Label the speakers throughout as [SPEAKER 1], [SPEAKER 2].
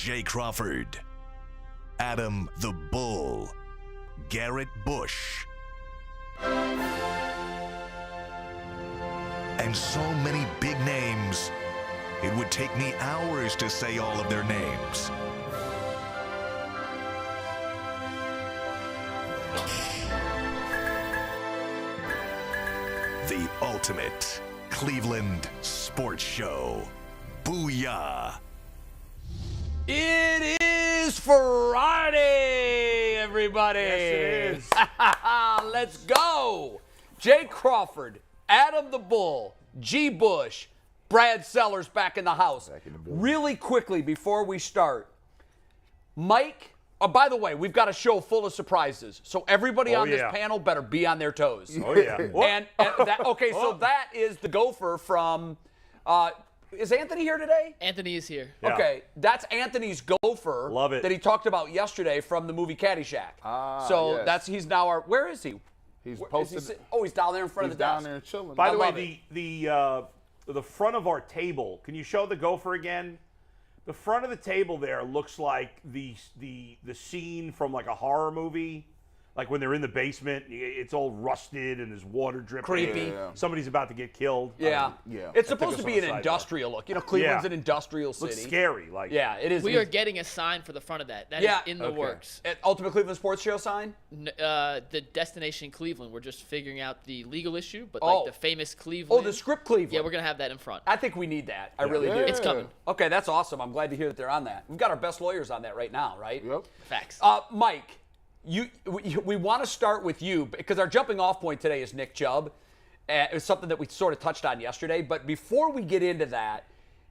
[SPEAKER 1] Jay Crawford, Adam the Bull, Garrett Bush, and so many big names, it would take me hours to say all of their names. The ultimate Cleveland sports show. Booyah!
[SPEAKER 2] It is Friday, everybody.
[SPEAKER 3] Yes, it is.
[SPEAKER 2] Let's go. Jay Crawford, Adam the Bull, G. Bush, Brad Sellars back in the house. Really quickly before we start, Mike, by the way, we've got a show full of surprises. So everybody on this panel better be on their toes.
[SPEAKER 3] Oh, yeah.
[SPEAKER 2] And that, okay, so that is the gopher from is Anthony here today?
[SPEAKER 4] Anthony is here.
[SPEAKER 3] Yeah.
[SPEAKER 2] Okay, that's Anthony's gopher.
[SPEAKER 3] Love it.
[SPEAKER 2] That he talked about yesterday from the movie Caddyshack. So
[SPEAKER 5] yes.
[SPEAKER 2] he's now our. Where is he?
[SPEAKER 5] He's
[SPEAKER 2] Where-
[SPEAKER 5] posted.
[SPEAKER 2] is he he's down there in front
[SPEAKER 5] He's
[SPEAKER 2] of the desk.
[SPEAKER 5] down there and chilling.
[SPEAKER 3] By the
[SPEAKER 2] love
[SPEAKER 3] way, the front of our table. Can you show the gopher again? The front of the table there looks like the scene from like a horror movie. Like when they're in the basement, it's all rusted and there's water dripping.
[SPEAKER 2] Creepy.
[SPEAKER 5] Yeah.
[SPEAKER 3] Somebody's about to get killed.
[SPEAKER 2] Yeah.
[SPEAKER 5] Yeah.
[SPEAKER 2] It's
[SPEAKER 3] I think
[SPEAKER 2] supposed to
[SPEAKER 3] it's
[SPEAKER 2] be
[SPEAKER 3] on
[SPEAKER 2] an
[SPEAKER 3] the side
[SPEAKER 2] industrial look. You know, Cleveland's
[SPEAKER 3] Yeah.
[SPEAKER 2] an industrial city.
[SPEAKER 3] Looks scary. Like
[SPEAKER 2] Yeah, it is.
[SPEAKER 4] We are getting a sign for the front of that. That is in the works.
[SPEAKER 2] Ultimate Cleveland Sports Show sign?
[SPEAKER 4] The destination Cleveland. We're just figuring out the legal issue, but
[SPEAKER 2] Oh.
[SPEAKER 4] like the famous Cleveland.
[SPEAKER 2] Oh, the script Cleveland.
[SPEAKER 4] Yeah, we're gonna have that in front.
[SPEAKER 2] I think we need that. I really do.
[SPEAKER 4] It's coming.
[SPEAKER 2] Okay, that's awesome. I'm glad to hear that they're on that. We've got our best lawyers on that right now, right?
[SPEAKER 5] Yep.
[SPEAKER 4] Facts.
[SPEAKER 2] Mike, we want to start with you because our jumping off point today is Nick Chubb. It was something that we sort of touched on yesterday. But before we get into that,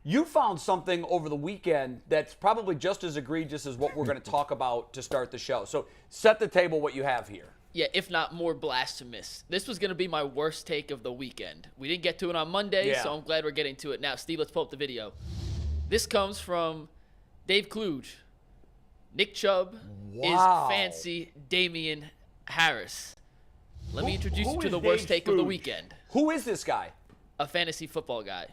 [SPEAKER 2] you found something over the weekend that's probably just as egregious as what we're going to talk about to start the show. So set the table what you have here.
[SPEAKER 4] Yeah, if not more blasphemous. This was going to be my worst take of the weekend. We didn't get to it on Monday,
[SPEAKER 2] Yeah.
[SPEAKER 4] so I'm glad we're getting to it now. Steve, let's pull up the video. This comes from Dave Kluge. Nick Chubb
[SPEAKER 2] Wow.
[SPEAKER 4] is fancy Damian Harris. Let me introduce
[SPEAKER 3] who
[SPEAKER 4] you to
[SPEAKER 3] is
[SPEAKER 4] the worst
[SPEAKER 3] Dave
[SPEAKER 4] take of the
[SPEAKER 3] Kluge?
[SPEAKER 4] weekend.
[SPEAKER 2] Who is this guy?
[SPEAKER 4] A fantasy football guy.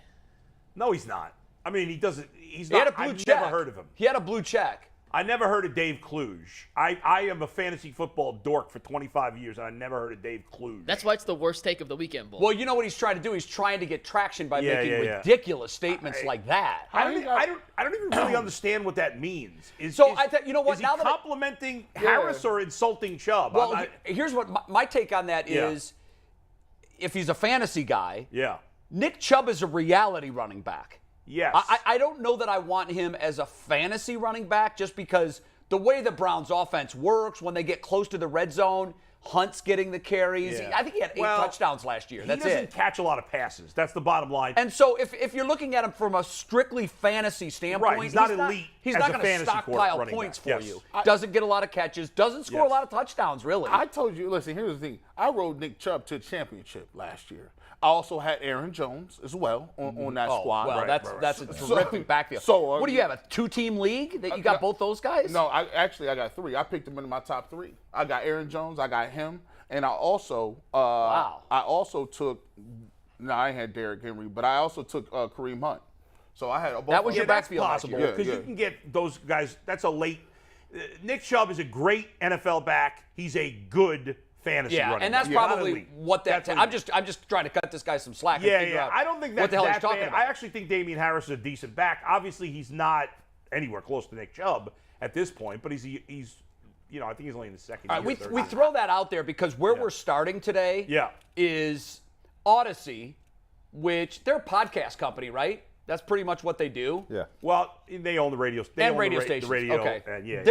[SPEAKER 3] No, he's not. I mean, he doesn't. He's
[SPEAKER 2] He had
[SPEAKER 3] not.
[SPEAKER 2] a blue
[SPEAKER 3] I've
[SPEAKER 2] check.
[SPEAKER 3] never heard of him.
[SPEAKER 2] He had a blue check.
[SPEAKER 3] I never heard of Dave Kluge. I am a fantasy football dork for 25 years, and I never heard of Dave Kluge.
[SPEAKER 4] That's why it's the worst take of the weekend, Bull.
[SPEAKER 2] Well, you know what he's trying to do? He's trying to get traction by
[SPEAKER 3] Yeah,
[SPEAKER 2] making
[SPEAKER 3] yeah, yeah.
[SPEAKER 2] ridiculous statements like that.
[SPEAKER 3] I don't even really understand what that means.
[SPEAKER 2] You know what?
[SPEAKER 3] Is he
[SPEAKER 2] Now that
[SPEAKER 3] complimenting Harris or insulting Chubb?
[SPEAKER 2] Well, here's what my take on that is. If he's a fantasy guy,
[SPEAKER 3] yeah.
[SPEAKER 2] Nick Chubb is a reality running back.
[SPEAKER 3] Yes.
[SPEAKER 2] I don't know that I want him as a fantasy running back just because the way the Browns offense works, when they get close to the red zone, Hunt's getting the carries.
[SPEAKER 3] Yeah.
[SPEAKER 2] I think he had 8 touchdowns last year. That's
[SPEAKER 3] he doesn't
[SPEAKER 2] it.
[SPEAKER 3] catch a lot of passes. That's the bottom line.
[SPEAKER 2] And so if you're looking at him from a strictly fantasy standpoint,
[SPEAKER 3] Right, he's not elite
[SPEAKER 2] He's
[SPEAKER 3] as
[SPEAKER 2] not
[SPEAKER 3] a
[SPEAKER 2] going to
[SPEAKER 3] fantasy
[SPEAKER 2] stockpile
[SPEAKER 3] running
[SPEAKER 2] points
[SPEAKER 3] back.
[SPEAKER 2] for
[SPEAKER 3] Yes.
[SPEAKER 2] you. Doesn't get a lot of catches. Doesn't score a
[SPEAKER 3] Yes.
[SPEAKER 2] lot of touchdowns, really.
[SPEAKER 5] I told you, listen, here's the thing. I rode Nick Chubb to the championship last year. I also had Aaron Jones as well on that squad.
[SPEAKER 2] Well,
[SPEAKER 5] Right.
[SPEAKER 2] that's a terrific backfield.
[SPEAKER 5] So,
[SPEAKER 2] what do you have, a 2-team league that you got both those guys?
[SPEAKER 5] No, I got 3. I picked them in my top 3. I got Aaron Jones, I got him, and I also took. No, I ain't had Derrick Henry, but I also took Kareem Hunt. So I had both.
[SPEAKER 2] That was your
[SPEAKER 3] that's
[SPEAKER 2] backfield last
[SPEAKER 3] possible
[SPEAKER 2] year.
[SPEAKER 3] because you can get those guys. That's a late. Nick Chubb is a great NFL back. He's a good fantasy running
[SPEAKER 2] and that's
[SPEAKER 3] back. Not
[SPEAKER 2] probably
[SPEAKER 3] elite.
[SPEAKER 2] what that.
[SPEAKER 3] That's
[SPEAKER 2] I'm
[SPEAKER 3] elite.
[SPEAKER 2] just trying to cut this guy some slack. and
[SPEAKER 3] Yeah,
[SPEAKER 2] figure
[SPEAKER 3] yeah.
[SPEAKER 2] out
[SPEAKER 3] I don't think that's
[SPEAKER 2] what the hell
[SPEAKER 3] that
[SPEAKER 2] he's talking
[SPEAKER 3] bad.
[SPEAKER 2] about.
[SPEAKER 3] I actually think Damian Harris is a decent back. Obviously, he's not anywhere close to Nick Chubb at this point, but he's I think he's only in the second
[SPEAKER 2] All
[SPEAKER 3] year.
[SPEAKER 2] right,
[SPEAKER 3] third
[SPEAKER 2] we
[SPEAKER 3] year.
[SPEAKER 2] throw that out there because where we're starting today is Odyssey, which they're a podcast company, right? That's pretty much what they do.
[SPEAKER 5] Yeah.
[SPEAKER 3] Well, they own the radio. They
[SPEAKER 2] And
[SPEAKER 3] own
[SPEAKER 2] radio
[SPEAKER 3] the
[SPEAKER 2] stations.
[SPEAKER 3] radio,
[SPEAKER 2] Okay.
[SPEAKER 3] Yeah.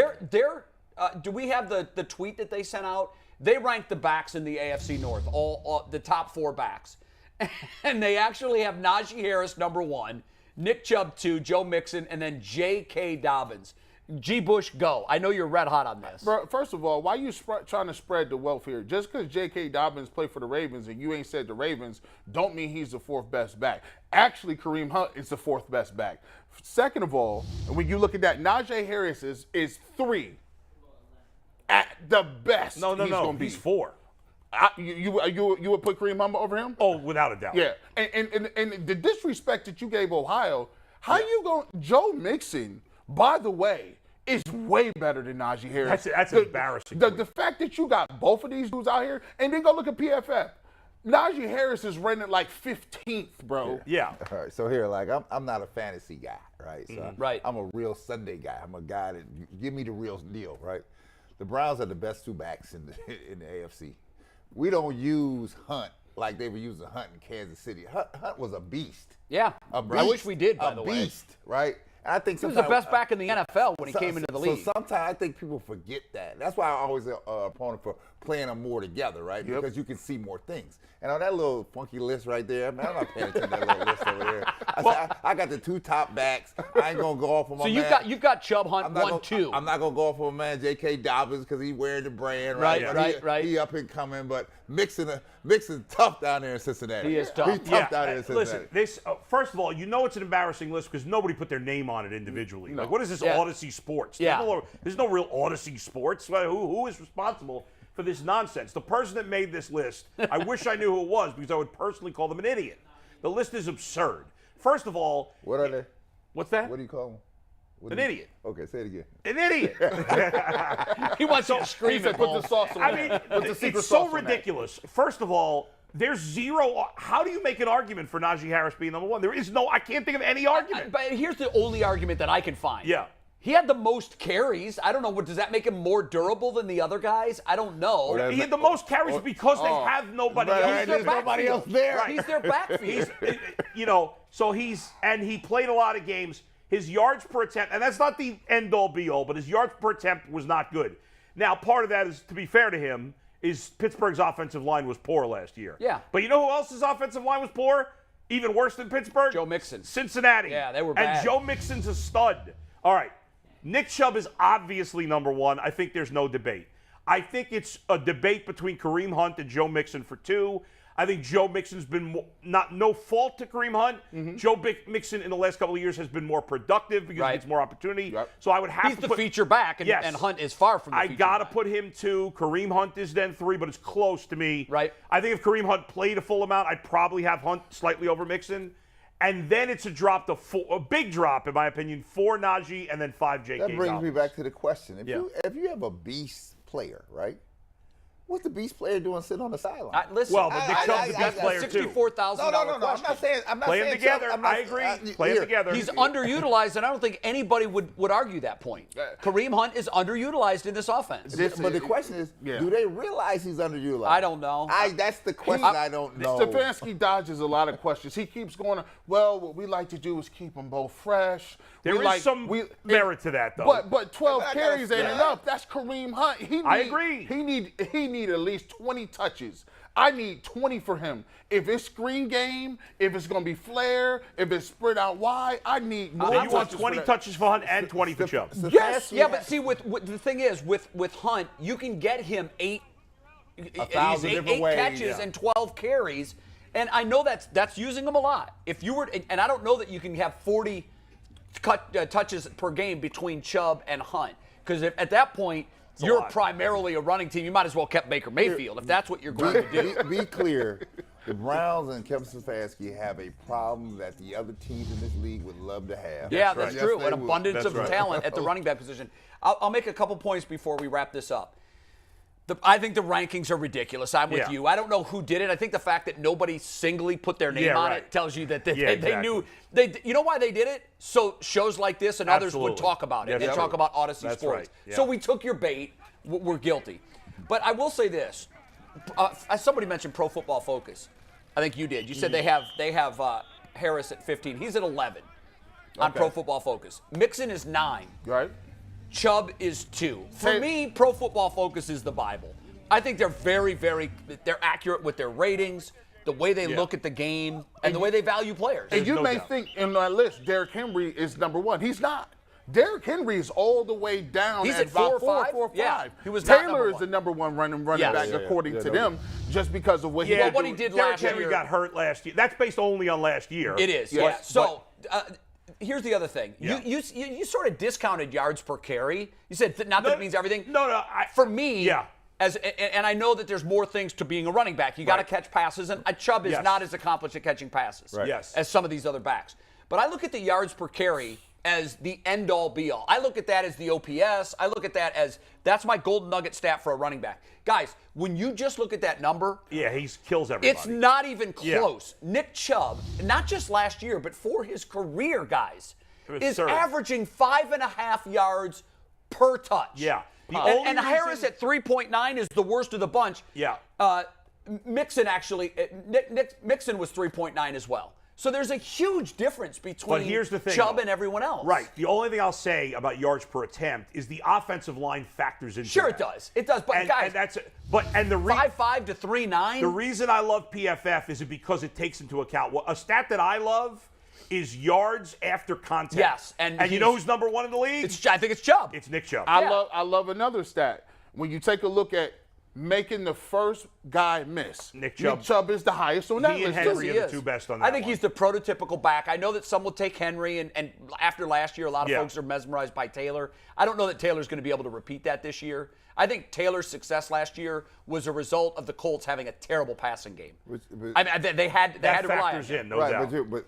[SPEAKER 2] Do we have the tweet that they sent out? They ranked the backs in the AFC North, all the top 4 backs. And they actually have Najee Harris, number 1, Nick Chubb, 2, Joe Mixon, and then J.K. Dobbins. G. Bush, go. I know you're red hot on this.
[SPEAKER 5] Bro, first of all, why you trying to spread the wealth here? Just because J.K. Dobbins played for the Ravens and you ain't said the Ravens, don't mean he's the 4th best back. Actually, Kareem Hunt is the 4th best back. Second of all, when you look at that, Najee Harris is 3. At the best,
[SPEAKER 3] No.
[SPEAKER 5] Gonna be.
[SPEAKER 3] He's 4.
[SPEAKER 5] You would put Kareem Hunt over him?
[SPEAKER 3] Oh, without a doubt.
[SPEAKER 5] Yeah, and the disrespect that you gave Ohio, how you going? Joe Mixon by the way, is way better than Najee Harris.
[SPEAKER 3] That's embarrassing.
[SPEAKER 5] The fact that you got both of these dudes out here, and then go look at PFF. Najee Harris is rated like 15th, bro.
[SPEAKER 3] Yeah.
[SPEAKER 6] All right, so here, like, I'm not a fantasy guy, right? So
[SPEAKER 2] Right.
[SPEAKER 6] I'm a real Sunday guy. I'm a guy that give me the real deal, right? The Browns are the best two backs in the AFC. We don't use Hunt like they were using Hunt in Kansas City. Hunt was a beast.
[SPEAKER 2] Yeah.
[SPEAKER 6] A
[SPEAKER 2] I
[SPEAKER 6] beast.
[SPEAKER 2] wish we did, by the way.
[SPEAKER 6] A beast, right? And I think
[SPEAKER 2] He was the best back in the NFL when he came into the league.
[SPEAKER 6] So sometimes I think people forget that. That's why I always opponent for playing them more together, right?
[SPEAKER 5] Yep.
[SPEAKER 6] Because you can see more things. And on that little funky list right there, man, I'm not paying attention to that little list over there. I got the two top backs. I ain't gonna go off on my man.
[SPEAKER 2] So you've got Chubb, Hunt, 1-2.
[SPEAKER 6] I'm not gonna go off on my man J.K. Dobbins because he's wearing the brand,
[SPEAKER 2] Right,
[SPEAKER 6] right?
[SPEAKER 2] right.
[SPEAKER 6] He up and coming, but Mixon tough down there in Cincinnati.
[SPEAKER 2] He is tough.
[SPEAKER 6] He's tough down there in Cincinnati.
[SPEAKER 3] Listen, first of all, it's an embarrassing list because nobody put their name on it individually. Like, what is this
[SPEAKER 2] Yeah.
[SPEAKER 3] Odyssey Sports?
[SPEAKER 2] Yeah.
[SPEAKER 3] There's no real Odyssey Sports. Who is responsible for this nonsense? The person that made this list, I wish I knew who it was because I would personally call them an idiot. The list is absurd. First of all,
[SPEAKER 6] What are they?
[SPEAKER 3] what's that?
[SPEAKER 6] What do you call them?
[SPEAKER 3] An idiot.
[SPEAKER 6] Okay, say it again.
[SPEAKER 3] An idiot.
[SPEAKER 2] He wants you to scream
[SPEAKER 5] He said,
[SPEAKER 2] at
[SPEAKER 5] put
[SPEAKER 2] home.
[SPEAKER 5] the sauce on
[SPEAKER 3] I
[SPEAKER 5] that.
[SPEAKER 3] mean,
[SPEAKER 5] Put the secret
[SPEAKER 3] it's so
[SPEAKER 5] sauce on that.
[SPEAKER 3] ridiculous. First of all, there's zero. How do you make an argument for Najee Harris being number one? There is no. I can't think of any argument.
[SPEAKER 2] But here's the only argument that I can find.
[SPEAKER 3] Yeah.
[SPEAKER 2] He had the most carries. I don't know. Does that make him more durable than the other guys? I don't know.
[SPEAKER 3] He had the most carries because they have nobody
[SPEAKER 6] Right,
[SPEAKER 3] else.
[SPEAKER 6] there's nobody else there.
[SPEAKER 3] Right.
[SPEAKER 2] He's their backfield.
[SPEAKER 3] So he played a lot of games. His yards per attempt, and that's not the end-all be-all, but his yards per attempt was not good. Now, part of that is, to be fair to him, is Pittsburgh's offensive line was poor last year.
[SPEAKER 2] Yeah.
[SPEAKER 3] But you know who else's offensive line was poor? Even worse than Pittsburgh?
[SPEAKER 2] Joe Mixon.
[SPEAKER 3] Cincinnati.
[SPEAKER 2] Yeah, they were bad.
[SPEAKER 3] And Joe Mixon's a stud. All right. Nick Chubb is obviously number one. I think there's no debate. I think it's a debate between Kareem Hunt and Joe Mixon for two. I think Joe Mixon's been no fault to Kareem Hunt.
[SPEAKER 2] Mm-hmm.
[SPEAKER 3] Joe Mixon in the last couple of years has been more productive because he gets more opportunity.
[SPEAKER 5] Yep.
[SPEAKER 3] So I would have
[SPEAKER 2] He's
[SPEAKER 3] to
[SPEAKER 2] the
[SPEAKER 3] put
[SPEAKER 2] feature back, and,
[SPEAKER 3] Yes.
[SPEAKER 2] and Hunt is far from the
[SPEAKER 3] I
[SPEAKER 2] feature
[SPEAKER 3] gotta
[SPEAKER 2] back.
[SPEAKER 3] put him two. Kareem Hunt is then three, but it's close to me.
[SPEAKER 2] Right.
[SPEAKER 3] I think if Kareem Hunt played a full amount, I'd probably have Hunt slightly over Mixon. And then it's a big drop, in my opinion, 4 Najee and then 5 J.K.
[SPEAKER 6] That brings me
[SPEAKER 3] Dobbins.
[SPEAKER 6] back to the question. If
[SPEAKER 3] Yeah.
[SPEAKER 6] you have a beast player, right? What's the beast player doing sitting on the sideline?
[SPEAKER 2] Listen,
[SPEAKER 3] Well, but Nick Chubb's the best player, too.
[SPEAKER 2] $64,000
[SPEAKER 6] No. I'm
[SPEAKER 2] question.
[SPEAKER 6] not saying. I'm not
[SPEAKER 3] Play them
[SPEAKER 6] saying
[SPEAKER 3] together.
[SPEAKER 6] Chubb. I'm not-
[SPEAKER 3] I agree. Play
[SPEAKER 6] here.
[SPEAKER 3] them together.
[SPEAKER 2] He's underutilized, and I don't think anybody would argue that point. Kareem Hunt is underutilized in this offense.
[SPEAKER 6] But the question is, do they realize he's underutilized?
[SPEAKER 2] I don't know.
[SPEAKER 6] That's the question. I don't know.
[SPEAKER 5] Stefanski dodges a lot of questions. He keeps going, well, what we like to do is keep them both fresh.
[SPEAKER 3] There is some merit to that, though.
[SPEAKER 5] But 12
[SPEAKER 6] I gotta
[SPEAKER 5] carries ain't
[SPEAKER 6] say-
[SPEAKER 5] enough. That's Kareem Hunt.
[SPEAKER 3] I agree.
[SPEAKER 5] He need at least 20 touches. I need 20 for him. If it's screen game, if it's going to be flare, if it's spread out wide, I need more
[SPEAKER 3] Then you want
[SPEAKER 5] touches
[SPEAKER 3] 20
[SPEAKER 5] for that.
[SPEAKER 3] touches for Hunt and 20 for Chubb.
[SPEAKER 5] Yes.
[SPEAKER 2] Yeah, but see, with the thing is, with Hunt, you can get him
[SPEAKER 6] 1,000 different
[SPEAKER 2] eight
[SPEAKER 6] ways,
[SPEAKER 2] catches
[SPEAKER 6] yeah.
[SPEAKER 2] and 12 carries, and I know that's using him a lot. If you were, and I don't know that you can have 40 touches per game between Chubb and Hunt, because at that point you're
[SPEAKER 3] lot.
[SPEAKER 2] primarily a running team. You might as well kept Baker Mayfield if that's what you're going to do.
[SPEAKER 6] Be clear. The Browns and Kevin Stefanski have a problem that the other teams in this league would love to have.
[SPEAKER 2] Yeah, that's
[SPEAKER 6] Yes,
[SPEAKER 2] true.
[SPEAKER 6] they
[SPEAKER 2] An
[SPEAKER 6] would.
[SPEAKER 2] abundance
[SPEAKER 3] That's
[SPEAKER 2] of
[SPEAKER 3] right.
[SPEAKER 2] talent at the running back position. I'll make a couple points before we wrap this up. I think the rankings are ridiculous. I'm with
[SPEAKER 3] Yeah.
[SPEAKER 2] you. I don't know who did it. I think the fact that nobody singly put their name
[SPEAKER 3] Yeah,
[SPEAKER 2] on
[SPEAKER 3] right.
[SPEAKER 2] it tells you that they
[SPEAKER 3] exactly.
[SPEAKER 2] knew. You know why they did it? So shows like this and others would
[SPEAKER 3] Absolutely.
[SPEAKER 2] talk about it
[SPEAKER 3] Yes,
[SPEAKER 2] and
[SPEAKER 3] sir.
[SPEAKER 2] talk about Odyssey
[SPEAKER 3] That's
[SPEAKER 2] Sports.
[SPEAKER 3] right. Yeah.
[SPEAKER 2] So we took your bait. We're guilty. But I will say this. Somebody mentioned Pro Football Focus. I think you did. You said they have Harris at 15. He's at 11 on Pro Football Focus. Mixon is 9.
[SPEAKER 5] Right?
[SPEAKER 2] Chubb is 2. For me, Pro Football Focus is the Bible. I think they're they're accurate with their ratings, the way they look at the game, and the way they value players.
[SPEAKER 5] And you
[SPEAKER 3] no
[SPEAKER 5] may
[SPEAKER 3] doubt.
[SPEAKER 5] think in that list, Derrick Henry is number one. He's not. Derrick Henry is all the way down
[SPEAKER 2] He's
[SPEAKER 5] at
[SPEAKER 2] at 4 or
[SPEAKER 5] about
[SPEAKER 2] 5?
[SPEAKER 5] 4 or 5.
[SPEAKER 2] Yeah, he was not number
[SPEAKER 5] Taylor is
[SPEAKER 2] one.
[SPEAKER 5] the number one running
[SPEAKER 2] Yes.
[SPEAKER 5] back according to them, just because of what he
[SPEAKER 3] Yeah,
[SPEAKER 5] did.
[SPEAKER 2] what he did
[SPEAKER 3] Derrick
[SPEAKER 2] last
[SPEAKER 3] Henry
[SPEAKER 2] year.
[SPEAKER 3] got hurt last year. That's based only on last year.
[SPEAKER 2] It is,
[SPEAKER 5] Yes,
[SPEAKER 2] yeah.
[SPEAKER 5] but-
[SPEAKER 2] So here's the other thing.
[SPEAKER 3] Yeah.
[SPEAKER 2] You sort of discounted yards per carry. You said not that it means everything.
[SPEAKER 3] No.
[SPEAKER 2] For me,
[SPEAKER 3] Yeah.
[SPEAKER 2] and I know that there's more things to being a running back. You got to
[SPEAKER 3] Right.
[SPEAKER 2] catch passes, and Chubb is
[SPEAKER 3] Yes.
[SPEAKER 2] not as accomplished at catching passes
[SPEAKER 3] Yes.
[SPEAKER 2] as some of these other backs. But I look at the yards per carry as the end-all be-all. I look at that as the OPS. I look at that as that's my golden nugget stat for a running back. Guys, when you just look at that number,
[SPEAKER 3] yeah, he kills everybody.
[SPEAKER 2] It's not even close.
[SPEAKER 3] Yeah.
[SPEAKER 2] Nick Chubb, not just last year, but for his career, guys, is
[SPEAKER 3] third.
[SPEAKER 2] averaging 5.5 yards per touch.
[SPEAKER 3] Yeah.
[SPEAKER 2] And Harris at 3.9 is the worst of the bunch.
[SPEAKER 3] Yeah.
[SPEAKER 2] Mixon actually, Mixon was 3.9 as well. So there's a huge difference between
[SPEAKER 3] But here's the thing,
[SPEAKER 2] Chubb
[SPEAKER 3] though.
[SPEAKER 2] and everyone else.
[SPEAKER 3] Right. The only thing I'll say about yards per attempt is the offensive line factors into
[SPEAKER 2] Sure,
[SPEAKER 3] that.
[SPEAKER 2] it does. It does. But
[SPEAKER 3] And
[SPEAKER 2] guys,
[SPEAKER 3] that's
[SPEAKER 2] 5.5 to 3.9.
[SPEAKER 3] The reason I love PFF is because it takes into account a stat that I love is yards after contact.
[SPEAKER 2] Yes,
[SPEAKER 3] and you know who's number one in the league?
[SPEAKER 2] I think it's Chubb.
[SPEAKER 3] It's Nick Chubb.
[SPEAKER 5] I love another stat. When you take a look at making the first guy miss,
[SPEAKER 3] Nick Chubb.
[SPEAKER 5] Nick Chubb is the highest on that
[SPEAKER 3] He and
[SPEAKER 5] list.
[SPEAKER 3] Henry are the two best on that
[SPEAKER 2] I think
[SPEAKER 3] one.
[SPEAKER 2] he's the prototypical back. I know that some will take Henry, and after last year, a lot of
[SPEAKER 3] Yeah.
[SPEAKER 2] folks are mesmerized by Taylor. I don't know that Taylor's going to be able to repeat that this year. I think Taylor's success last year was a result of the Colts having a terrible passing game. I mean, they had
[SPEAKER 3] that
[SPEAKER 2] to rely on
[SPEAKER 3] factors
[SPEAKER 2] him.
[SPEAKER 3] in, no doubt.
[SPEAKER 6] But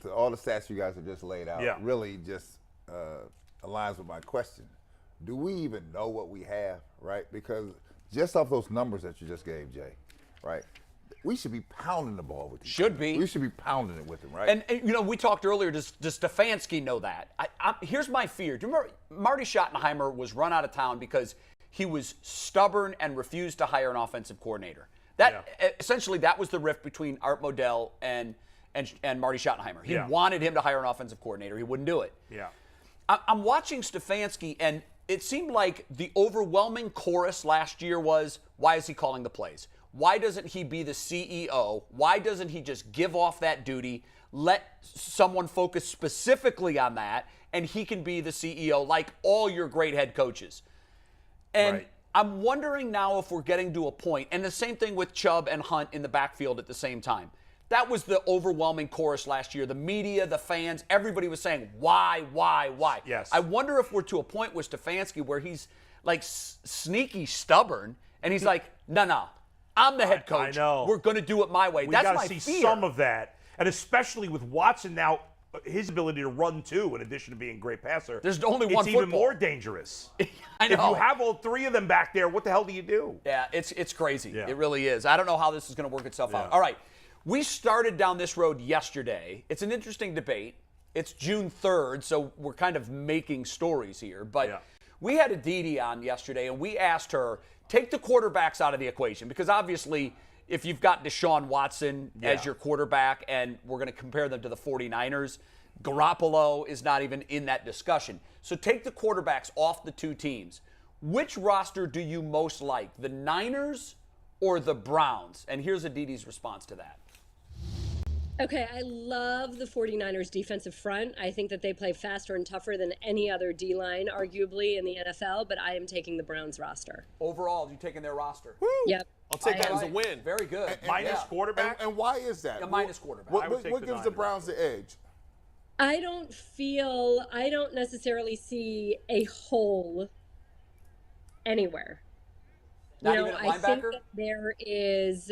[SPEAKER 6] to all the stats you guys have just laid out,
[SPEAKER 3] Yeah.
[SPEAKER 6] really just aligns with my question. Do we even know what we have, right? Because just off those numbers that you just gave, Jay, right? We should be pounding the ball with these
[SPEAKER 2] Should
[SPEAKER 6] teams.
[SPEAKER 2] be.
[SPEAKER 6] We should be pounding it with them, right?
[SPEAKER 2] And you know, we talked earlier, does Stefanski know that? Here's my fear. Do you remember Marty Schottenheimer was run out of town because he was stubborn and refused to hire an offensive coordinator? Essentially, that was the rift between Art Modell and Marty Schottenheimer. He wanted him to hire an offensive coordinator. He wouldn't do it.
[SPEAKER 3] Yeah.
[SPEAKER 2] I'm watching Stefanski, and it seemed like the overwhelming chorus last year was, why is he calling the plays? Why doesn't he be the CEO? Why doesn't he just give off that duty, let someone focus specifically on that, and he can be the CEO like all your great head coaches? And
[SPEAKER 3] Right.
[SPEAKER 2] I'm wondering now if we're getting to a point, and the same thing with Chubb and Hunt in the backfield at the same time. That was the overwhelming chorus last year. The media, the fans, everybody was saying, why?
[SPEAKER 3] Yes.
[SPEAKER 2] I wonder if we're to a point with Stefanski where he's like sneaky stubborn, and he's like, no, I'm the head coach.
[SPEAKER 3] I know.
[SPEAKER 2] We're going to do it my way.
[SPEAKER 3] We
[SPEAKER 2] That's
[SPEAKER 3] got
[SPEAKER 2] my
[SPEAKER 3] to see
[SPEAKER 2] fear.
[SPEAKER 3] some of that. And especially with Watson now, his ability to run too, in addition to being a great passer.
[SPEAKER 2] There's only one
[SPEAKER 3] It's even
[SPEAKER 2] football.
[SPEAKER 3] more dangerous.
[SPEAKER 2] I know.
[SPEAKER 3] If you have all three of them back there, what the hell do you do?
[SPEAKER 2] Yeah, it's crazy.
[SPEAKER 3] Yeah.
[SPEAKER 2] It really is. I don't know how this is going to work itself out. All right. We started down this road yesterday. It's an interesting debate. It's June 3rd, so we're kind of making stories here. But we had Aditi on yesterday, and we asked her, take the quarterbacks out of the equation. Because obviously, if you've got Deshaun Watson as your quarterback, and we're going to compare them to the 49ers, Garoppolo is not even in that discussion. So take the quarterbacks off the two teams. Which roster do you most like, the Niners or the Browns? And here's Aditi's response to that.
[SPEAKER 7] Okay, I love the 49ers defensive front. I think that they play faster and tougher than any other D-line, arguably, in the NFL, but I am taking the Browns roster.
[SPEAKER 2] Overall, you taking their roster?
[SPEAKER 7] Yep.
[SPEAKER 8] I'll take that as a win.
[SPEAKER 2] Very good.
[SPEAKER 3] Minus quarterback?
[SPEAKER 5] And why is that?
[SPEAKER 2] A minus quarterback.
[SPEAKER 3] I would
[SPEAKER 5] What
[SPEAKER 3] take the
[SPEAKER 5] gives the
[SPEAKER 3] Niners.
[SPEAKER 5] Browns the edge?
[SPEAKER 7] I don't necessarily see a hole anywhere.
[SPEAKER 2] Not even at
[SPEAKER 7] I think
[SPEAKER 2] linebacker?
[SPEAKER 7] that there is.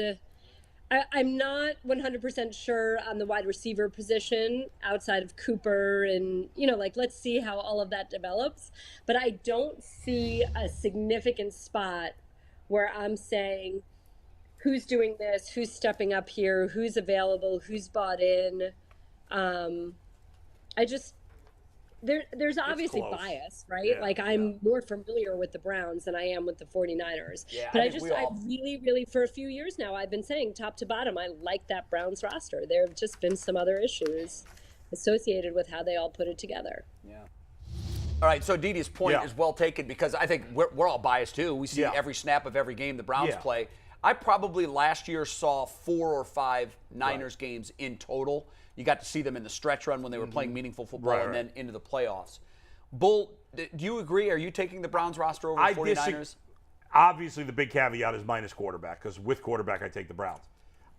[SPEAKER 7] I'm not 100% sure on the wide receiver position outside of Cooper and, let's see how all of that develops. But I don't see a significant spot where I'm saying who's doing this, who's stepping up here, who's available, who's bought in. There's obviously
[SPEAKER 3] close.
[SPEAKER 7] bias, right?
[SPEAKER 3] Yeah,
[SPEAKER 7] I'm more familiar with the Browns than I am with the 49ers.
[SPEAKER 2] Yeah,
[SPEAKER 7] but
[SPEAKER 2] I
[SPEAKER 7] I
[SPEAKER 2] think
[SPEAKER 7] really, for a few years now, I've been saying top to bottom, I like that Browns roster. There have just been some other issues associated with how they all put it together.
[SPEAKER 2] Yeah. All right, so Aditi's point is well taken because I think we're all biased too. We see every snap of every game the Browns play. I probably last year saw 4 or 5 Niners games in total. You got to see them in the stretch run when they were playing meaningful football and then into the playoffs. Bull, do you agree? Are you taking the Browns roster over the 49ers?
[SPEAKER 3] Obviously, the big caveat is minus quarterback, because with quarterback, I take the Browns.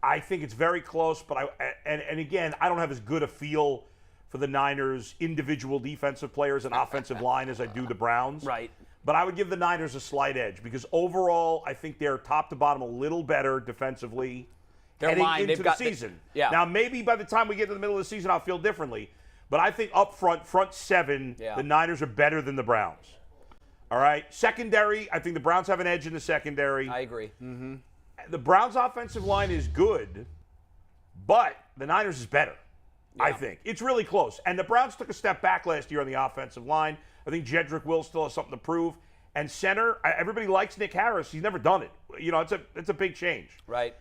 [SPEAKER 3] I think it's very close, but and again, I don't have as good a feel for the Niners' individual defensive players and offensive line as I do the Browns.
[SPEAKER 2] Right.
[SPEAKER 3] But I would give the Niners a slight edge, because overall, I think they're top to bottom a little better defensively.
[SPEAKER 2] Their
[SPEAKER 3] heading
[SPEAKER 2] line,
[SPEAKER 3] into
[SPEAKER 2] they've got
[SPEAKER 3] the season.
[SPEAKER 2] yeah.
[SPEAKER 3] Now, maybe by the time we get to the middle of the season, I'll feel differently. But I think up front seven, the Niners are better than the Browns. All right? Secondary, I think the Browns have an edge in the secondary.
[SPEAKER 2] I agree.
[SPEAKER 3] Mm-hmm. The Browns' offensive line is good, but the Niners is better, I think. It's really close. And the Browns took a step back last year on the offensive line. I think Jedrick Wills still has something to prove. And center, everybody likes Nick Harris. He's never done it. You know, it's a big change.
[SPEAKER 2] Right.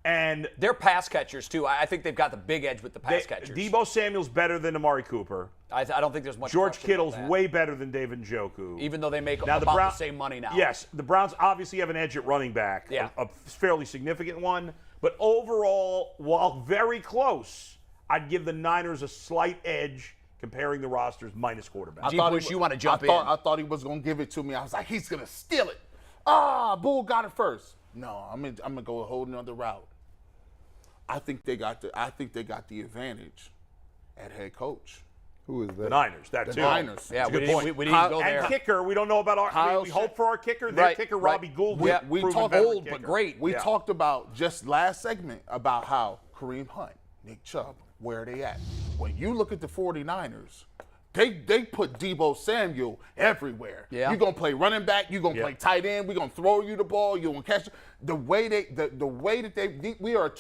[SPEAKER 3] And
[SPEAKER 2] they're pass catchers, too. I think they've got the big edge with the pass catchers.
[SPEAKER 3] Debo Samuel's better than Amari Cooper.
[SPEAKER 2] I don't think there's much.
[SPEAKER 3] George Kittle's way better than David Njoku.
[SPEAKER 2] Even though they make about the same money now.
[SPEAKER 3] Yes, the Browns obviously have an edge at running back, a fairly significant one. But overall, while very close, I'd give the Niners a slight edge comparing the rosters minus quarterback.
[SPEAKER 2] You want to jump in.
[SPEAKER 5] I thought he was going to give it to me. I was like, he's going to steal it. Bull got it first. No, I'm gonna go a whole nother route. I think they got the advantage at head coach.
[SPEAKER 6] Who is that?
[SPEAKER 3] The Niners. That too.
[SPEAKER 5] Niners.
[SPEAKER 2] Yeah,
[SPEAKER 3] we
[SPEAKER 2] didn't go there.
[SPEAKER 3] And kicker, we don't know about our. We hope for our kicker. Their kicker, Robbie Gould.
[SPEAKER 5] We talked
[SPEAKER 2] old but great.
[SPEAKER 5] We talked about just last segment about how Kareem Hunt, Nick Chubb, where are they at? When you look at the 49ers, they put Debo Samuel everywhere. Yeah. You're going to play running back. You're going to play tight end. We're going to throw you the ball. You're going to catch it. The way that we are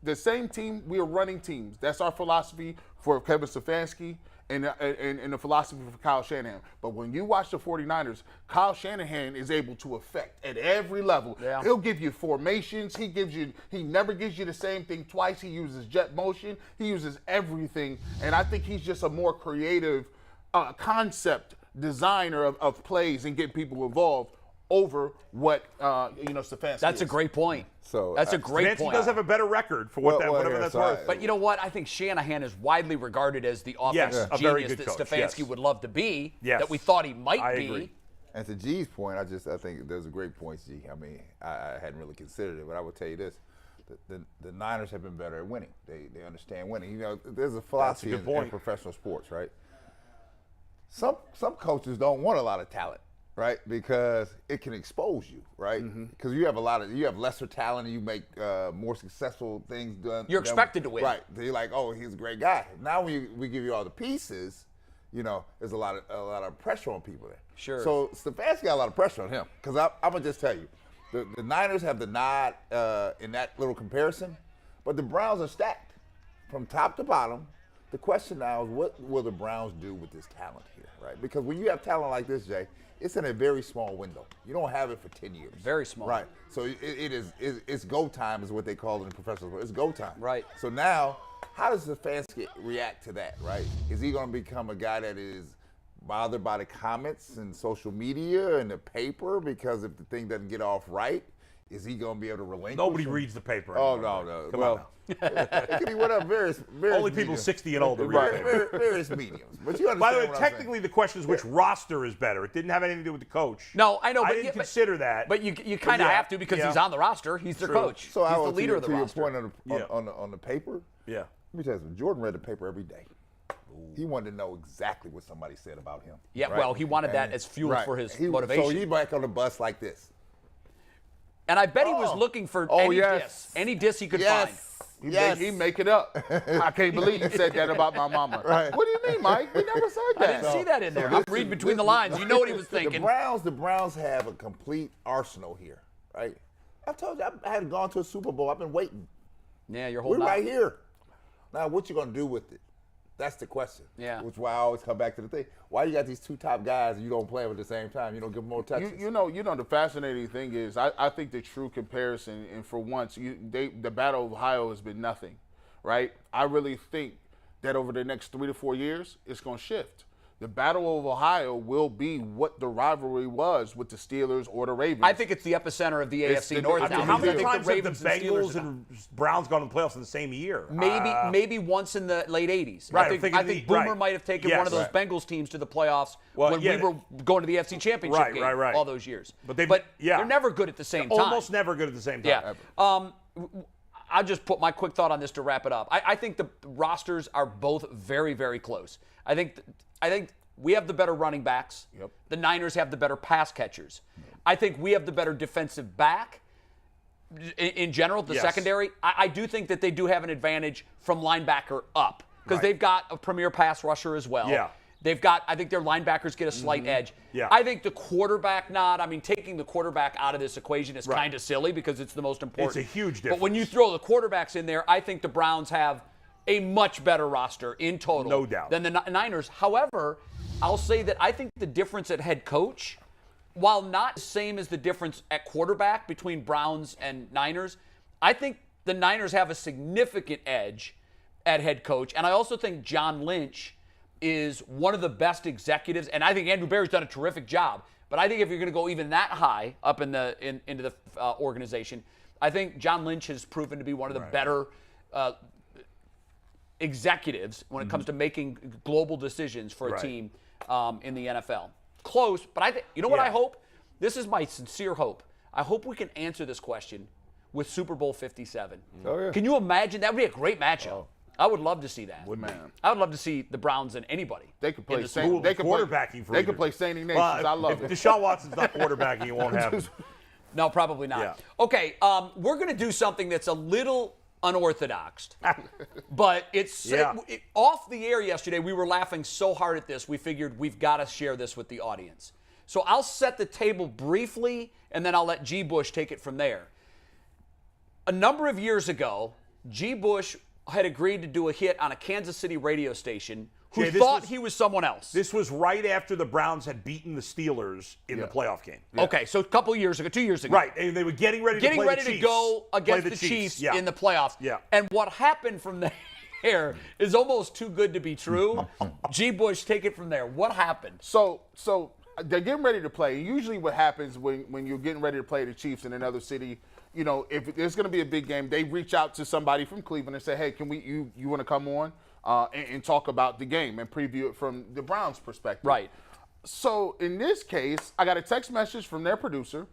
[SPEAKER 5] the same team. We are running teams. That's our philosophy for Kevin Stefanski and the philosophy for Kyle Shanahan. But when you watch the 49ers, Kyle Shanahan is able to affect at every level. Yeah. He'll give you formations. He never gives you the same thing twice. He uses jet motion. He uses everything. And I think he's just a more creative concept designer of plays and getting people involved over what Stefanski.
[SPEAKER 2] That's a great point.
[SPEAKER 6] So
[SPEAKER 2] that's a great point.
[SPEAKER 3] Stefanski does have a better record for whatever that's worth.
[SPEAKER 2] But you know what? I think Shanahan is widely regarded as the offensive genius that Stefanski would love to be. That we thought he might be.
[SPEAKER 3] Agree.
[SPEAKER 6] And to G's point, I think there's a great point, G. I mean, I hadn't really considered it, but I would tell you this. The Niners have been better at winning. They understand winning. You know, there's a philosophy in professional sports, right? Some coaches don't want a lot of talent, right? Because it can expose you, right? Because you have lesser talent and you make more successful things done.
[SPEAKER 2] You're expected to win.
[SPEAKER 6] Right. They're like, oh, he's a great guy. Now when we give you all the pieces, you know, there's a lot of pressure on people there.
[SPEAKER 2] Sure.
[SPEAKER 6] So Stefanski got a lot of pressure on him. Because I'm going to just tell you, the Niners have the nod in that little comparison, but the Browns are stacked from top to bottom. The question now is, what will the Browns do with this talent here, right? Because when you have talent like this, Jay, it's in a very small window. You don't have it for 10 years.
[SPEAKER 2] Very small.
[SPEAKER 6] Right. So it's go time is what they call it in professional sports. It's go time.
[SPEAKER 2] Right.
[SPEAKER 6] So now, how does Stefanski react to that, right? Is he going to become a guy that is bothered by the comments and social media and the paper because if the thing doesn't get off right, is he going to be able to relinquish?
[SPEAKER 3] Nobody reads the paper
[SPEAKER 6] anymore.
[SPEAKER 3] Oh,
[SPEAKER 6] no.
[SPEAKER 3] Come on now.
[SPEAKER 6] It could be whatever, various
[SPEAKER 3] only people 60 and older read
[SPEAKER 6] paper. Various mediums. But you understand.
[SPEAKER 3] By the way, technically the question is which roster is better. It didn't have anything to do with the coach.
[SPEAKER 2] No, I know.
[SPEAKER 3] I didn't consider that.
[SPEAKER 2] But you kind of have to because he's on the roster. He's their coach.
[SPEAKER 6] So
[SPEAKER 2] he's the leader of the roster.
[SPEAKER 6] To your point on the paper,
[SPEAKER 3] let
[SPEAKER 6] me tell you something. Jordan read the paper every day. He wanted to know exactly what somebody said about him.
[SPEAKER 2] Yeah, right? Well, he wanted that as fuel for his motivation.
[SPEAKER 6] So he back on the bus like this.
[SPEAKER 2] And I bet he was looking for any diss he could find.
[SPEAKER 5] He make it up. I can't believe he said that about my mama. Right. What do you mean, Mike? We never said that.
[SPEAKER 2] I didn't see that in there. I'm reading between the lines. You know what he was thinking.
[SPEAKER 6] The Browns have a complete arsenal here, right? I told you I hadn't gone to a Super Bowl. I've been waiting.
[SPEAKER 2] Yeah, you're holding
[SPEAKER 6] We're right here. Now, what you gonna do with it? That's the question.
[SPEAKER 2] Yeah.
[SPEAKER 6] Which is why I always come back to the thing. Why you got these two top guys and you don't play them at the same time? You don't give them more touches.
[SPEAKER 5] You know, the fascinating thing is I think the true comparison, and for once, the Battle of Ohio has been nothing, right? I really think that over the next 3 to 4 years, it's going to shift. The Battle of Ohio will be what the rivalry was with the Steelers or the Ravens.
[SPEAKER 2] I think it's the epicenter of the AFC North.
[SPEAKER 3] How many times have the Bengals and Browns gone to the playoffs in the same year?
[SPEAKER 2] Maybe once in the late 80s.
[SPEAKER 3] Right,
[SPEAKER 2] I think Boomer might have taken one of those Bengals teams to the playoffs when we were going to the AFC Championship game all those years. But they're never good at the same time.
[SPEAKER 3] Almost never good at the same time.
[SPEAKER 2] Yeah. I'll just put my quick thought on this to wrap it up. I think the rosters are both very, very close. I think we have the better running backs.
[SPEAKER 5] Yep.
[SPEAKER 2] The Niners have the better pass catchers. I think we have the better defensive back in general, the secondary. I do think that they do have an advantage from linebacker up. because they've got a premier pass rusher as well.
[SPEAKER 3] Yeah.
[SPEAKER 2] They've got, I think their linebackers get a slight edge.
[SPEAKER 3] Yeah.
[SPEAKER 2] I think the quarterback nod, I mean, taking the quarterback out of this equation is kind of silly because it's the most important.
[SPEAKER 3] It's a huge difference.
[SPEAKER 2] But when you throw the quarterbacks in there, I think the Browns have a much better roster in total
[SPEAKER 3] No doubt.
[SPEAKER 2] than the Niners. However, I'll say that I think the difference at head coach, while not the same as the difference at quarterback between Browns and Niners, I think the Niners have a significant edge at head coach. And I also think John Lynch is one of the best executives, and I think Andrew Berry's done a terrific job. But I think if you're going to go even that high up into the organization, I think John Lynch has proven to be one of the better executives when it comes to making global decisions for a team in the NFL. Close, but I think, you know what I hope? This is my sincere hope. I hope we can answer this question with Super Bowl 57.
[SPEAKER 6] Oh, yeah.
[SPEAKER 2] Can you imagine? That would be a great matchup.
[SPEAKER 6] Oh.
[SPEAKER 2] I would love to see that. I would love to see the Browns and anybody.
[SPEAKER 5] They could play
[SPEAKER 3] Saint. They could quarterbacking for.
[SPEAKER 5] They could play Saint Ignatius. I love it.
[SPEAKER 3] If Deshaun Watson's not quarterbacking, it won't happen.
[SPEAKER 2] No, probably not.
[SPEAKER 3] Yeah.
[SPEAKER 2] Okay, we're going to do something that's a little unorthodox, but it's off the air yesterday. We were laughing so hard at this, we figured we've got to share this with the audience. So I'll set the table briefly, and then I'll let G. Bush take it from there. A number of years ago, G. Bush had agreed to do a hit on a Kansas City radio station who thought he was someone else.
[SPEAKER 3] This was right after the Browns had beaten the Steelers in the playoff game.
[SPEAKER 2] Yeah. Okay, so a couple years ago, 2 years ago.
[SPEAKER 3] Right, and they were getting ready
[SPEAKER 2] to go against the Chiefs in the playoffs.
[SPEAKER 3] Yeah.
[SPEAKER 2] And what happened from there is almost too good to be true. G. Bush, take it from there. What happened?
[SPEAKER 5] So they're getting ready to play. Usually what happens when you're getting ready to play the Chiefs in another city, you know, if there's going to be a big game, they reach out to somebody from Cleveland and say, hey, can you want to come on and talk about the game and preview it from the Browns' perspective?
[SPEAKER 2] Right.
[SPEAKER 5] So in this case, I got a text message from their producer,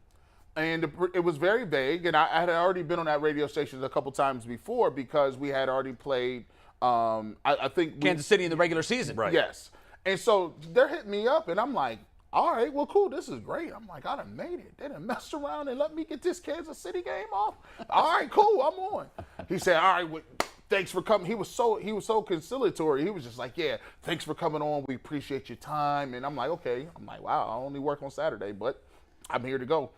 [SPEAKER 5] and it was very vague, and I had already been on that radio station a couple times before because we had already played, I think.
[SPEAKER 2] Kansas City in the regular season.
[SPEAKER 3] Right.
[SPEAKER 5] Yes. And so they're hitting me up, and I'm like, all right, well, cool. This is great. I'm like, I done made it. They done messed around and let me get this Kansas City game off. All right, cool. I'm on. He said, all right, well, thanks for coming. He was so conciliatory. He was just like, yeah, thanks for coming on. We appreciate your time. And I'm like, okay. I'm like, wow, I only work on Saturday, but I'm here to go.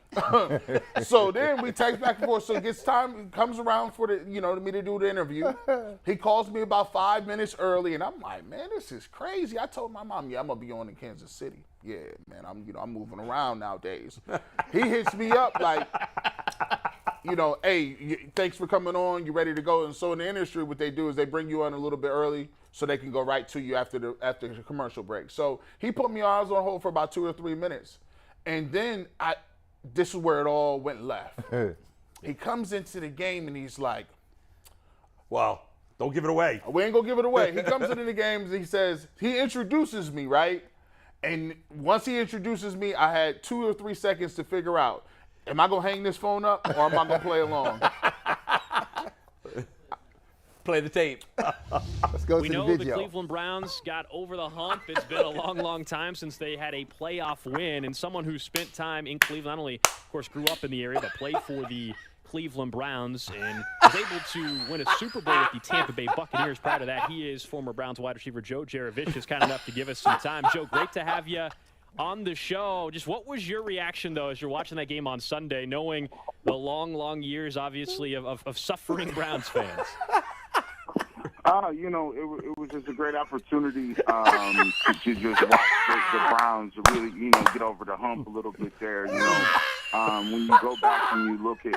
[SPEAKER 5] So then we text back and forth. So it gets time, comes around for me to do the interview. He calls me about 5 minutes early, and I'm like, man, this is crazy. I told my mom, yeah, I'm gonna be on in Kansas City. Yeah, man, I'm moving around nowadays. He hits me up like, hey, thanks for coming on. You ready to go? And so in the industry, what they do is they bring you on a little bit early so they can go right to you after the commercial break. So he put me on. I was on hold for about 2 or 3 minutes. And then this is where it all went left. He comes into the game and he's like,
[SPEAKER 3] well, don't give it away.
[SPEAKER 5] We ain't gonna give it away. He comes into the game and he introduces me, right? And once he introduces me, I had 2 or 3 seconds to figure out, am I gonna hang this phone up or am I gonna play along?
[SPEAKER 2] Play the tape.
[SPEAKER 6] Let's go
[SPEAKER 8] we
[SPEAKER 6] to the
[SPEAKER 8] know
[SPEAKER 6] video.
[SPEAKER 8] the Cleveland Browns got over the hump. It's been a long, long time since they had a playoff win. And someone who spent time in Cleveland, not only, of course, grew up in the area, but played for the Cleveland Browns and was able to win a Super Bowl with the Tampa Bay Buccaneers. Prior to that, he is former Browns wide receiver Joe Jurevicius, kind enough to give us some time. Joe, great to have you on the show. Just what was your reaction, though, as you're watching that game on Sunday, knowing the long, long years, obviously, of suffering Browns fans?
[SPEAKER 9] It was just a great opportunity to just watch the Browns really, get over the hump a little bit there. When you go back and you look at,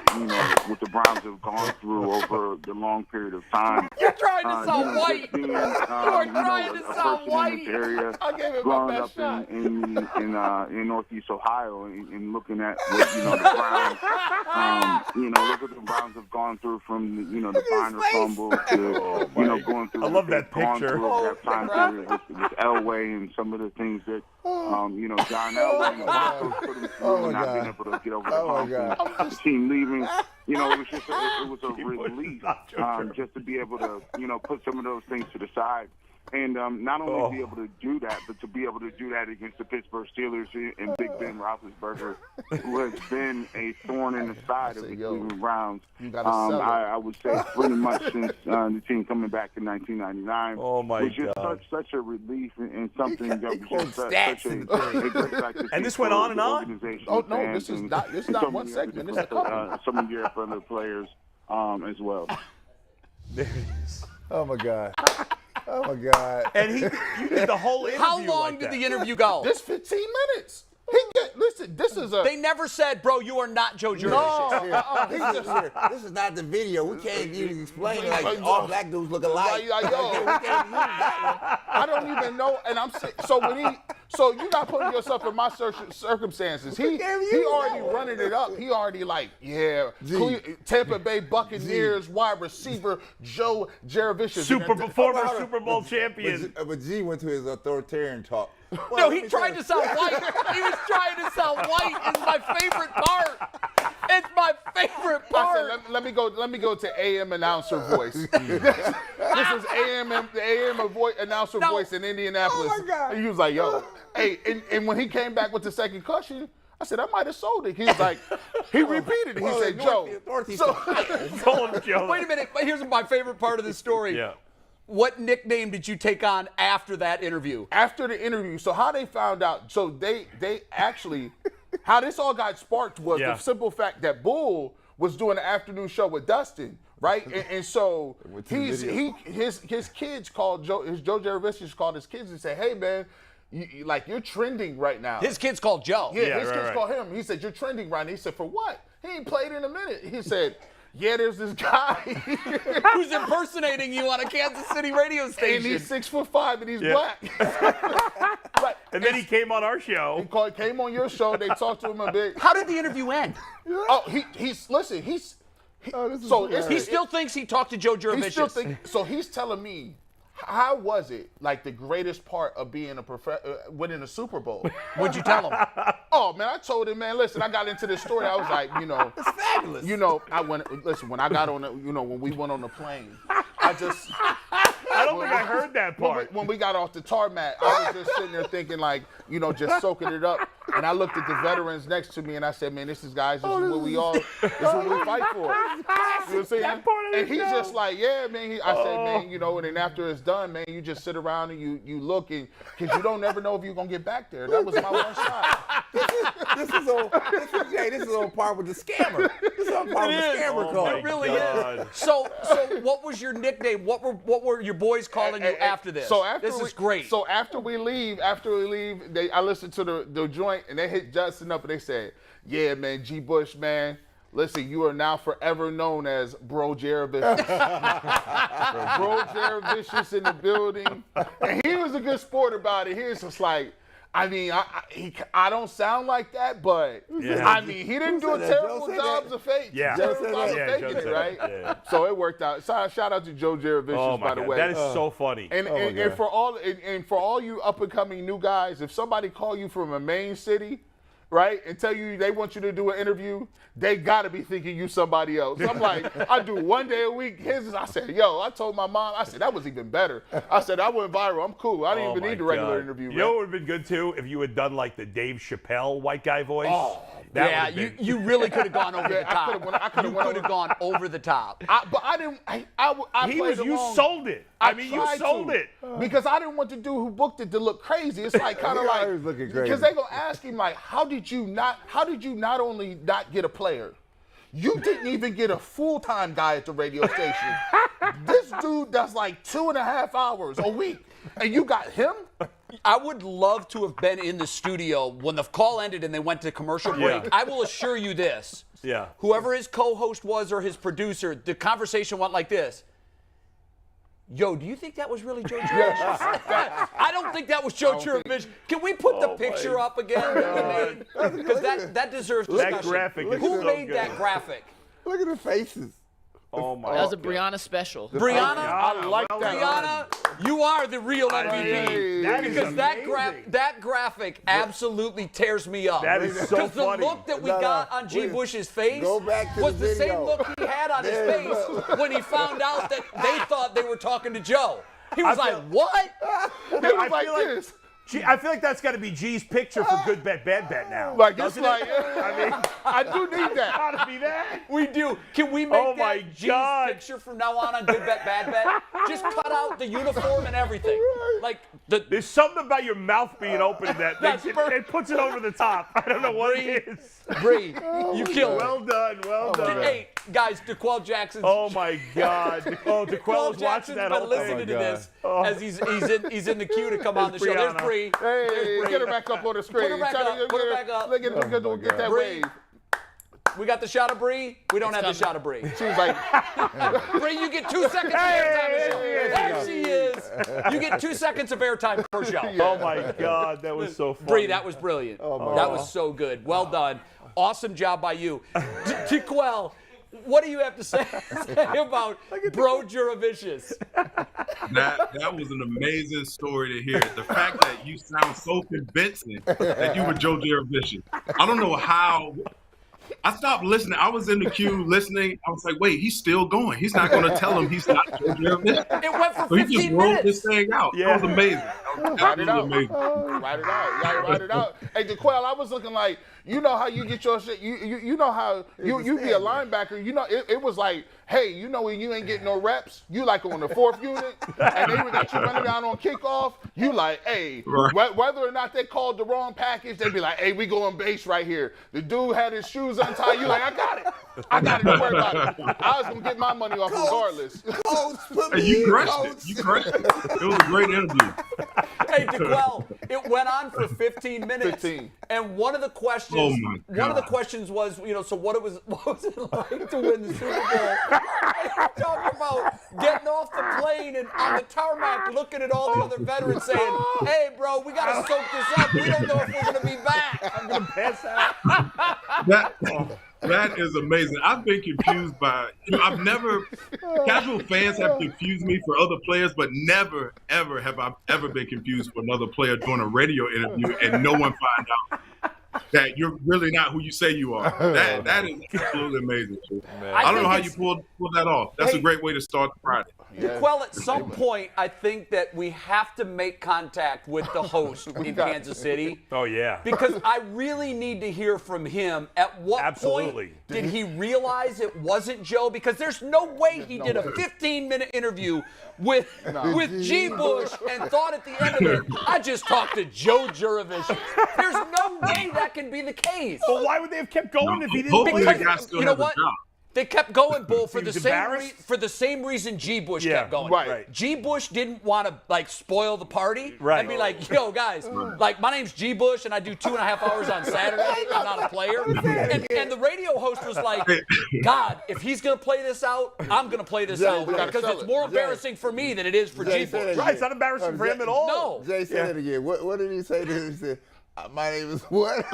[SPEAKER 9] what the Browns have gone through over the long period of time.
[SPEAKER 2] You're trying to sound white. You are trying to sound white.
[SPEAKER 9] Area,
[SPEAKER 5] I gave it
[SPEAKER 9] growing
[SPEAKER 5] my
[SPEAKER 9] up
[SPEAKER 5] best shot.
[SPEAKER 9] in Northeast Ohio and looking at what, the Browns, look what the Browns have gone through from, the Biner fumble to, going through.
[SPEAKER 3] I love that picture.
[SPEAKER 9] That time period with Elway and some of the things that, John Elway put him through and not being able to get over the hump. And the team leaving, it was a relief just to be able to, put some of those things to the side And not only be able to do that, but to be able to do that against the Pittsburgh Steelers and Big Ben Roethlisberger, who has been a thorn in the side of the Cleveland Browns. I would say pretty much since the team coming back in 1999.
[SPEAKER 3] Oh, my
[SPEAKER 9] which
[SPEAKER 3] God.
[SPEAKER 9] is such a relief and something that was just such a great fact to
[SPEAKER 3] And
[SPEAKER 9] see
[SPEAKER 3] this went
[SPEAKER 9] for
[SPEAKER 3] on and
[SPEAKER 9] the
[SPEAKER 3] on?
[SPEAKER 9] organization,
[SPEAKER 5] Oh, no,
[SPEAKER 9] fans,
[SPEAKER 5] this is
[SPEAKER 9] and
[SPEAKER 5] not one segment. This is a couple.
[SPEAKER 9] some of your fellow players as well.
[SPEAKER 3] There it is.
[SPEAKER 6] Oh my God. Oh my God.
[SPEAKER 3] And you did the whole interview.
[SPEAKER 2] How long
[SPEAKER 3] like
[SPEAKER 2] did
[SPEAKER 3] that.
[SPEAKER 2] the interview go?
[SPEAKER 5] This 15 minutes. Listen, this is a.
[SPEAKER 2] They never said, bro, you are not Joe Jurevicius.
[SPEAKER 6] This is not the video. We can't even explain like all black dudes look alike.
[SPEAKER 5] Yo,
[SPEAKER 6] we can't use that
[SPEAKER 5] I don't even know, and I'm saying, so you're not putting yourself in my circumstances. He already running it up. He already Tampa Bay Buccaneers wide receiver Joe Jurevicius.
[SPEAKER 3] Former Super Bowl champion.
[SPEAKER 6] But G went to his authoritarian talk.
[SPEAKER 2] No, he tried to sound white. He was trying to sound white. It's my favorite part. It's my favorite part.
[SPEAKER 5] I said, let me go to AM announcer voice. This is the AM announcer voice in Indianapolis.
[SPEAKER 6] Oh my God.
[SPEAKER 5] And he was like, yo. Hey, and when he came back with the second question, I said, I might have sold it. He was like, he repeated it. He said, Joe.
[SPEAKER 3] Told him, Joe.
[SPEAKER 2] Wait a minute. Here's my favorite part of the story.
[SPEAKER 3] Yeah.
[SPEAKER 2] What nickname did you take on after that interview?
[SPEAKER 5] After the interview, so how they found out, so they actually, how this all got sparked was the simple fact that Bull was doing an afternoon show with Dustin, right? And so his kids called Joe Jurevicius called his kids and said, hey man, you're trending right now.
[SPEAKER 2] His kids called Joe.
[SPEAKER 5] Yeah, his kids called him. He said, you're trending right now. He said, for what? He ain't played in a minute. He said, yeah, there's this guy
[SPEAKER 2] who's impersonating you on a Kansas City radio station.
[SPEAKER 5] And he's 6'5" and he's black.
[SPEAKER 3] Right. And then he came on our show.
[SPEAKER 5] He came on your show. They talked to him a bit.
[SPEAKER 2] How did the interview end?
[SPEAKER 5] Oh, he still
[SPEAKER 2] thinks he talked to Joe Jurevicius.
[SPEAKER 5] So he's telling me, how was it like the greatest part of being winning a Super Bowl?
[SPEAKER 2] What'd you tell him?
[SPEAKER 5] Oh man, I told him, man, listen, I got into this story. I was like,
[SPEAKER 6] It's fabulous.
[SPEAKER 5] When I got on when we went on the plane, I
[SPEAKER 3] don't think I heard that part.
[SPEAKER 5] When we got off the tarmac, I was just sitting there thinking just soaking it up. And I looked at the veterans next to me and I said, man, this is what we fight for. You know what I'm saying? And he's just like, yeah, man. I said, man, and then after it's done, man, you just sit around and you look, because you don't never know if you're going to get back there. That was my one shot.
[SPEAKER 6] This is on par with the scammer. This is on par with the scammer call.
[SPEAKER 2] It really is. So what was your nickname? What were your boys calling you after this? This is great.
[SPEAKER 5] So after we leave, I listened to the joint and they hit Justin up and they said, yeah, man, G. Bush, man. Listen, you are now forever known as Bro Jurevicius. Bro Jurevicius in the building. And he was a good sport about it. He was just like, I mean, I don't sound like that, but I mean, he didn't do a terrible job of faking it, right?
[SPEAKER 3] Yeah.
[SPEAKER 5] So it worked out. So shout out to Joe Jurevicius, by the way.
[SPEAKER 3] That is so funny.
[SPEAKER 5] And for all you up and coming new guys, if somebody call you from a main city, right, and tell you they want you to do an interview, they got to be thinking you somebody else. I'm like, I do one day a week. I said, I told my mom, I said, that was even better. I said, I went viral. I'm cool. I didn't even need the regular interview.
[SPEAKER 3] You know what would have been good, too? If you had done, like, the Dave Chappelle white guy voice.
[SPEAKER 5] Oh,
[SPEAKER 2] you really could have gone over the top. You could have gone over the top.
[SPEAKER 5] But I didn't.
[SPEAKER 3] You sold it. You sold it.
[SPEAKER 5] Because I didn't want the dude who booked it to look crazy. It's like kind of like because they're gonna ask him like, how did you not only not get a player, you didn't even get a full-time guy at the radio station. This dude does like 2.5 hours a week, and you got him.
[SPEAKER 2] I would love to have been in the studio when the call ended and they went to commercial break. I will assure you this.
[SPEAKER 3] Yeah.
[SPEAKER 2] Whoever his co-host was or his producer, the conversation went like this. Yo, do you think that was really Joe Jurevicius? I don't think that was Joe Jurevicius. Can we put the picture up again? Because that deserves discussion.
[SPEAKER 3] That graphic is
[SPEAKER 2] Who
[SPEAKER 3] so
[SPEAKER 2] made
[SPEAKER 3] good.
[SPEAKER 2] that graphic?
[SPEAKER 6] Look at the faces.
[SPEAKER 3] Oh my!
[SPEAKER 4] That was a Brianna special.
[SPEAKER 2] Brianna,
[SPEAKER 5] I like that.
[SPEAKER 2] Brianna, you are the real MVP.
[SPEAKER 3] That is
[SPEAKER 2] because
[SPEAKER 3] amazing.
[SPEAKER 2] that graphic absolutely tears me up.
[SPEAKER 3] That is so
[SPEAKER 2] Because the
[SPEAKER 3] funny.
[SPEAKER 2] look that we got on G. Bush's face
[SPEAKER 6] Go back to
[SPEAKER 2] was
[SPEAKER 6] the
[SPEAKER 2] the same
[SPEAKER 6] video.
[SPEAKER 2] look he had on his face when he found out that they thought they were talking to Joe. He was like, what?
[SPEAKER 5] It was like this.
[SPEAKER 3] I feel like that's got to be G's picture for good bet, bad bet now.
[SPEAKER 5] Like, it's
[SPEAKER 3] doesn't
[SPEAKER 5] like,
[SPEAKER 3] it? I mean,
[SPEAKER 5] I do need that.
[SPEAKER 3] gotta be that.
[SPEAKER 2] We do. Can we make
[SPEAKER 3] Oh my
[SPEAKER 2] that G's
[SPEAKER 3] God.
[SPEAKER 2] picture from now on good bet, bad bet? Just cut out the uniform and everything. Like
[SPEAKER 3] There's something about your mouth being open that makes it puts it over the top. I don't know what it is.
[SPEAKER 2] Bree, you killed it.
[SPEAKER 3] Well done, well done.
[SPEAKER 2] Hey, guys, DeQuell Jackson's.
[SPEAKER 3] Oh my God. DeQuell was watching
[SPEAKER 2] Jackson's
[SPEAKER 3] that
[SPEAKER 2] been
[SPEAKER 3] whole
[SPEAKER 2] listening
[SPEAKER 3] thing.
[SPEAKER 2] to this as he's in the queue to come on the show. There's
[SPEAKER 3] Brianna.
[SPEAKER 2] Bree.
[SPEAKER 5] Hey,
[SPEAKER 2] There's Bree.
[SPEAKER 5] get her back up on the screen.
[SPEAKER 2] Put her back up. Put her back up.
[SPEAKER 5] Look at get that
[SPEAKER 2] Bree.
[SPEAKER 5] wave.
[SPEAKER 2] We got the shot of Bree. We don't have the shot of Bree.
[SPEAKER 5] She was like,
[SPEAKER 2] Bree, you get 2 seconds of airtime. There she is. You get 2 seconds of airtime per show.
[SPEAKER 3] Oh my God, that was so funny.
[SPEAKER 2] Bree, that was brilliant. That was so good. Well done. Awesome job by you. DeQuell, what do you have to say about Bro Jurevicius?
[SPEAKER 10] That was an amazing story to hear. The fact that you sound so convincing that you were Joe Jurevicius. I don't know how. I stopped listening. I was in the queue listening. I was like, wait, he's still going. He's not going to tell him he's not Joe Jurevicius.
[SPEAKER 2] It went for 15
[SPEAKER 10] So he just
[SPEAKER 2] minutes.
[SPEAKER 10] wrote this thing out.
[SPEAKER 3] Yeah.
[SPEAKER 10] That was amazing. That was
[SPEAKER 5] write it out.
[SPEAKER 10] amazing.
[SPEAKER 5] Write it out. You gotta write it out. Hey, DeQuell, I was looking like, you know how you get your shit. You know how you be a linebacker. You know, it was like, hey, you know when you ain't getting no reps, you like on the 4th unit, and they got you running down on kickoff. You like, hey,
[SPEAKER 10] Right.
[SPEAKER 5] whether or not they called the wrong package, they be like, hey, we going base right here. The dude had his shoes untied. You like, I got it. Don't worry about it. I was gonna get my money off regardless.
[SPEAKER 10] Hey, you crushed it. You crushed it. It was a great interview.
[SPEAKER 2] Hey, DeQuell, it went on for 15 minutes.
[SPEAKER 5] 15.
[SPEAKER 2] And one of the questions,
[SPEAKER 10] Oh my
[SPEAKER 2] was, so what was it like to win the Super Bowl? Talking about getting off the plane and on the tarmac, looking at all the other veterans, saying, "Hey, bro, we gotta soak this up. We don't know if we're gonna be back."
[SPEAKER 3] I'm gonna pass out.
[SPEAKER 10] That is amazing. I've been confused by, I've never, casual fans have confused me for other players, but never, ever have I ever been confused for another player doing a radio interview and no one find out that you're really not who you say you are. That is absolutely amazing. I don't know how you pulled that off. That's a great way to start the Friday.
[SPEAKER 2] Well, at some point, I think that we have to make contact with the host in Kansas City.
[SPEAKER 3] Oh, yeah.
[SPEAKER 2] Because I really need to hear from him. At what point did he realize it wasn't Joe? Because there's no way he did a 15-minute interview with G. Bush and thought at the end of it, I just talked to Joe Jurevicius. There's no way that can be the case.
[SPEAKER 3] But why would they have kept going if he didn't?
[SPEAKER 10] Hopefully the guy still
[SPEAKER 2] You know
[SPEAKER 10] has a
[SPEAKER 2] what?
[SPEAKER 10] job.
[SPEAKER 2] They kept going, Bull, for the
[SPEAKER 3] embarrassed?
[SPEAKER 2] same reason G. Bush kept going.
[SPEAKER 5] Right.
[SPEAKER 2] G. Bush didn't want to spoil the party and be like, yo, guys, my name's G. Bush and I do 2.5 hours on Saturday. I'm not a player. And the radio host was like, God, if he's gonna play this out, I'm gonna play this out because it's more embarrassing for me than it is for G. Bush.
[SPEAKER 3] Right, it's not embarrassing for him at all.
[SPEAKER 2] No.
[SPEAKER 6] Jay said it again. What did he say to him? He said, my name is what?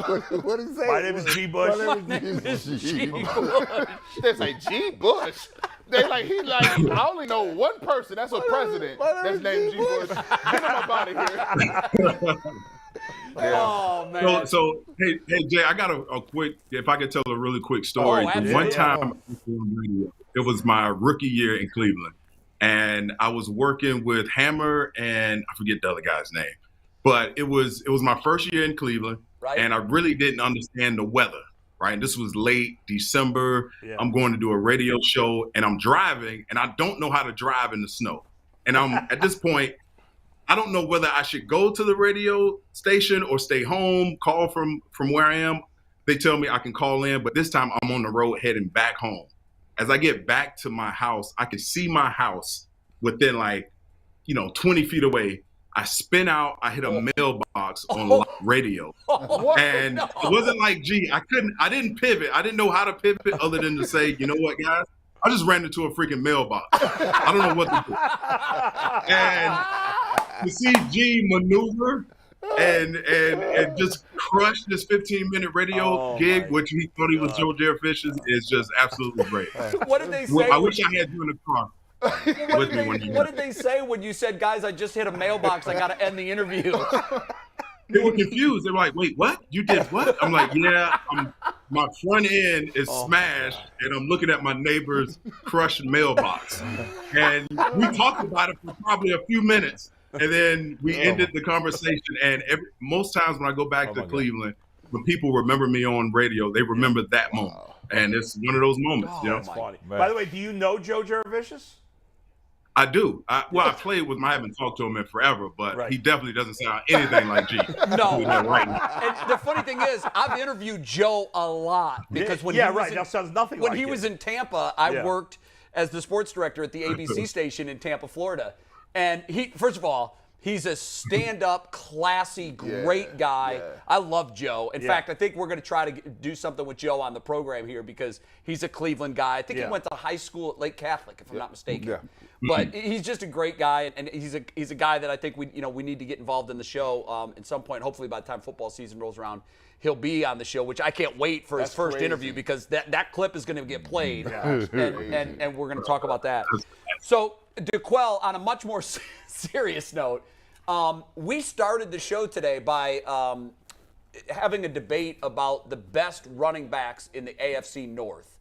[SPEAKER 6] What did he say?
[SPEAKER 3] My name is G. Bush.
[SPEAKER 6] My name is G. Bush.
[SPEAKER 5] They say G. Bush. They like I only know one person. That's a president. That's named G. Bush. Get him up out of here.
[SPEAKER 2] Oh man.
[SPEAKER 10] So hey Jay, I got a quick. If I could tell a really quick story.
[SPEAKER 2] absolutely.
[SPEAKER 10] One time, it was my rookie year in Cleveland, and I was working with Hammer and I forget the other guy's name, but it was my first year in Cleveland, and I really didn't understand the weather. Right, and this was late December. Yeah. I'm going to do a radio show, and I'm driving, and I don't know how to drive in the snow. And I'm at this point, I don't know whether I should go to the radio station or stay home, call from where I am. They tell me I can call in, but this time I'm on the road heading back home. As I get back to my house, I can see my house within 20 feet away. I spin out, I hit a mailbox on radio. And it wasn't like, I didn't pivot. I didn't know how to pivot other than to say, you know what, guys? I just ran into a freaking mailbox. I don't know what to do. And to see G maneuver and just crush this 15-minute radio gig, which he thought he was Joe Jurevicius, is just absolutely great.
[SPEAKER 2] What did they say?
[SPEAKER 10] I wish I had you in the car.
[SPEAKER 2] What did they say when you said, guys, I just hit a mailbox, I got to end the interview?
[SPEAKER 10] They were confused. They were like, "Wait, what? You did what?" I'm like, "Yeah, my front end is smashed, and I'm looking at my neighbor's crushed mailbox." And we talked about it for probably a few minutes, and then we ended the conversation. And most times when I go back to Cleveland, when people remember me on radio, they remember that moment. And it's one of those moments,
[SPEAKER 3] That's funny. By the way, do you know Joe Jurevicius?
[SPEAKER 10] I do. I played with him. I haven't talked to him in forever, but he definitely doesn't sound anything like G.
[SPEAKER 2] No. And the funny thing is, I've interviewed Joe a lot because when
[SPEAKER 3] that sounds nothing like
[SPEAKER 2] when he was in Tampa, I worked as the sports director at the ABC station in Tampa, Florida. And first of all, he's a stand-up, classy, great guy. Yeah. I love Joe. In fact, I think we're going to try to do something with Joe on the program here because he's a Cleveland guy. I think he went to high school at Lake Catholic, if I'm not mistaken. Yeah. But he's just a great guy, and he's a guy that I think we need to get involved in the show at some point. Hopefully, by the time football season rolls around, he'll be on the show, which I can't wait for his first interview because that clip is going to get played, and we're going to talk about that. So, DeQuell, on a much more serious note, we started the show today by having a debate about the best running backs in the AFC North.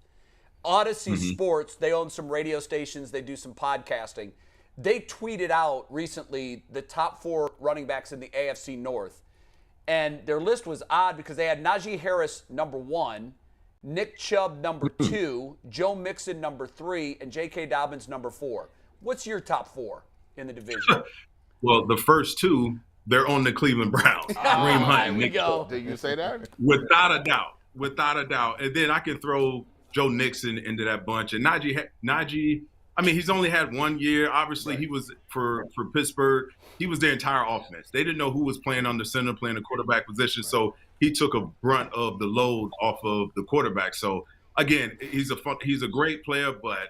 [SPEAKER 2] Odyssey Sports, they own some radio stations, they do some podcasting. They tweeted out recently the top 4 running backs in the AFC North. And their list was odd because they had Najee Harris number 1, Nick Chubb number 2, Joe Mixon number 3, and J.K. Dobbins number 4. What's your top 4 in the division?
[SPEAKER 10] Well, the first 2, they're on the Cleveland Browns. Kareem Hunt and Nick Chubb.
[SPEAKER 5] Did you say that?
[SPEAKER 10] Without a doubt. And then I can throw Joe Nixon into that bunch. And Najee, I mean, he's only had 1 year. Obviously, he was for Pittsburgh. He was their entire offense. They didn't know who was playing on the center, playing the quarterback position. So he took a brunt of the load off of the quarterback. So again, he's a great player, but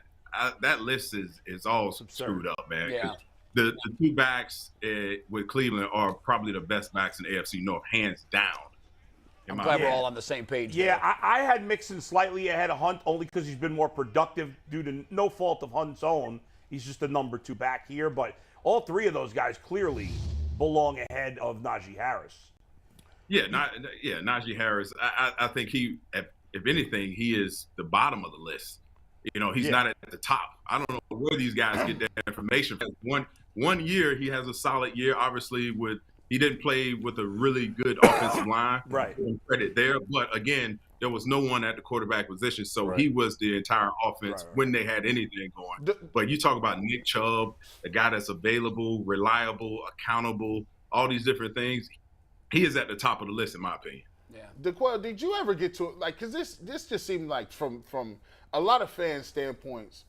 [SPEAKER 10] that list is all screwed up, man.
[SPEAKER 2] Yeah.
[SPEAKER 10] The 2 backs with Cleveland are probably the best backs in the AFC North, hands down.
[SPEAKER 2] I'm glad we're all on the same page.
[SPEAKER 3] Yeah, I had Mixon slightly ahead of Hunt only because he's been more productive due to no fault of Hunt's own. He's just the number 2 back here. But all 3 of those guys clearly belong ahead of Najee Harris.
[SPEAKER 10] Najee Harris. I think if anything, he is the bottom of the list. He's not at the top. I don't know where these guys get that information from. One year, he has a solid year. Obviously, he didn't play with a really good offensive line.
[SPEAKER 3] Right.
[SPEAKER 10] Credit there. But again, there was no one at the quarterback position. So he was the entire offense when they had anything going. But you talk about Nick Chubb, a guy that's available, reliable, accountable, all these different things. He is at the top of the list, in my opinion.
[SPEAKER 5] Yeah. DeQuell, did you ever get to because this just seemed like from a lot of fan standpoints,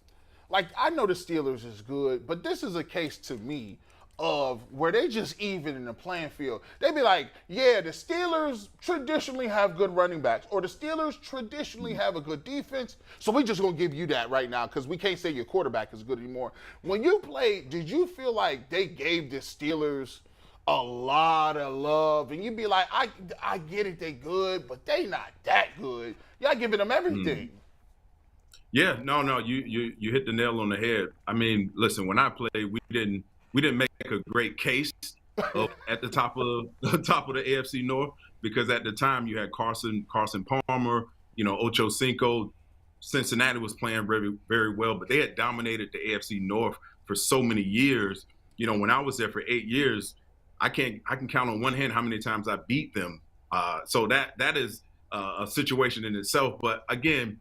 [SPEAKER 5] like I know the Steelers is good, but this is a case to me of where they just even in the playing field. They be like, yeah, the Steelers traditionally have good running backs, or the Steelers traditionally have a good defense, so we just going to give you that right now because we can't say your quarterback is good anymore. When you played, did you feel like they gave the Steelers a lot of love? And you'd be like, I get it, they good, but they not that good. Y'all giving them everything.
[SPEAKER 10] Yeah, no, you hit the nail on the head. I mean, listen, when I played, we didn't make a great case at the top of the AFC North because at the time you had Carson Palmer, Ocho Cinco. Cincinnati was playing very, very well, but they had dominated the AFC North for so many years. When I was there for 8 years, I can count on one hand how many times I beat them. So that is a situation in itself. But again,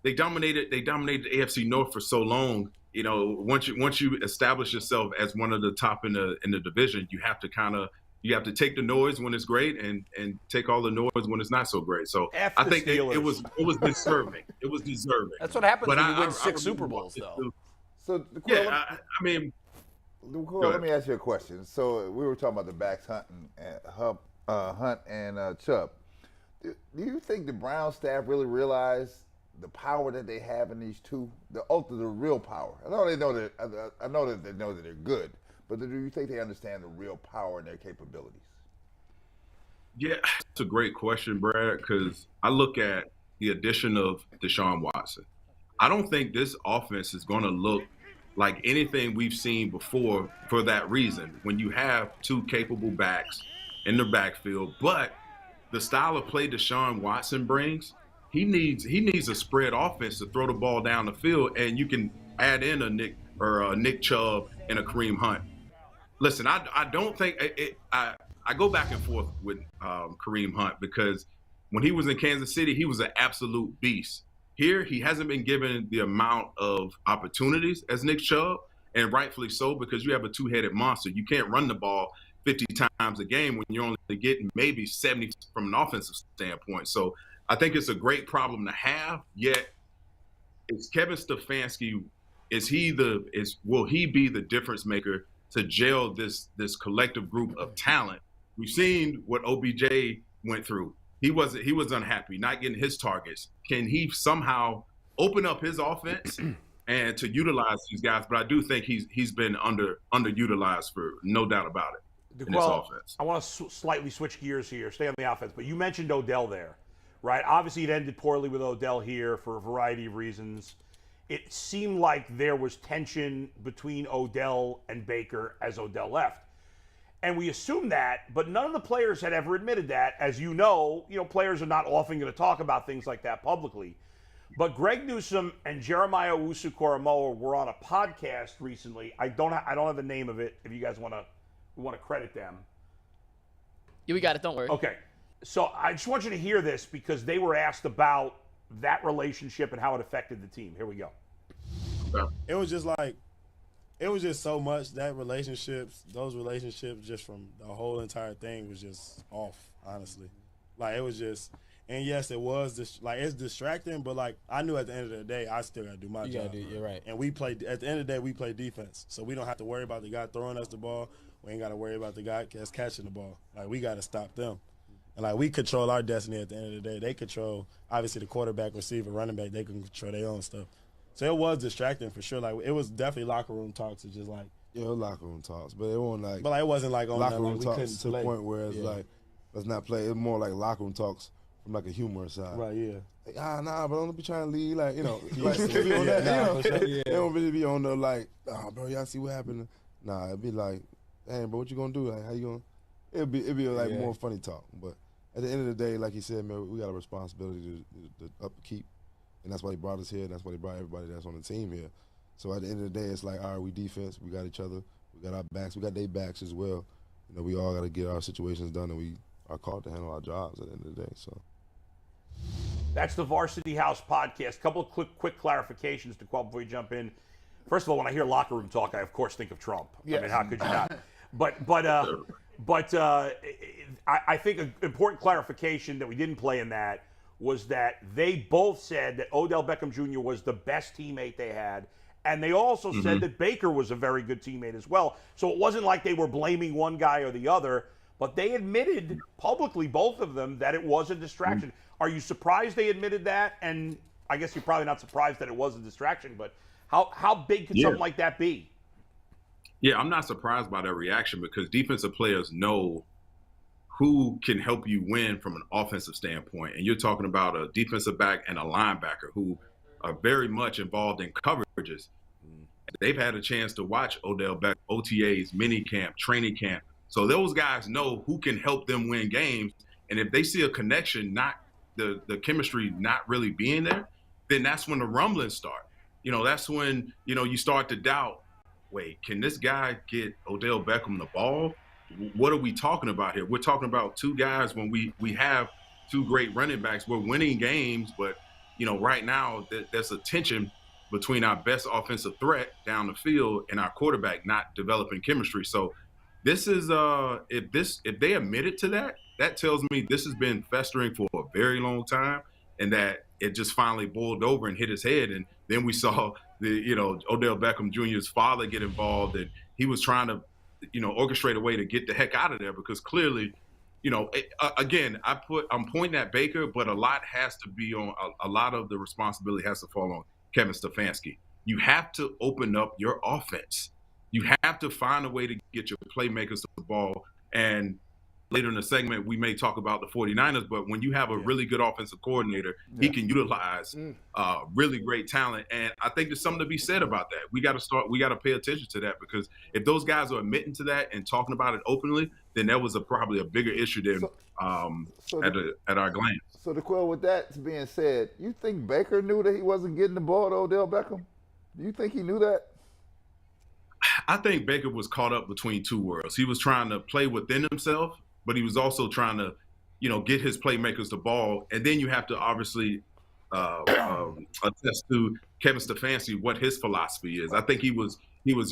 [SPEAKER 10] they dominated the AFC North for so long. Once you establish yourself as one of the top in the division, you have to take the noise when it's great and take all the noise when it's not so great. So I think it was deserving. It was deserving.
[SPEAKER 2] That's what happens when you win 6 Super Bowls, though.
[SPEAKER 6] So
[SPEAKER 10] I mean,
[SPEAKER 6] let me ask you a question. So we were talking about the backs, Hunt and Chubb. Do you think the Browns staff really realized the power that they have in these 2, the real power? I know that they know that they're good, but do you think they understand the real power and their capabilities?
[SPEAKER 10] Yeah, it's a great question, Brad, because I look at the addition of Deshaun Watson. I don't think this offense is going to look like anything we've seen before for that reason. When you have 2 capable backs in the backfield. But the style of play Deshaun Watson brings, he needs a spread offense to throw the ball down the field, and you can add in a Nick Chubb and a Kareem Hunt. Listen, I don't think I go back and forth with Kareem Hunt, because when he was in Kansas City, he was an absolute beast. Here, he hasn't been given the amount of opportunities as Nick Chubb, and rightfully so, because you have a two-headed monster. You can't run the ball 50 times a game when you're only getting maybe 70 from an offensive standpoint. So I think it's a great problem to have, yet is Kevin Stefanski, will he be the difference maker to gel this collective group of talent? We've seen what OBJ went through. He was unhappy, not getting his targets. Can he somehow open up his offense and to utilize these guys? But I do think he's been underutilized, for no doubt about it, in his offense.
[SPEAKER 3] I want to slightly switch gears here, stay on the offense, but you mentioned Odell there, right? Obviously, it ended poorly with Odell here for a variety of reasons. It seemed like there was tension between Odell and Baker as Odell left. And we assumed that, but none of the players had ever admitted that. As you know, players are not often going to talk about things like that publicly. But Greg Newsome and Jeremiah Owusu-Koramoah were on a podcast recently. I don't have the name of it. If you guys want to credit them.
[SPEAKER 4] Yeah, we got it. Don't worry.
[SPEAKER 3] Okay. So I just want you to hear this, because they were asked about that relationship and how it affected the team. Here we go.
[SPEAKER 11] It was just so much, those relationships, just from the whole entire thing was just off, honestly. Like, it was just, and yes, it was it's distracting, but like, I knew at the end of the day, I still gotta do my job.
[SPEAKER 12] You're right.
[SPEAKER 11] And at the end of the day, we play defense, so we don't have to worry about the guy throwing us the ball. We ain't gotta worry about the guy that's catching the ball. Like, we gotta stop them. And like, we control our destiny at the end of the day. They control, obviously, the quarterback, receiver, running back. They can control their own stuff. So it was distracting for sure. Like, it was definitely locker room talks. It's just like,
[SPEAKER 12] yeah, it was locker room talks, but it wasn't like.
[SPEAKER 11] But like, it wasn't like on
[SPEAKER 12] locker room
[SPEAKER 11] like,
[SPEAKER 12] talks to the point where it's like, let's not play. It's more like locker room talks from like a humorous side.
[SPEAKER 11] Right. Yeah.
[SPEAKER 12] Like, nah, but don't be trying to lead. Like, like, they don't really be on the like, oh, bro, y'all see what happened? Nah, it'd be like, hey, bro, what you gonna do? Like, how you gonna? It'd be like more funny talk. But at the end of the day, like you said, man, we got a responsibility to upkeep. And that's why he brought us here, and that's why he brought everybody that's on the team here. So at the end of the day, it's like, all right, we defense, we got each other, we got our backs, we got their backs as well. We all got to get our situations done, and we are called to handle our jobs at the end of the day. So
[SPEAKER 3] that's the Varsity House podcast. A couple of quick clarifications to Quell before you jump in. First of all, when I hear locker room talk, I of course think of Trump. Yes. I mean, how could you not? But I think an important clarification that we didn't play in that was that they both said that Odell Beckham Jr. was the best teammate they had, and they also said that Baker was a very good teammate as well. So it wasn't like they were blaming one guy or the other, but they admitted publicly, both of them, that it was a distraction. Are you surprised they admitted that? And I guess you're probably not surprised that it was a distraction, but how big could something like that be?
[SPEAKER 10] Yeah, I'm not surprised by that reaction, because defensive players know who can help you win from an offensive standpoint. And you're talking about a defensive back and a linebacker who are very much involved in coverages. They've had a chance to watch Odell Beckham, OTAs, mini camp, training camp. So those guys know who can help them win games. And if they see a connection, not the chemistry not really being there, then that's when the rumblings start. That's when, you start to doubt, wait, can this guy get Odell Beckham the ball? What are we talking about here? We're talking about two guys when we have two great running backs. We're winning games, but, right now there's a tension between our best offensive threat down the field and our quarterback not developing chemistry. So this is if they admitted to that, that tells me this has been festering for a very long time, and that it just finally boiled over and hit his head. And then we saw Odell Beckham Jr.'s father get involved, and he was trying to orchestrate a way to get the heck out of there, because clearly, again, I'm pointing at Baker, but a lot has to be on a lot of the responsibility has to fall on Kevin Stefanski. You have to open up your offense. You have to find a way to get your playmakers the ball. And later in the segment, we may talk about the 49ers, but when you have a really good offensive coordinator, he can utilize really great talent. And I think there's something to be said about that. We got to pay attention to that, because if those guys are admitting to that and talking about it openly, then that was probably a bigger issue than at our glance.
[SPEAKER 6] So, DeQuell, with that being said, you think Baker knew that he wasn't getting the ball to Odell Beckham? Do you think he knew that?
[SPEAKER 10] I think Baker was caught up between two worlds. He was trying to play within himself, but he was also trying to, get his playmakers the ball. And then you have to obviously attest to Kevin Stefanski what his philosophy is. I think he was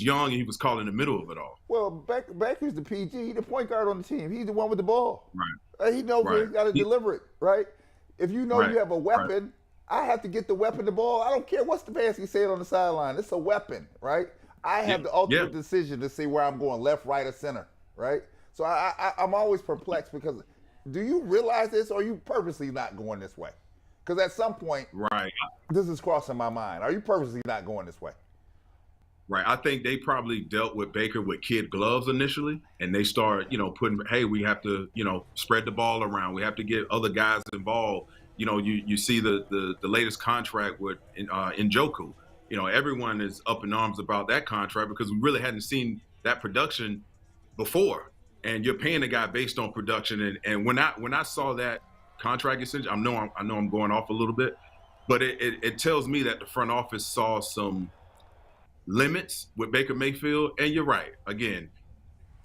[SPEAKER 10] young and he was caught in the middle of it all.
[SPEAKER 6] Well, Baker's the PG. He's the point guard on the team. He's the one with the ball.
[SPEAKER 10] Right.
[SPEAKER 6] He knows where he's got to deliver it, right? If you know you have a weapon, I have to get the weapon the ball. I don't care what Stefanski said on the sideline. It's a weapon, right? I have the ultimate decision to see where I'm going, left, right, or center, right? So I'm always perplexed, because do you realize this, or are you purposely not going this way? Because at some point, this is crossing my mind. Are you purposely not going this way?
[SPEAKER 10] Right. I think they probably dealt with Baker with kid gloves initially, and they start, putting, hey, we have to, spread the ball around. We have to get other guys involved. You see the latest contract with Njoku. Everyone is up in arms about that contract, because we really hadn't seen that production before. And you're paying the guy based on production. And when I saw that contract extension, I know I'm going off a little bit, but it tells me that the front office saw some limits with Baker Mayfield. And you're right. Again,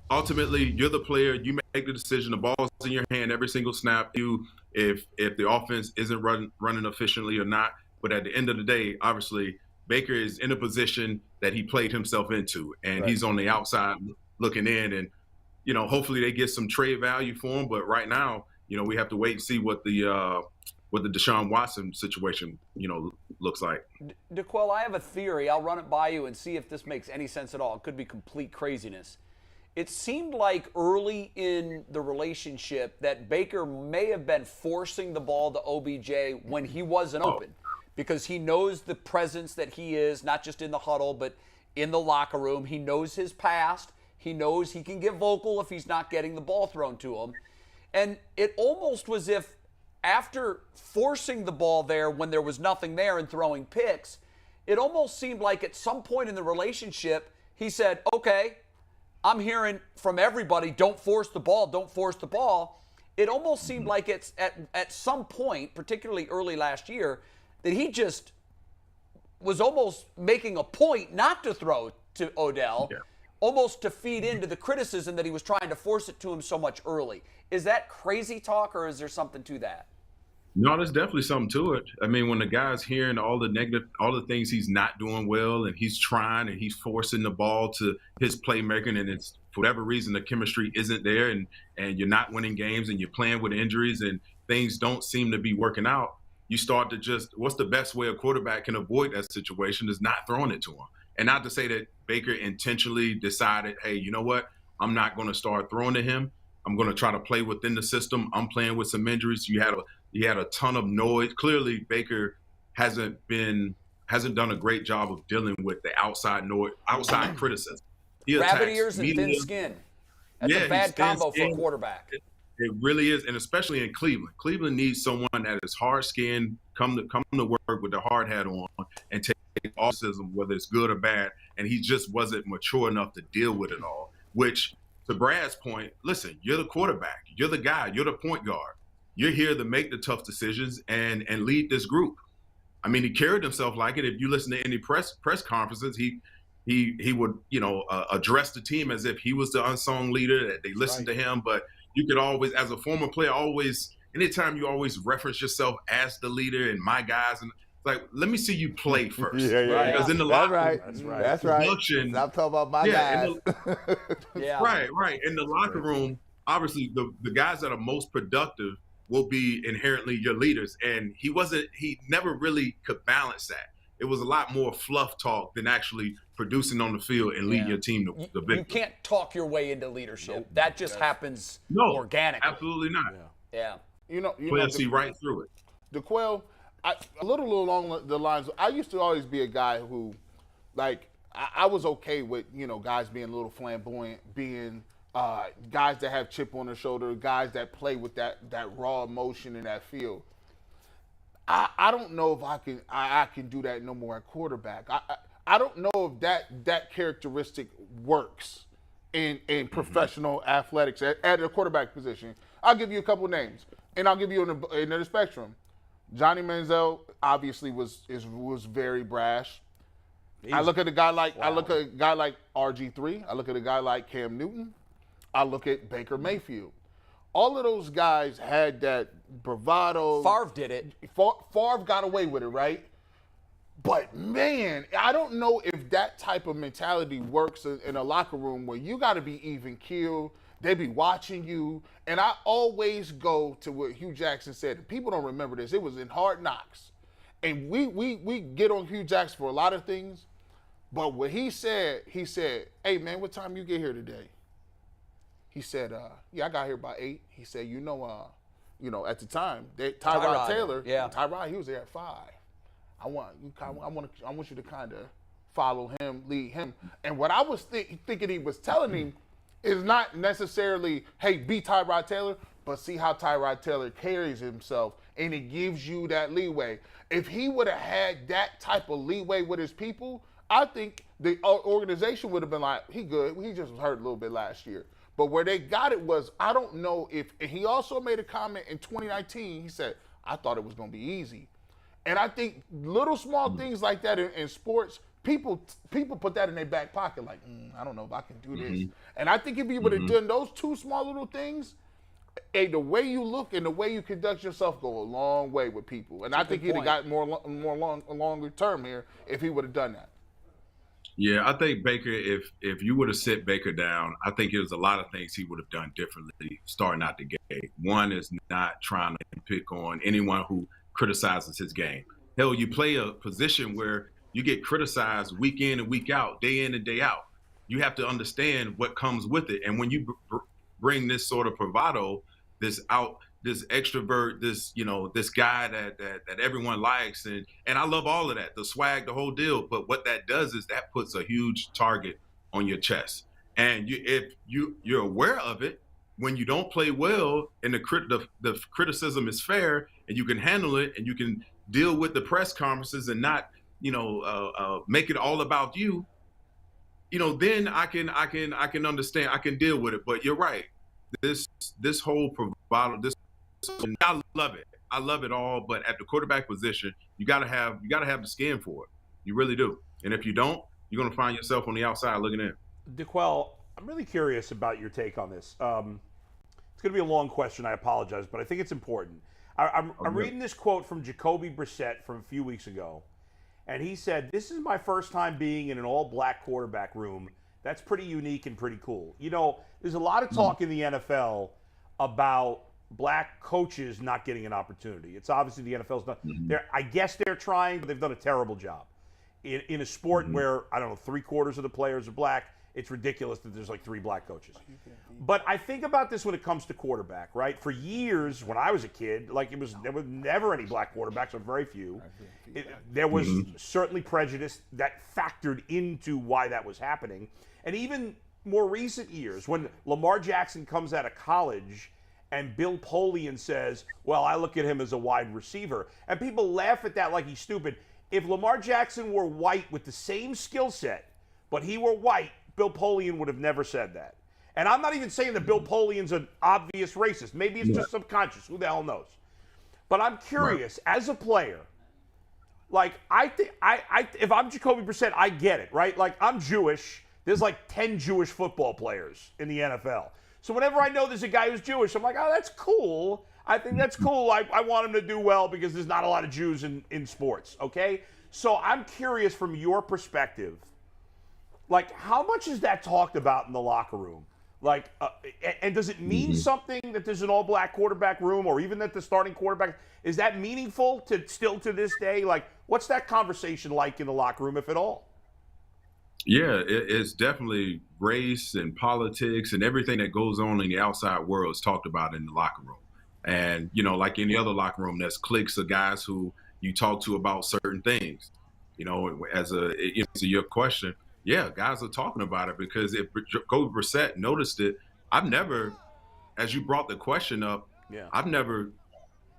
[SPEAKER 10] ultimately, you're the player. You make the decision. The ball's in your hand every single snap. If the offense isn't running efficiently or not. But at the end of the day, obviously, Baker is in a position that he played himself into, and he's on the outside looking in. And hopefully they get some trade value for him. But right now, we have to wait and see what the Deshaun Watson situation, looks like.
[SPEAKER 2] DeQuell, I have a theory. I'll run it by you and see if this makes any sense at all. It could be complete craziness. It seemed like early in the relationship that Baker may have been forcing the ball to OBJ when he wasn't open, because he knows the presence that he is, not just in the huddle, but in the locker room. He knows his past. He knows he can get vocal if he's not getting the ball thrown to him. And it almost was if after forcing the ball there when there was nothing there and throwing picks, it almost seemed like at some point in the relationship, he said, okay, I'm hearing from everybody, don't force the ball, don't force the ball. It almost seemed like it's at some point, particularly early last year, that he just was almost making a point not to throw to Odell, almost to feed into the criticism that he was trying to force it to him so much early. Is that crazy talk, or is there something to that?
[SPEAKER 10] No, there's definitely something to it. I mean, when the guy's hearing all the things he's not doing well, and he's trying and he's forcing the ball to his playmaking, and it's for whatever reason the chemistry isn't there, and you're not winning games, and you're playing with injuries, and things don't seem to be working out, you start to what's the best way a quarterback can avoid that situation is not throwing it to him. And not to say that Baker intentionally decided, hey, you know what? I'm not going to start throwing to him. I'm going to try to play within the system. I'm playing with some injuries. You had a ton of noise. Clearly, Baker hasn't done a great job of dealing with the outside noise, outside criticism.
[SPEAKER 2] Rabbit ears and thin skin. That's a bad combo for a quarterback.
[SPEAKER 10] It really is, and especially in Cleveland. Cleveland needs someone that is hard-skinned, come to work with the hard hat on, and take all criticism, whether it's good or bad. And he just wasn't mature enough to deal with it all. Which, to Brad's point, listen, you're the quarterback, you're the guy, you're the point guard. You're here to make the tough decisions and lead this group. I mean, he carried himself like it. If you listen to any press conferences, he would address the team as if he was the unsung leader, that they listened to him, but. You could always, as a former player, anytime you always reference yourself as the leader and my guys, and like, let me see you play first. Because in the locker room,
[SPEAKER 6] that's right. I'm talking about my guys.
[SPEAKER 10] Right. In the locker room, obviously, the guys that are most productive will be inherently your leaders. And he never really could balance that. It was a lot more fluff talk than actually producing on the field and leading your team to the victory.
[SPEAKER 2] You can't talk your way into leadership. Nope. That just happens organically.
[SPEAKER 10] Absolutely not.
[SPEAKER 2] Yeah.
[SPEAKER 10] Players see right through it.
[SPEAKER 5] DeQuell, a little along the lines, I used to always be a guy who, like, I was okay with, guys being a little flamboyant, being guys that have chip on their shoulder, guys that play with that raw emotion in that field. I don't know if I can do that no more at quarterback. I don't know if that characteristic works in professional athletics at the quarterback position. I'll give you a couple names, and I'll give you in the spectrum. Johnny Manziel obviously was very brash. I look at a guy like RG3. I look at a guy like Cam Newton. I look at Baker Mayfield. All of those guys had that bravado.
[SPEAKER 2] Favre did it.
[SPEAKER 5] Favre got away with it, right? But, man, I don't know if that type of mentality works in a locker room where you got to be even keeled. They be watching you. And I always go to what Hugh Jackson said. And people don't remember this. It was in Hard Knocks. And we get on Hugh Jackson for a lot of things. But what he said, hey, man, what time you get here today? He said, yeah, I got here by 8. He said, at the time, Tyrod Taylor, Tyrod, he was there at 5. I want you to kind of follow him, lead him. And what I was thinking he was telling him is not necessarily, hey, be Tyrod Taylor, but see how Tyrod Taylor carries himself, and it gives you that leeway. If he would have had that type of leeway with his people, I think the organization would have been like, he good. He just was hurt a little bit last year. But where they got it was, I don't know if – and he also made a comment in 2019. He said, I thought it was going to be easy. And I think little small things like that in sports, people put that in their back pocket like, I don't know if I can do this. And I think if you would have done those two small little things, the way you look and the way you conduct yourself go a long way with people. And I think he'd have got longer term here if he would have done that.
[SPEAKER 10] Yeah, I think Baker, if you would have sit Baker down, I think there's a lot of things he would have done differently starting out the gate. One is not trying to pick on anyone who criticizes his game. Hell, you play a position where you get criticized week in and week out, day in and day out. You have to understand what comes with it. And when you bring this sort of bravado, this extrovert, this guy that everyone likes, and I love all of that, the swag, the whole deal. But what that does is that puts a huge target on your chest. And if you're aware of it, when you don't play well and the criticism is fair and you can handle it and you can deal with the press conferences and not make it all about you, then I can understand, I can deal with it. But you're right, this whole bravado, I love it. I love it all. But at the quarterback position, you gotta have the skin for it. You really do. And if you don't, you're gonna find yourself on the outside looking in.
[SPEAKER 3] DeQuell, I'm really curious about your take on this. It's going to be a long question. I apologize, but I think it's important. I'm reading this quote from Jacoby Brissett from a few weeks ago, and he said, "This is my first time being in an all-black quarterback room. That's pretty unique and pretty cool." There's a lot of talk in the NFL about black coaches not getting an opportunity. It's obviously the NFL's not. I guess they're trying, but they've done a terrible job. In a sport where, I don't know, 3/4 of the players are black, it's ridiculous that there's like 3 black coaches. But I think about this when it comes to quarterback, right? For years, when I was a kid, there was never any black quarterbacks, or very few. There was certainly prejudice that factored into why that was happening. And even more recent years, when Lamar Jackson comes out of college and Bill Polian says, well, I look at him as a wide receiver. And people laugh at that like he's stupid. If Lamar Jackson were white with the same skill set, but he were white, Bill Polian would have never said that. And I'm not even saying that Bill Polian's an obvious racist. Maybe it's just subconscious. Who the hell knows? But I'm curious, as a player, I think if I'm Jacoby Brissett, I get it, right? I'm Jewish. There's 10 Jewish football players in the NFL. So whenever I know there's a guy who's Jewish, I'm like, oh, that's cool. I think that's cool. I want him to do well because there's not a lot of Jews in sports, okay? So I'm curious from your perspective, how much is that talked about in the locker room? And does it mean something that there's an all-black quarterback room, or even that the starting quarterback, is that meaningful to this day? What's that conversation like in the locker room, if at all?
[SPEAKER 10] Yeah, it's definitely race and politics and everything that goes on in the outside world is talked about in the locker room. And, like any other locker room, there's cliques of guys who you talk to about certain things. To your question, yeah, guys are talking about it because if Jacoby Brissett noticed it I've never, as you brought the question up, I've never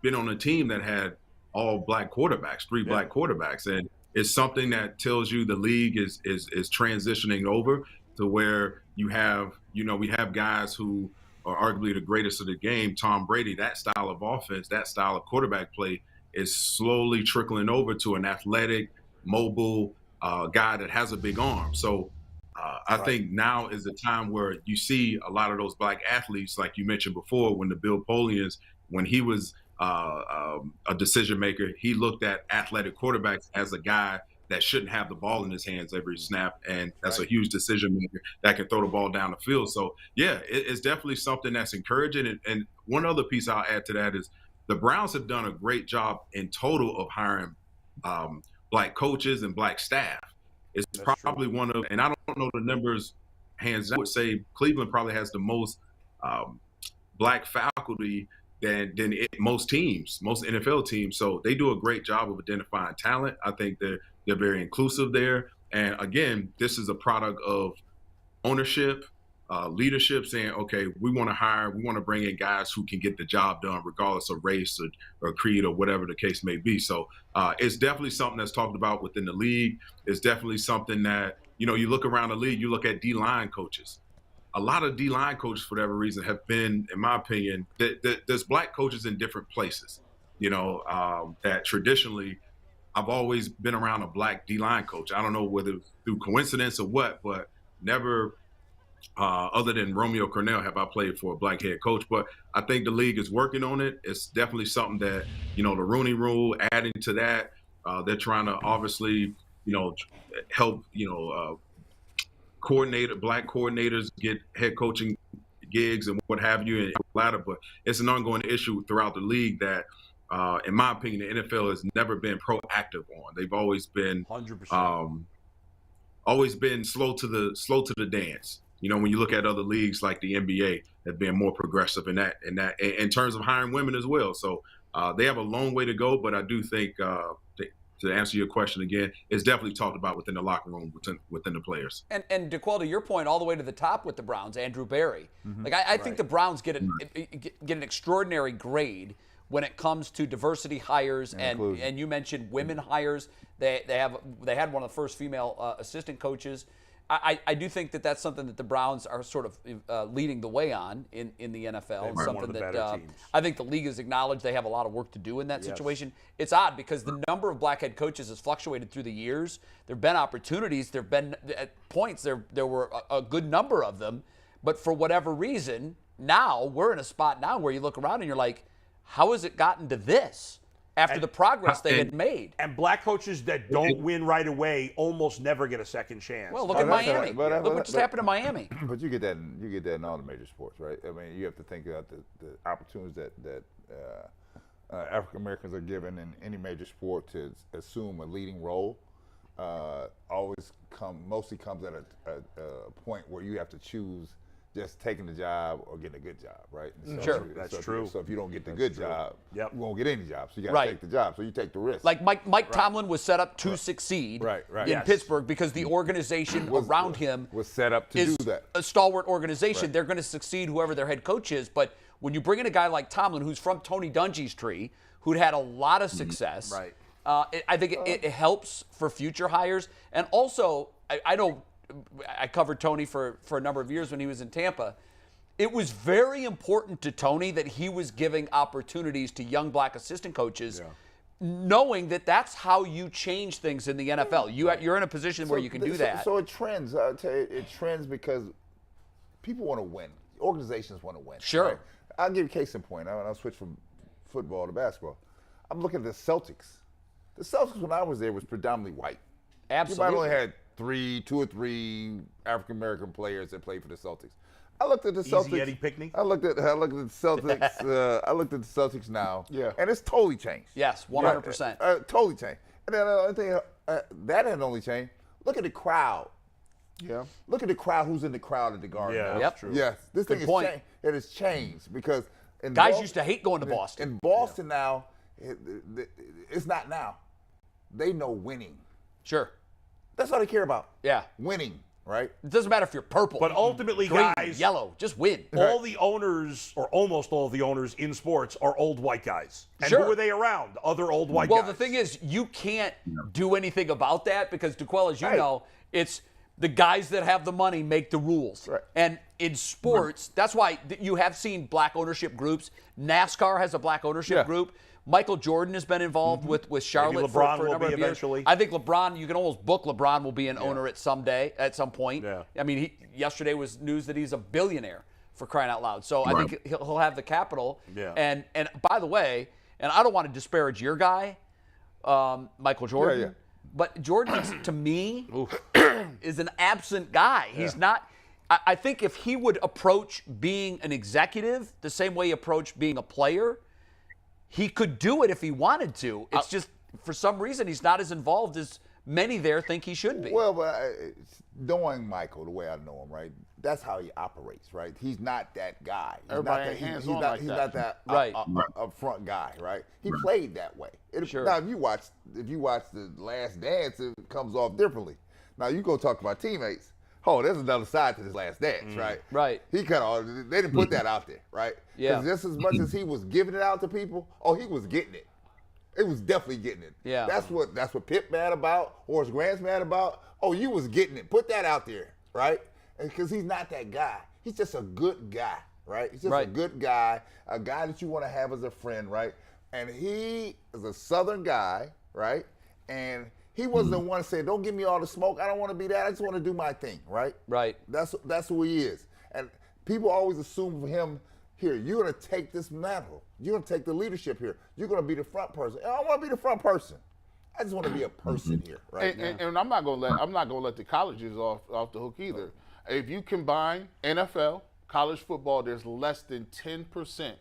[SPEAKER 10] been on a team that had all black quarterbacks, three black quarterbacks. And it's something that tells you the league is transitioning over to where you have, we have guys who are arguably the greatest of the game. Tom Brady, that style of offense, that style of quarterback play is slowly trickling over to an athletic, mobile guy that has a big arm. So I think now is the time where you see a lot of those black athletes, like you mentioned before, when the Bill Polians, when he was a decision maker, he looked at athletic quarterbacks as a guy that shouldn't have the ball in his hands every snap, and that's a huge decision maker that can throw the ball down the field. So, yeah, it's definitely something that's encouraging. And one other piece I'll add to that is the Browns have done a great job in total of hiring black coaches and black staff. It's probably one of, and I don't know the numbers hands down, I would say Cleveland probably has the most black faculty than most teams, most NFL teams. So they do a great job of identifying talent. I think they're very inclusive there. And again, this is a product of ownership, leadership saying, okay, we want to bring in guys who can get the job done regardless of race or creed or whatever the case may be. So it's definitely something that's talked about within the league. It's definitely something that, you look around the league, you look at D-line coaches. A lot of D-line coaches, for whatever reason, have been, in my opinion, there's black coaches in different places, that traditionally I've always been around a black D-line coach. I don't know whether through coincidence or what, but never, other than Romeo Cornell, have I played for a black head coach. But I think the league is working on it. It's definitely something that, the Rooney Rule, adding to that, they're trying to obviously, help, black coordinators get head coaching gigs and what have you, and ladder. But it's an ongoing issue throughout the league that, in my opinion, the NFL has never been proactive on. They've always been 100%. Always been slow to the dance. When you look at other leagues like the NBA, have been more progressive in that in terms of hiring women as well. So they have a long way to go, but I do think to answer your question again, it's definitely talked about within the locker room, within the players.
[SPEAKER 2] And DeQuell, to your point, all the way to the top with the Browns, Andrew Berry. I think the Browns get an extraordinary grade when it comes to diversity hires and you mentioned women hires. They had one of the first female assistant coaches. I do think that that's something that the Browns are sort of leading the way on in the NFL. And something that I think the league has acknowledged they have a lot of work to do in that situation. It's odd because the number of black head coaches has fluctuated through the years. There have been opportunities. There have been at points there were a good number of them. But for whatever reason, now we're in a spot now where you look around and you're like, how has it gotten to this? After the progress they had made.
[SPEAKER 3] And black coaches that don't win right away almost never get a second chance.
[SPEAKER 2] Well, look at Miami. Look what just happened to Miami.
[SPEAKER 6] But you get that in all the major sports, right? I mean, you have to think about the opportunities that African Americans are given in any major sport to assume a leading role. Mostly comes at a point where you have to choose just taking the job or getting a good job, right?
[SPEAKER 2] Sure.
[SPEAKER 3] That's true.
[SPEAKER 6] So if you don't get the good job, you won't get any job. So you got to take the job. So you take the risk.
[SPEAKER 2] Like Mike Tomlin was set up to succeed in Pittsburgh because the organization around him
[SPEAKER 6] was set up to do that.
[SPEAKER 2] A stalwart organization. They're going to succeed whoever their head coach is. But when you bring in a guy like Tomlin, who's from Tony Dungy's tree, who'd had a lot of success, I think it helps for future hires. And also, I know I covered Tony for a number of years when he was in Tampa. It was very important to Tony that he was giving opportunities to young black assistant coaches, knowing that that's how you change things in the NFL. You're in a position where you can do that.
[SPEAKER 6] So it trends. I'll tell you, it trends because people want to win. Organizations want to win.
[SPEAKER 2] Sure.
[SPEAKER 6] Right? I'll give you a case in point. I'll switch from football to basketball. I'm looking at the Celtics. The Celtics, when I was there, was predominantly white.
[SPEAKER 2] Absolutely.
[SPEAKER 6] You might only had two or three African American players that played for the Celtics. I looked at the Celtics.
[SPEAKER 3] Easy Eddie Pickney.
[SPEAKER 6] I looked at the Celtics. I looked at the Celtics now. Yeah. And it's totally changed.
[SPEAKER 2] Yes, 100%.
[SPEAKER 6] Totally changed. And then I think that hadn't only changed. Look at the crowd. Yeah. Look at the crowd. Who's in the crowd at the Garden?
[SPEAKER 3] Yeah, that's true.
[SPEAKER 6] Yes. This thing has changed. It has changed because
[SPEAKER 2] guys used to hate going to Boston.
[SPEAKER 6] In Boston now, it's not now. They know winning.
[SPEAKER 2] Sure.
[SPEAKER 6] That's all they care about.
[SPEAKER 2] Yeah.
[SPEAKER 6] Winning, right?
[SPEAKER 2] It doesn't matter if you're purple.
[SPEAKER 3] But ultimately,
[SPEAKER 2] green,
[SPEAKER 3] guys,
[SPEAKER 2] yellow, just win.
[SPEAKER 3] all the owners, or almost all of the owners in sports, are old white guys. And
[SPEAKER 2] Sure.
[SPEAKER 3] who are they around? Other old white guys.
[SPEAKER 2] Well, the thing is, you can't do anything about that because, DeQuell, as you know, it's the guys that have the money make the rules.
[SPEAKER 6] Right.
[SPEAKER 2] And in sports, that's why you have seen black ownership groups. NASCAR has a black ownership group. Michael Jordan has been involved with Charlotte
[SPEAKER 3] Maybe
[SPEAKER 2] for
[SPEAKER 3] LeBron
[SPEAKER 2] a
[SPEAKER 3] will
[SPEAKER 2] number
[SPEAKER 3] be
[SPEAKER 2] of years.
[SPEAKER 3] eventually.
[SPEAKER 2] I think LeBron, you can almost book LeBron will be an owner at some point.
[SPEAKER 3] Yeah.
[SPEAKER 2] I mean, yesterday was news that he's a billionaire, for crying out loud. So I think he'll have the capital.
[SPEAKER 3] Yeah.
[SPEAKER 2] And by the way, and I don't want to disparage your guy, Michael Jordan, but Jordan, to me, is an absent guy. He's not. I think if he would approach being an executive the same way he approached being a player, he could do it if he wanted to. It's just, for some reason, he's not as involved as many there think he should be.
[SPEAKER 6] Well, but knowing Michael the way I know him, right, that's how he operates, right? He's not that guy.
[SPEAKER 5] Everybody ain't hands-on like
[SPEAKER 6] he's
[SPEAKER 5] that.
[SPEAKER 6] not that
[SPEAKER 2] Right.
[SPEAKER 6] upfront guy, right? He played that way.
[SPEAKER 2] Sure.
[SPEAKER 6] Now, if you watch The Last Dance, it comes off differently. Now, you go talk about teammates. Oh, there's another side to this Last Dance, right?
[SPEAKER 2] Right.
[SPEAKER 6] He kind of, they didn't put that out there, right?
[SPEAKER 2] Yeah.
[SPEAKER 6] Because just as much as he was giving it out to people, he was getting it. It was definitely getting it.
[SPEAKER 2] Yeah.
[SPEAKER 6] That's what Pip mad about, Horace Grant's mad about. Oh, you was getting it. Put that out there, right? Because he's not that guy. He's just a good guy, right? He's just a good guy, a guy that you want to have as a friend, right? And he is a Southern guy, right? And he wasn't the one to say, don't give me all the smoke. I don't want to be that. I just want to do my thing, right?
[SPEAKER 2] Right.
[SPEAKER 6] That's who he is. And people always assume for him, here, you're going to take this mantle. You're going to take the leadership here. You're going to be the front person. And I don't want to be the front person. I just want to be a person here, right?
[SPEAKER 5] And I'm not gonna let the colleges off the hook either. If you combine NFL, college football, there's less than 10%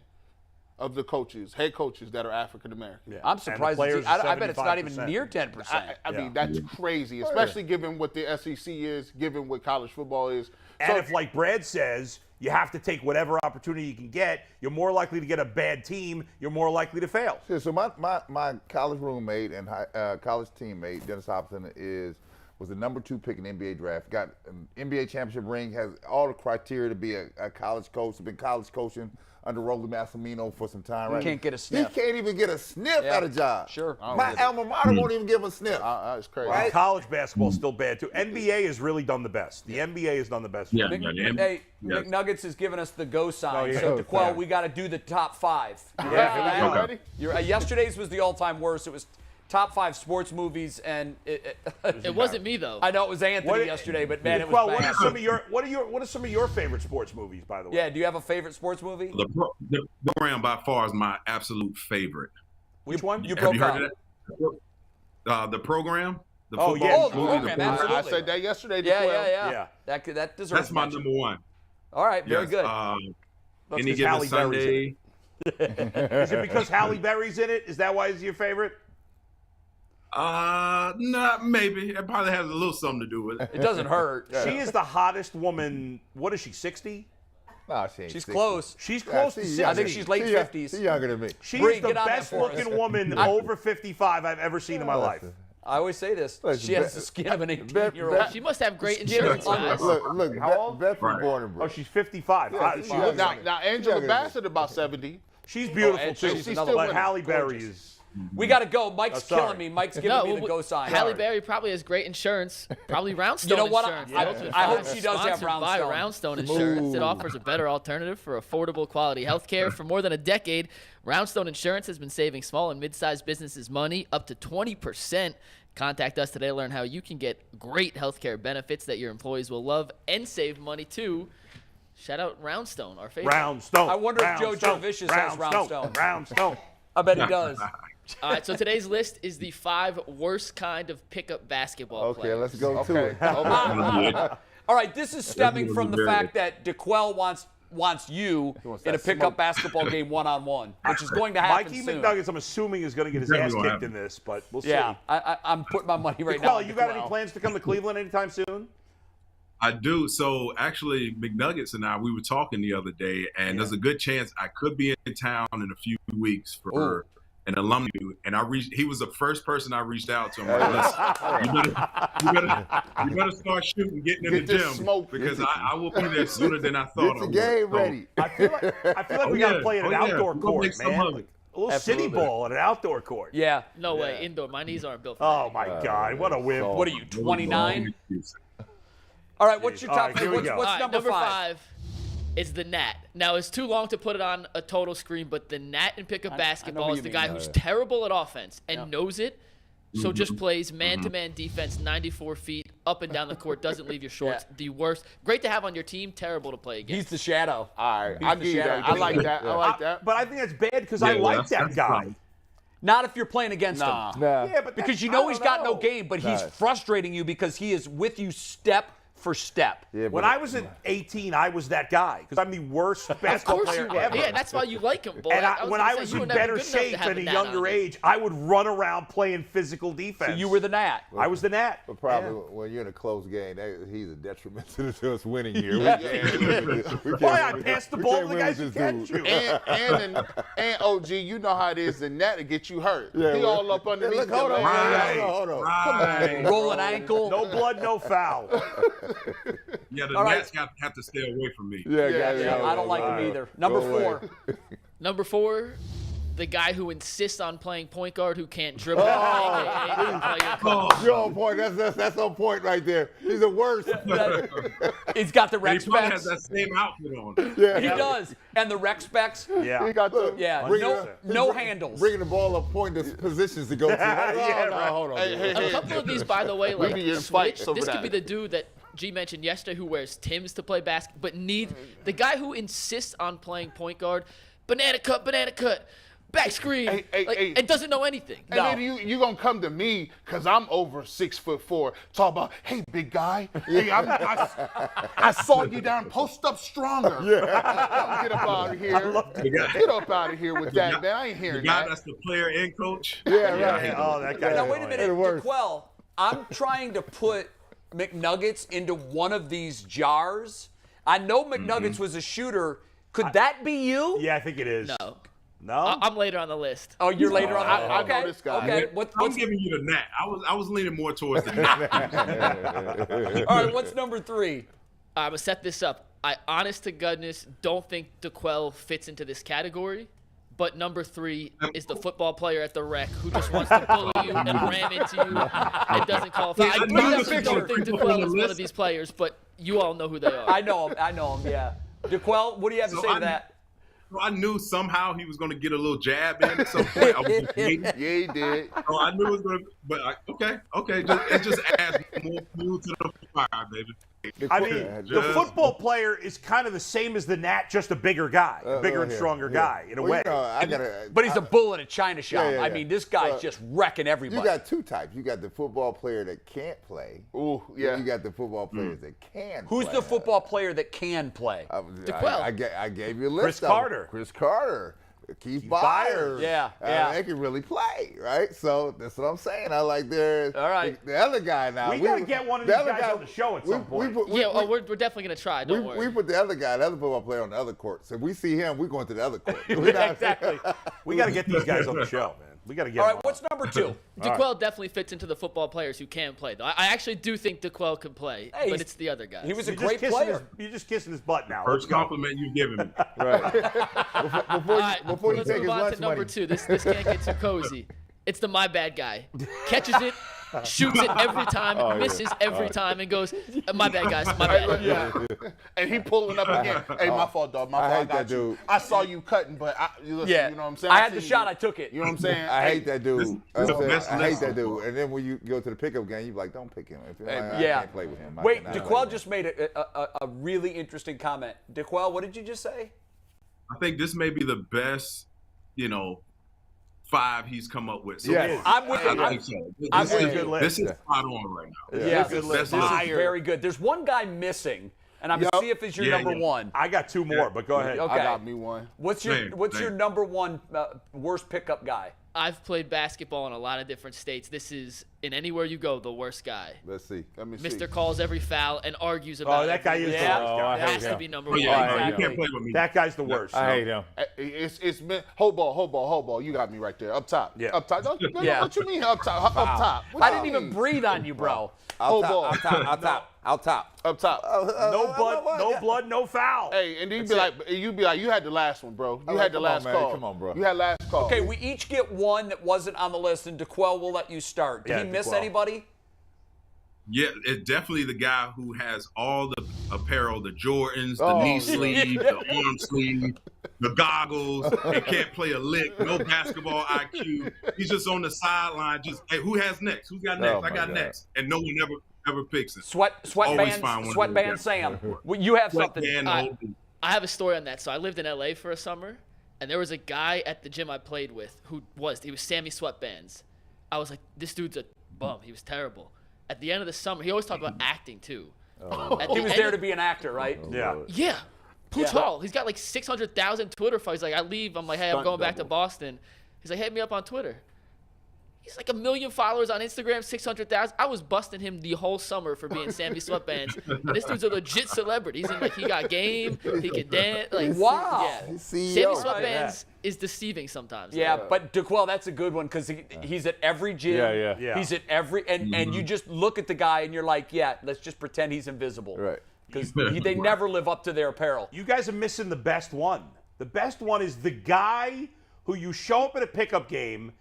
[SPEAKER 5] of the head coaches that are African American.
[SPEAKER 2] I'm surprised. I bet it's not even near 10%.
[SPEAKER 5] I mean, that's crazy, especially given what the SEC is, given what college football is.
[SPEAKER 3] And if, like Brad says, you have to take whatever opportunity you can get, you're more likely to get a bad team, you're more likely to fail.
[SPEAKER 6] Yeah, so my college roommate and college teammate, Dennis Hopson, was the number 2 pick in the NBA draft. Got an NBA championship ring, has all the criteria to be a college coach. Has been college coaching under Rolly Massimino for some time, right?
[SPEAKER 2] He can't get a sniff.
[SPEAKER 6] He can't even get a sniff at a job.
[SPEAKER 2] Sure.
[SPEAKER 6] My alma mater won't even give a sniff.
[SPEAKER 5] It's crazy.
[SPEAKER 6] Right?
[SPEAKER 3] College basketball is still bad, too. NBA has really done the best. The NBA has done the best.
[SPEAKER 10] Yeah.
[SPEAKER 2] McNuggets has given us the go sign.
[SPEAKER 3] yeah.
[SPEAKER 2] So, DeQuell, we got to do the top 5.
[SPEAKER 3] Yeah,
[SPEAKER 5] ready?
[SPEAKER 2] Yesterday's was the all-time worst. It was top 5 sports movies, and
[SPEAKER 4] It wasn't me, though.
[SPEAKER 2] I know it was Anthony yesterday, but man, it was
[SPEAKER 3] Well,
[SPEAKER 2] bad.
[SPEAKER 3] what are some of your favorite sports movies, by the way?
[SPEAKER 2] Yeah, do you have a favorite sports movie?
[SPEAKER 10] The program by far is my absolute favorite.
[SPEAKER 3] Which one?
[SPEAKER 2] You
[SPEAKER 10] Have
[SPEAKER 2] broke
[SPEAKER 10] you heard
[SPEAKER 2] out.
[SPEAKER 10] of that? The program. The
[SPEAKER 3] Oh,
[SPEAKER 10] football
[SPEAKER 3] yeah.
[SPEAKER 2] The
[SPEAKER 10] movie,
[SPEAKER 2] program,
[SPEAKER 10] the
[SPEAKER 2] absolutely.
[SPEAKER 5] I said that yesterday.
[SPEAKER 2] Yeah. That deserves
[SPEAKER 10] That's my
[SPEAKER 2] mention.
[SPEAKER 10] number one.
[SPEAKER 2] All right, very
[SPEAKER 10] Yes,
[SPEAKER 2] good.
[SPEAKER 3] That's
[SPEAKER 10] Any
[SPEAKER 3] 'cause
[SPEAKER 10] given
[SPEAKER 3] Halle Berry's
[SPEAKER 10] Sunday.
[SPEAKER 3] Is it because Halle Berry's in it? Is that why it's your favorite?
[SPEAKER 10] Not maybe. It probably has a little something to do with it.
[SPEAKER 2] It doesn't hurt.
[SPEAKER 3] She is the hottest woman. What is she, 60?
[SPEAKER 6] No, she ain't
[SPEAKER 2] She's
[SPEAKER 6] 60.
[SPEAKER 2] close.
[SPEAKER 3] She's close to 60.
[SPEAKER 2] I think she's late 50s.
[SPEAKER 6] She's younger than me.
[SPEAKER 3] She's
[SPEAKER 2] Bree,
[SPEAKER 3] the
[SPEAKER 2] get on that
[SPEAKER 3] best
[SPEAKER 2] for us.
[SPEAKER 3] looking woman over 55 I've ever seen in my life.
[SPEAKER 2] I always say this.
[SPEAKER 6] Listen,
[SPEAKER 2] She has the skin of an 18-year-old.
[SPEAKER 4] She must have great insurance, guys.
[SPEAKER 6] Look,
[SPEAKER 3] How old?
[SPEAKER 6] Beth was
[SPEAKER 10] Right.
[SPEAKER 6] born in
[SPEAKER 3] Oh,
[SPEAKER 6] Brooklyn.
[SPEAKER 3] she's 55.
[SPEAKER 5] Now Angela Bassett about 70.
[SPEAKER 3] She's beautiful,
[SPEAKER 2] and
[SPEAKER 3] too.
[SPEAKER 2] she's
[SPEAKER 5] another
[SPEAKER 3] But
[SPEAKER 5] one.
[SPEAKER 3] Halle Berry is...
[SPEAKER 2] We got to go. Mike's
[SPEAKER 3] sorry.
[SPEAKER 2] killing me. Mike's giving me the go sign.
[SPEAKER 4] Halle Berry probably has great insurance. Probably Roundstone
[SPEAKER 2] You know what?
[SPEAKER 4] Insurance.
[SPEAKER 2] I-
[SPEAKER 4] The Ultimate
[SPEAKER 2] I hope
[SPEAKER 4] Fighter
[SPEAKER 2] she does have
[SPEAKER 4] sponsored by
[SPEAKER 2] Roundstone.
[SPEAKER 4] Roundstone Insurance. It offers a better alternative for affordable quality health care. For more than a decade, Roundstone Insurance has been saving small and mid-sized businesses money up to 20%. Contact us today to learn how you can get great health care benefits that your employees will love and save money too. Shout out Roundstone, our favorite.
[SPEAKER 3] Roundstone.
[SPEAKER 2] I wonder if Joe Jurevicius has Roundstone.
[SPEAKER 3] Roundstone.
[SPEAKER 2] I bet he does.
[SPEAKER 4] All right, so today's list is the 5 worst kind of pickup basketball
[SPEAKER 6] Okay,
[SPEAKER 4] players.
[SPEAKER 6] let's go to it.
[SPEAKER 2] All right, this is stemming from the fact that DeQuell wants you in a pickup basketball game one-on-one, which is going to happen
[SPEAKER 3] Mikey
[SPEAKER 2] soon.
[SPEAKER 3] McNuggets, I'm assuming, is going to get his ass kicked in this, but we'll see.
[SPEAKER 2] Yeah, I'm putting my money right now.
[SPEAKER 3] Well, you got any plans to come to Cleveland anytime soon?
[SPEAKER 10] I do. So actually, McNuggets and I, we were talking the other day, and there's a good chance I could be in town in a few weeks for an alumni, and he was the first person I reached out to. I'm like, listen, you better start shooting, getting in the gym, because I will be there sooner than I thought.
[SPEAKER 6] Get the game ready.
[SPEAKER 3] I feel like we got to play at an outdoor court, man. Like a little city ball at an outdoor court.
[SPEAKER 2] Yeah.
[SPEAKER 4] No way. Indoor. My knees aren't built for
[SPEAKER 3] Oh,
[SPEAKER 4] that.
[SPEAKER 3] my God. What a win.
[SPEAKER 2] What are you, 29? All right, what's your top three? What's number 5?
[SPEAKER 4] Is the Nat. Now, it's too long to put it on a total screen, but the Nat in pickup basketball is the guy who's terrible at offense and knows it, so just plays man-to-man defense 94 feet up and down the court, doesn't leave your shorts. The worst. Great to have on your team, terrible to play against.
[SPEAKER 2] He's the shadow.
[SPEAKER 5] All right, I give you that. I like that. I like that.
[SPEAKER 3] But I think that's bad because I like that guy.
[SPEAKER 2] Not if you're playing against him.
[SPEAKER 3] Yeah, but
[SPEAKER 2] because you know he's got no game, but he's frustrating you because he is with you step for step.
[SPEAKER 3] Yeah, when I was at 18, I was that guy because I'm the worst basketball player ever.
[SPEAKER 4] Yeah, that's why you like him, boy.
[SPEAKER 3] And when I was in better shape at a younger age, I would run around playing physical defense.
[SPEAKER 2] So you were the Nat.
[SPEAKER 3] I was the Nat.
[SPEAKER 6] But probably when you're in a close game, he's a detriment to us winning here.
[SPEAKER 3] Why I passed the ball to the guys who catch you.
[SPEAKER 5] And OG, you know how it is. The Nat to get you hurt. He all up underneath.
[SPEAKER 6] Hold on.
[SPEAKER 3] Come on.
[SPEAKER 2] Rolling ankle.
[SPEAKER 3] No blood, no foul.
[SPEAKER 10] Yeah, the Nats have to stay away from me.
[SPEAKER 2] Yeah, I don't like him either. Number 4.
[SPEAKER 4] Number 4, the guy who insists on playing point guard who can't dribble.
[SPEAKER 6] You're on point. That's on point right there. He's the worst.
[SPEAKER 2] He's got the rec
[SPEAKER 10] He probably has
[SPEAKER 2] specs.
[SPEAKER 10] that same outfit on.
[SPEAKER 2] He does. And the rec specs.
[SPEAKER 3] Yeah.
[SPEAKER 5] He got the
[SPEAKER 2] No handles.
[SPEAKER 6] Bringing the ball up, pointing the positions to go to. Hold on.
[SPEAKER 4] A couple of these, by the way, like
[SPEAKER 5] be in
[SPEAKER 4] switch.
[SPEAKER 5] fights over
[SPEAKER 4] This could
[SPEAKER 5] that.
[SPEAKER 4] be the dude that G mentioned yesterday who wears Timbs to play basketball, but the guy who insists on playing point guard, banana cut, back screen, and doesn't know anything.
[SPEAKER 5] And then you gonna come to me because I'm over 6'4", talk about, hey, big guy, hey, I saw you down, post up stronger. Yeah. Get up out of here. Get up out of here with that, man. I ain't hearing
[SPEAKER 10] the guy
[SPEAKER 5] that.
[SPEAKER 10] That's the player and coach.
[SPEAKER 6] Yeah.
[SPEAKER 3] Oh, that guy.
[SPEAKER 2] Now, wait a minute, DeQuell. I'm trying to put McNuggets into one of these jars. I know McNuggets was a shooter. Could that be you?
[SPEAKER 3] Yeah, I think it is. No?
[SPEAKER 4] I'm later on the list.
[SPEAKER 2] Oh, you're later on.
[SPEAKER 5] I know this guy.
[SPEAKER 2] Okay.
[SPEAKER 10] I'm giving you the Nat. I was leaning more towards the Nat.
[SPEAKER 2] All right, what's number 3?
[SPEAKER 4] I'm going to set this up. I, honest to goodness, don't think DeQuell fits into this category. But number 3 is the football player at the rec who just wants to bully you and ram into you and doesn't qualify. I definitely don't think DeQuell is one of these players, but you all know who they are.
[SPEAKER 2] I know him, yeah. DeQuell, what do you have to say to that?
[SPEAKER 10] So I knew somehow he was going to get a little jab in at some point. I was just waiting.
[SPEAKER 5] Yeah, he did.
[SPEAKER 10] So I knew it was going to, but okay. It just adds more fuel to the fire, baby.
[SPEAKER 3] I mean, the football player is kind of the same as the Nat, just a bigger guy, bigger and stronger guy in a way.
[SPEAKER 2] But he's a bull in a china shop.
[SPEAKER 6] Yeah.
[SPEAKER 2] I mean, this guy's just wrecking everybody.
[SPEAKER 6] You got two types. You got the football player that can't play.
[SPEAKER 5] Ooh, yeah.
[SPEAKER 6] You got the football players that can
[SPEAKER 2] Who's
[SPEAKER 6] play.
[SPEAKER 2] the football player that can play?
[SPEAKER 4] DeQuell.
[SPEAKER 6] I gave you a list.
[SPEAKER 3] Chris Carter.
[SPEAKER 6] Chris Carter. Keith Byars.
[SPEAKER 2] Yeah.
[SPEAKER 6] They can really play, right? So that's what I'm saying. I like
[SPEAKER 2] All right.
[SPEAKER 6] the other guy now.
[SPEAKER 3] We got to get one of these guys on the show at some point.
[SPEAKER 4] We're definitely going to try. Don't worry.
[SPEAKER 6] We put the other guy, the other football player, on the other court. So if we see him, we're going to the other court.
[SPEAKER 2] Exactly.
[SPEAKER 3] We got to get these guys on the show, man. We got to get
[SPEAKER 2] All
[SPEAKER 3] them
[SPEAKER 2] right,
[SPEAKER 3] on.
[SPEAKER 2] what's number 2?
[SPEAKER 4] DeQuell definitely fits into the football players who can play, though. I actually do think DeQuell can play, but it's the other guys.
[SPEAKER 2] He was a
[SPEAKER 3] You're
[SPEAKER 2] great
[SPEAKER 3] just
[SPEAKER 2] player.
[SPEAKER 3] You're just kissing his butt now.
[SPEAKER 10] First compliment you've given me.
[SPEAKER 6] Before you
[SPEAKER 4] let's
[SPEAKER 6] take
[SPEAKER 4] move
[SPEAKER 6] his
[SPEAKER 4] on
[SPEAKER 6] lunch
[SPEAKER 4] to number
[SPEAKER 6] money.
[SPEAKER 4] 2. This can't get too cozy. It's the my bad guy. Catches it, shoots it every time, misses every time, and goes, my bad, guys, my bad.
[SPEAKER 5] Yeah. And he pulling up again. Hey, my fault, dog. My fault.
[SPEAKER 6] hate that dude.
[SPEAKER 5] I saw you cutting, but you know what I'm saying?
[SPEAKER 2] I had the shot, I took it.
[SPEAKER 5] You know what I'm saying?
[SPEAKER 6] I hate that dude. I
[SPEAKER 10] best
[SPEAKER 6] hate
[SPEAKER 10] lesson.
[SPEAKER 6] that dude. And then when you go to the pickup game, you're like, don't pick him. I can't play with him.
[SPEAKER 2] Wait, DeQuell just made a really interesting comment. DeQuell, what did you just say?
[SPEAKER 10] I think this may be the best, 5 he's come up with. So
[SPEAKER 6] Yes.
[SPEAKER 10] far.
[SPEAKER 2] I'm with
[SPEAKER 10] I
[SPEAKER 2] you.
[SPEAKER 10] think so.
[SPEAKER 2] I'm
[SPEAKER 10] This
[SPEAKER 2] with you.
[SPEAKER 10] is spot on right now.
[SPEAKER 2] Yeah,
[SPEAKER 3] good
[SPEAKER 2] this
[SPEAKER 3] list.
[SPEAKER 2] is very good. There's one guy missing, and I'm going to see if it's your number 1.
[SPEAKER 3] I got 2 more, but go ahead.
[SPEAKER 2] Okay.
[SPEAKER 5] I got me one.
[SPEAKER 2] What's your number 1 worst pickup guy?
[SPEAKER 4] I've played basketball in a lot of different states. This is in anywhere you go, the worst guy.
[SPEAKER 6] Let's see.
[SPEAKER 5] Let me see.
[SPEAKER 4] Mr. calls every foul and argues about it.
[SPEAKER 3] that guy is the worst guy.
[SPEAKER 4] Has to be number one.
[SPEAKER 10] Yeah, you can't play with me.
[SPEAKER 3] That guy's the worst.
[SPEAKER 13] I hate him.
[SPEAKER 5] It's been hold ball. You got me right there. Up top.
[SPEAKER 3] Yeah.
[SPEAKER 5] Up top. What you mean up top? Up top. What
[SPEAKER 2] I
[SPEAKER 5] you
[SPEAKER 2] didn't even
[SPEAKER 5] mean?
[SPEAKER 2] breathe on you, bro.
[SPEAKER 5] Hold ball.
[SPEAKER 6] Out top.
[SPEAKER 5] Up top.
[SPEAKER 3] No blood, no foul.
[SPEAKER 5] Hey, and you'd be like, you had the last one, bro. You had the last call.
[SPEAKER 6] Come on, bro.
[SPEAKER 5] You had last call.
[SPEAKER 2] Okay, we each get one that wasn't on the list, and DeQuell will let you start. Did he miss
[SPEAKER 3] DeQuell.
[SPEAKER 2] anybody?
[SPEAKER 10] Yeah, it's definitely the guy who has all the apparel, the Jordans, the knee sleeve, the arm sleeve, the goggles, and can't play a lick, no basketball IQ. He's just on the sideline, just, hey, who has next? Who's got next?
[SPEAKER 6] Oh,
[SPEAKER 10] I got
[SPEAKER 6] God.
[SPEAKER 10] next. And no one ever picks it.
[SPEAKER 2] Sweatband Sam. You have something.
[SPEAKER 4] I have a story on that. So I lived in LA for a summer, and there was a guy at the gym I played with he was Sammy Sweatbands. I was like, this dude's a bum. He was terrible. At the end of the summer, he always talked about acting too.
[SPEAKER 2] He was there to be an actor, right?
[SPEAKER 4] Yeah. Pooch Hall. He's got like 600,000 Twitter followers. He's like, I leave. I'm like, hey, I'm going back to Boston. He's like, hit me up on Twitter. He's like 1 million followers on Instagram, 600,000. I was busting him the whole summer for being Sammy Sweatbands. And this dude's a legit celebrity. He's in, like, he got game, he can dance. Like,
[SPEAKER 2] wow.
[SPEAKER 4] Yeah. Sammy Sweatbands is deceiving sometimes.
[SPEAKER 2] Yeah, but DeQuell, that's a good one because he's at every gym.
[SPEAKER 13] Yeah.
[SPEAKER 2] He's at every and you just look at the guy and you're like, yeah, let's just pretend he's invisible.
[SPEAKER 6] Right.
[SPEAKER 2] Because they never live up to their apparel.
[SPEAKER 3] You guys are missing the best one. The best one is the guy who you show up at a pickup game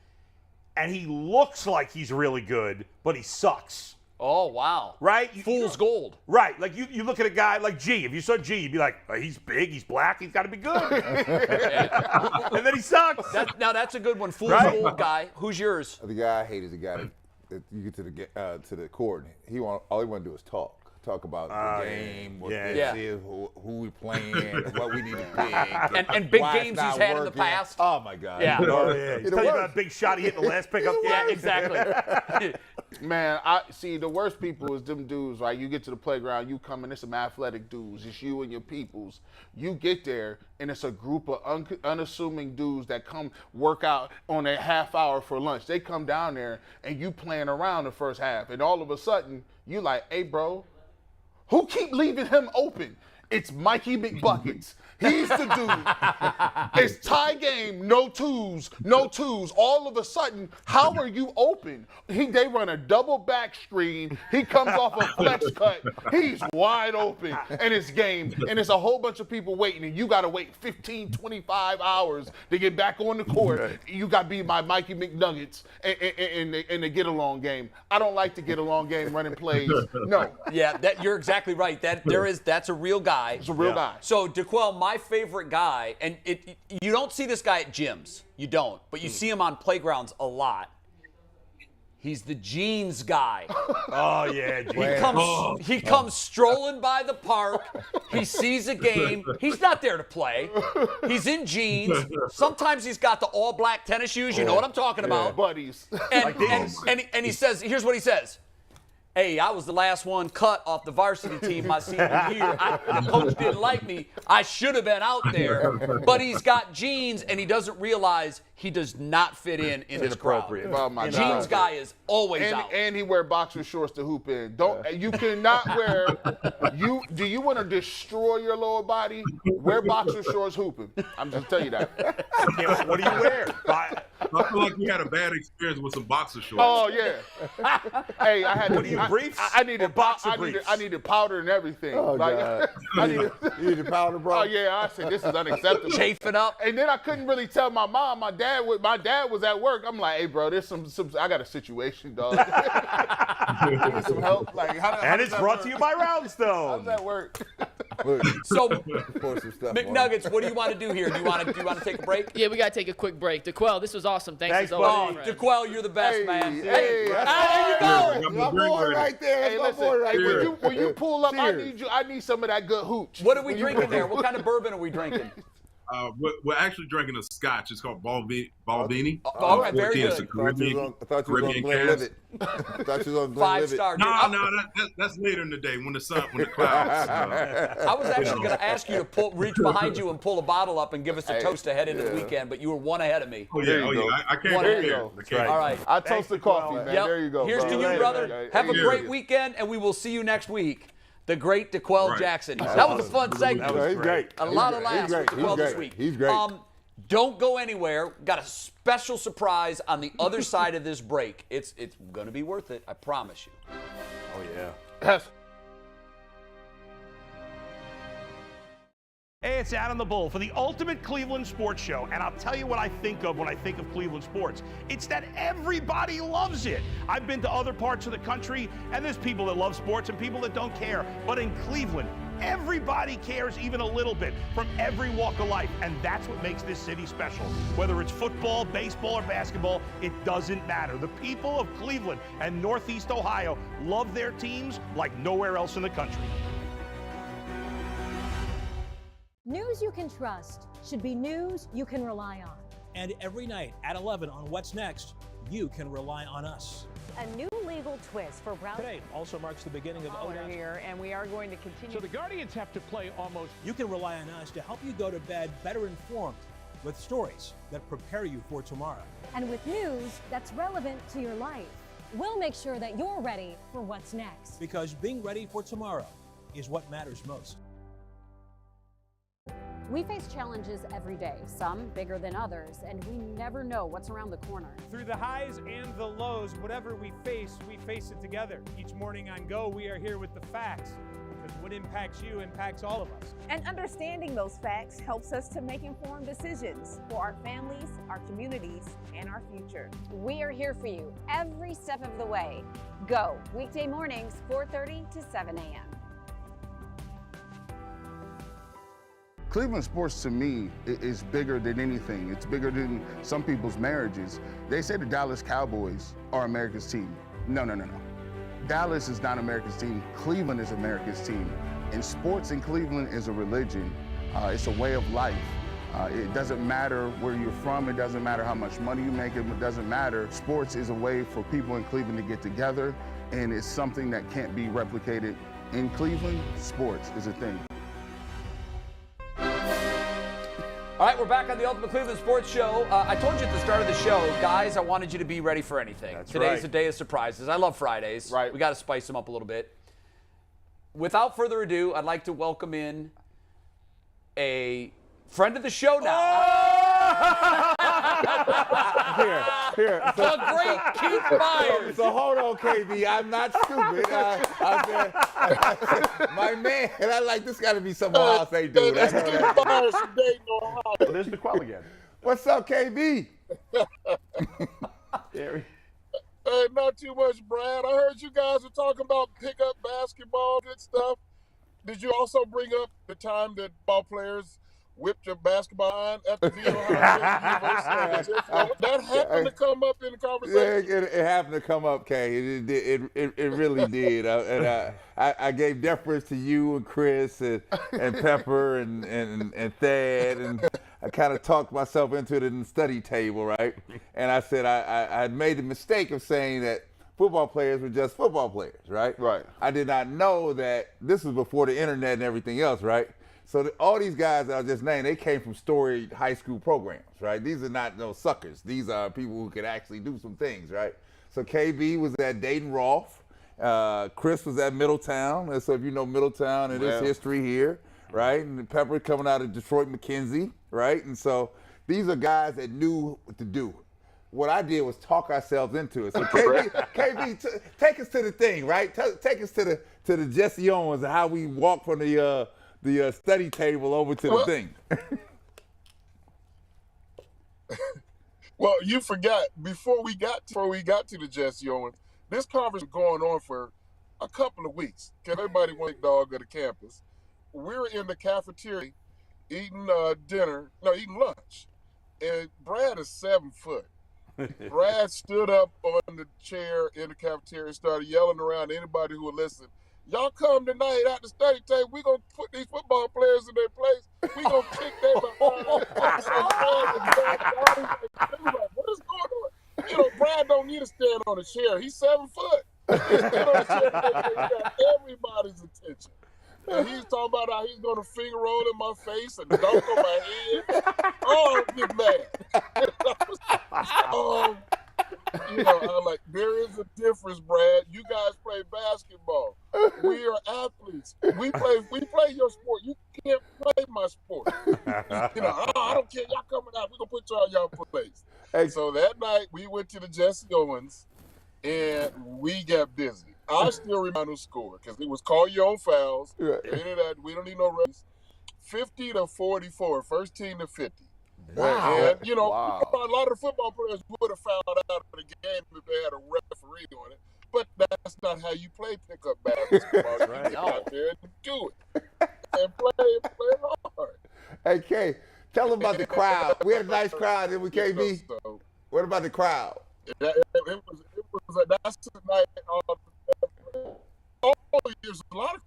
[SPEAKER 3] and he looks like he's really good, but he sucks.
[SPEAKER 2] Oh, wow.
[SPEAKER 3] Right?
[SPEAKER 2] Fool's gold.
[SPEAKER 3] Right. Like you look at a guy like G. If you saw G, you'd be like, oh, he's big, he's black, he's got to be good. And then he sucks.
[SPEAKER 2] That's a good one. Fool's gold guy. Who's yours?
[SPEAKER 6] The guy I hate is the guy that you get to the court. All he want to do is talk about the game, what this is, who we playing, what we need to pick,
[SPEAKER 2] and big games he's had in the past.
[SPEAKER 6] Oh my God!
[SPEAKER 2] Yeah.
[SPEAKER 3] He's telling you about a big shot he hit in the last pickup.
[SPEAKER 2] Yeah, exactly.
[SPEAKER 5] Man, I see the worst people is them dudes, right? You get to the playground, you come in, it's some athletic dudes. It's you and your peoples. You get there, and it's a group of unassuming dudes that come work out on a half hour for lunch. They come down there, and you playing around the first half, and all of a sudden, you like, hey, bro, who keep leaving him open? It's Mikey McBuckets. He's the dude. It's tie game, no twos. All of a sudden, how are you open? They run a double back screen. He comes off a flex cut. He's wide open, and it's game. And it's a whole bunch of people waiting, and you got to wait 15, 25 hours to get back on the court. You got to be my Mikey McNuggets in the get-along game. I don't like the get-along game running plays. No.
[SPEAKER 2] Yeah, you're exactly right. That's a real guy.
[SPEAKER 5] It's a real guy.
[SPEAKER 2] So, DeQuell, my favorite guy, and you don't see this guy at gyms. You don't. But you see him on playgrounds a lot. He's the jeans guy.
[SPEAKER 3] Oh, yeah, jeans.
[SPEAKER 2] He comes strolling by the park. He sees a game. He's not there to play. He's in jeans. Sometimes he's got the all-black tennis shoes. You know what I'm talking about.
[SPEAKER 5] Buddies.
[SPEAKER 2] And he says, here's what he says. Hey, I was the last one cut off the varsity team my senior year. The coach didn't like me. I should have been out there. But he's got jeans, and he doesn't realize he does not fit in this crowd.
[SPEAKER 5] Oh, my
[SPEAKER 2] Jeans
[SPEAKER 5] God.
[SPEAKER 2] guy is always out.
[SPEAKER 5] And he wear boxer shorts to hoop in. You cannot wear. Do you want to destroy your lower body? Wear boxer shorts hooping. I'm just telling you that.
[SPEAKER 3] What do you wear?
[SPEAKER 10] I feel like you had a bad experience with some boxer shorts.
[SPEAKER 5] Oh yeah. Hey, I had.
[SPEAKER 3] What do you briefs?
[SPEAKER 5] I needed
[SPEAKER 3] boxer
[SPEAKER 5] briefs. I needed powder and everything.
[SPEAKER 6] Oh God! You needed powder, bro.
[SPEAKER 5] Oh yeah. I said this is unacceptable.
[SPEAKER 2] Chafing up.
[SPEAKER 5] And then I couldn't really tell my mom. My dad was at work. I'm like, hey bro, there's some I got a situation, dog. Give me some help. Like,
[SPEAKER 3] and it's brought to you by Roundstone.
[SPEAKER 5] How does that work?
[SPEAKER 2] So, McNuggets, what do you want to do here? Do you want to take a break?
[SPEAKER 4] Yeah, we got to take a quick break. DeQuell, this was awesome. Thanks as
[SPEAKER 3] buddy.
[SPEAKER 4] always.
[SPEAKER 2] DeQuell, you're the best, man.
[SPEAKER 5] Hey,
[SPEAKER 2] there you go.
[SPEAKER 6] My boy right there.
[SPEAKER 5] Hey,
[SPEAKER 6] My
[SPEAKER 5] listen,
[SPEAKER 6] boy right there.
[SPEAKER 5] when you pull up, I need some of that good hooch.
[SPEAKER 2] What are we drinking there? What kind of bourbon are we drinking?
[SPEAKER 10] We're actually drinking a scotch. It's called Balvenie.
[SPEAKER 2] All right, very good.
[SPEAKER 10] It's a Caribbean,
[SPEAKER 6] I thought you was on Glenlivet. I thought you was on Glenlivet.
[SPEAKER 2] 5-star.
[SPEAKER 10] No, that's later in the day when the clouds.
[SPEAKER 2] I was actually going to ask you to reach behind you and pull a bottle up and give us a toast ahead into the weekend, but you were one ahead of me.
[SPEAKER 10] Oh yeah. I can't
[SPEAKER 2] There
[SPEAKER 10] be
[SPEAKER 2] you
[SPEAKER 10] there.
[SPEAKER 2] All right.
[SPEAKER 5] I toasted coffee, man.
[SPEAKER 2] Yep.
[SPEAKER 5] There you go.
[SPEAKER 2] Here's
[SPEAKER 5] bro.
[SPEAKER 2] to you,
[SPEAKER 5] Later,
[SPEAKER 2] brother.
[SPEAKER 5] man.
[SPEAKER 2] Have a
[SPEAKER 10] Yeah.
[SPEAKER 2] great weekend, and we will see you next week. The great DeQuell
[SPEAKER 10] Right.
[SPEAKER 2] Jackson. That was a fun segment.
[SPEAKER 3] That was
[SPEAKER 6] He's great.
[SPEAKER 2] A lot of laughs with DeQuell this week.
[SPEAKER 6] He's great.
[SPEAKER 2] Don't go anywhere. Got a special surprise on the other side of this break. It's going to be worth it. I promise you.
[SPEAKER 3] Oh, yeah.
[SPEAKER 5] Yes.
[SPEAKER 3] Hey, it's Adam the Bull for the Ultimate Cleveland Sports Show, and I'll tell you what I think of when I think of Cleveland sports. It's that everybody loves it. I've been to other parts of the country, and there's people that love sports and people that don't care. But in Cleveland, everybody cares even a little bit from every walk of life, and that's what makes this city special. Whether it's football, baseball, or basketball, it doesn't matter. The people of Cleveland and Northeast Ohio love their teams like nowhere else in the country.
[SPEAKER 13] News you can trust should be news you can rely on.
[SPEAKER 14] And every night at 11 on What's Next, you can rely on us.
[SPEAKER 13] A new legal twist for Brown.
[SPEAKER 14] Today also marks the beginning of Odell
[SPEAKER 15] here, and we are going to continue.
[SPEAKER 14] So the Guardians have to play almost. You can rely on us to help you go to bed better informed with stories that prepare you for tomorrow.
[SPEAKER 13] And with news that's relevant to your life. We'll make sure that you're ready for what's next.
[SPEAKER 14] Because being ready for tomorrow is what matters most.
[SPEAKER 16] We face challenges every day, some bigger than others, and we never know what's around the corner.
[SPEAKER 17] Through the highs and the lows, whatever we face it together. Each morning on Go, we are here with the facts, because what impacts you impacts all of us.
[SPEAKER 15] And understanding those facts helps us to make informed decisions for our families, our communities, and our future.
[SPEAKER 16] We are here for you every step of the way. Go, weekday mornings, 4:30 to 7 a.m.
[SPEAKER 5] Cleveland sports to me is bigger than anything. It's bigger than some people's marriages. They say the Dallas Cowboys are America's team. No. Dallas is not America's team. Cleveland is America's team. And sports in Cleveland is a religion. It's a way of life. It doesn't matter where you're from. It doesn't matter how much money you make. It doesn't matter. Sports is a way for people in Cleveland to get together, and it's something that can't be replicated in Cleveland. Sports is a thing.
[SPEAKER 2] All right, we're back on the Ultimate Cleveland Sports Show. I told you at the start of the show, guys, I wanted you to be ready for anything. Today's a day of surprises. I love Fridays.
[SPEAKER 5] Right.
[SPEAKER 2] We got to spice them up a little bit. Without further ado, I'd like to welcome in a friend of the show now.
[SPEAKER 6] Here.
[SPEAKER 2] The great Keith Byars.
[SPEAKER 6] So hold on, KB. I'm not stupid. My man, and I like this. Got to be some Ohio State dude.
[SPEAKER 18] That's Keith Byars from Dayton, Ohio.
[SPEAKER 3] Well, there's DeQuell again.
[SPEAKER 6] What's up, KB?
[SPEAKER 3] There
[SPEAKER 18] Hey, not too much, Brad. I heard you guys were talking about pickup basketball, good stuff. Did you also bring up the time that ball players whipped your basketball on at the Ohio State University? That happened to come up in the conversation.
[SPEAKER 6] Yeah, it happened to come up, Kay. It really did. I gave deference to you and Chris and Pepper and Thad, and I kind of talked myself into it in the study table, right? And I said I had made the mistake of saying that football players were just football players, right?
[SPEAKER 5] Right.
[SPEAKER 6] I did not know that this was before the internet and everything else, right? So all these guys that I just named, they came from storied high school programs, right? These are not no suckers. These are people who could actually do some things, right? So KB was at Dayton Rolfe. Chris was at Middletown. And so if you know Middletown and its history here, right? And Pepper coming out of Detroit McKenzie, right? And so these are guys that knew what to do. What I did was talk ourselves into it. So KB, take us to the thing, right? Take us to the Jesse Owens and how we walk from the study table over to the thing.
[SPEAKER 18] Well, you forgot before we got to the Jesse Owens, this conference was going on for a couple of weeks. Everybody went dog at the campus. We were in the cafeteria eating lunch, and Brad is 7 foot. Brad stood up on the chair in the cafeteria and started yelling around anybody who would listen. y'all come tonight at the study table. We gonna put these football players in their place. We gonna kick their behind. What is going on? You know, Brad don't need to stand on a chair. He's 7 foot. He stand on a chair. He got everybody's attention. And he's talking about how he's gonna finger roll in my face and dunk on my head. Oh, get mad. You know, I'm like, there is a difference, Brad. You guys play basketball. We are athletes. We play your sport. You can't play my sport. You know, I don't care. Y'all coming out. We're gonna put y'all place. Hey. So that night we went to the Jesse Owens and we got busy. I still remember the score because it was call your own fouls. Right. We don't need no race. 50-44, first team to 50.
[SPEAKER 6] Wow.
[SPEAKER 18] And, you know, a lot of the football players would have found out of the game if they had a referee on it. But that's not how you play pickup basketball. Right. You get out there and do it. And play hard.
[SPEAKER 6] Hey, Kay, tell them about the crowd. We had a nice crowd, didn't we, KB? So, what about the crowd?
[SPEAKER 18] It was a nice night. There's a lot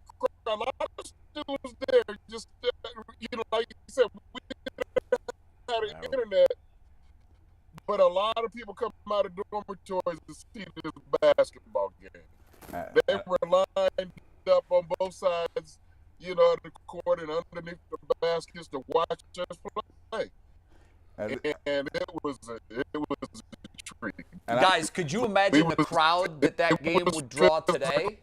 [SPEAKER 18] of students there. Just, you know, like you said, we had the internet, but a lot of people come out of dormitories to see this basketball game. They were lined up on both sides, you know, the court and underneath the baskets to watch us play. And it was a treat.
[SPEAKER 2] Guys, could you imagine the crowd that game would draw today?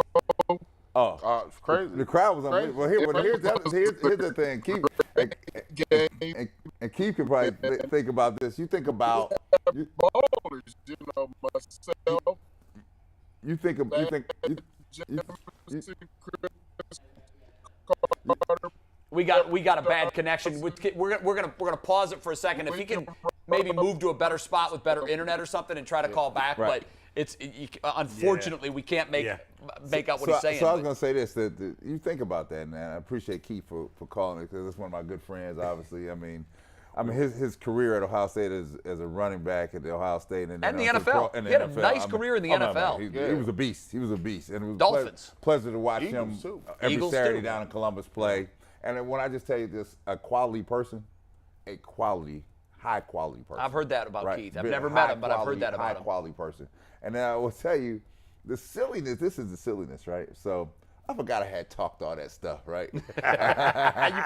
[SPEAKER 5] It's crazy.
[SPEAKER 6] The crowd was unbelievable. Here's the thing. Keith can probably think about this. You think about
[SPEAKER 18] ballers, you know, myself.
[SPEAKER 2] We got a bad connection. We're gonna pause it for a second. If you can maybe move to a better spot with better internet or something and try to call back,
[SPEAKER 6] right.
[SPEAKER 2] But unfortunately we can't make out what he's saying.
[SPEAKER 6] So I was gonna say this: that you think about that, man. I appreciate Keith for calling it because it's one of my good friends. Obviously, I mean his career at Ohio State as a running back at the Ohio State and
[SPEAKER 2] the NFL. He had a nice career in the NFL.
[SPEAKER 6] He was a beast. He was a beast, and it was
[SPEAKER 2] Dolphins.
[SPEAKER 6] pleasure to watch him every Saturday
[SPEAKER 2] too.
[SPEAKER 6] Down in Columbus play. And when I just tell you this, a quality person, high quality person.
[SPEAKER 2] I've heard that about Keith. I've never met him, but I've heard that about him.
[SPEAKER 6] High quality person. And then I will tell you, the silliness. This is the silliness, right? So I forgot I had talked all that stuff, right?
[SPEAKER 2] You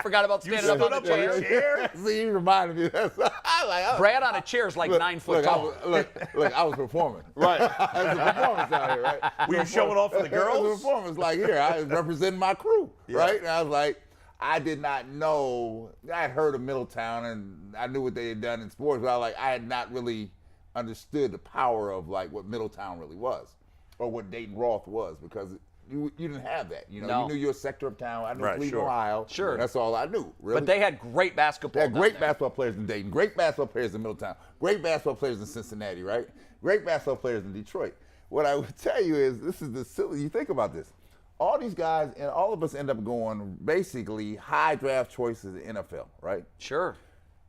[SPEAKER 2] forgot about standing up on the chair?
[SPEAKER 6] See, you reminded me.
[SPEAKER 2] Brad on a chair is like 9 foot tall.
[SPEAKER 6] Look, I was performing.
[SPEAKER 5] Right.
[SPEAKER 6] It was a performance out here, right?
[SPEAKER 3] Were you showing off for the girls?
[SPEAKER 6] It was a performance. Like, here, I was representing my crew, right? And I was like, I did not know. I had heard of Middletown, and I knew what they had done in sports, but I had not really understood the power of, like, what Middletown really was or what Dayton Roth was because you didn't have that. You know,
[SPEAKER 2] No.
[SPEAKER 6] You knew your sector of town. I knew Cleveland,
[SPEAKER 3] sure.
[SPEAKER 6] Ohio.
[SPEAKER 2] Sure.
[SPEAKER 6] That's all I knew, really.
[SPEAKER 2] But they had great basketball.
[SPEAKER 6] They had great basketball players in Dayton, great basketball players in Middletown, great basketball players in Cincinnati, right? Great basketball players in Detroit. What I would tell you is this is the silly. You think about this. All these guys and all of us end up going basically high draft choices in the NFL, right?
[SPEAKER 2] Sure.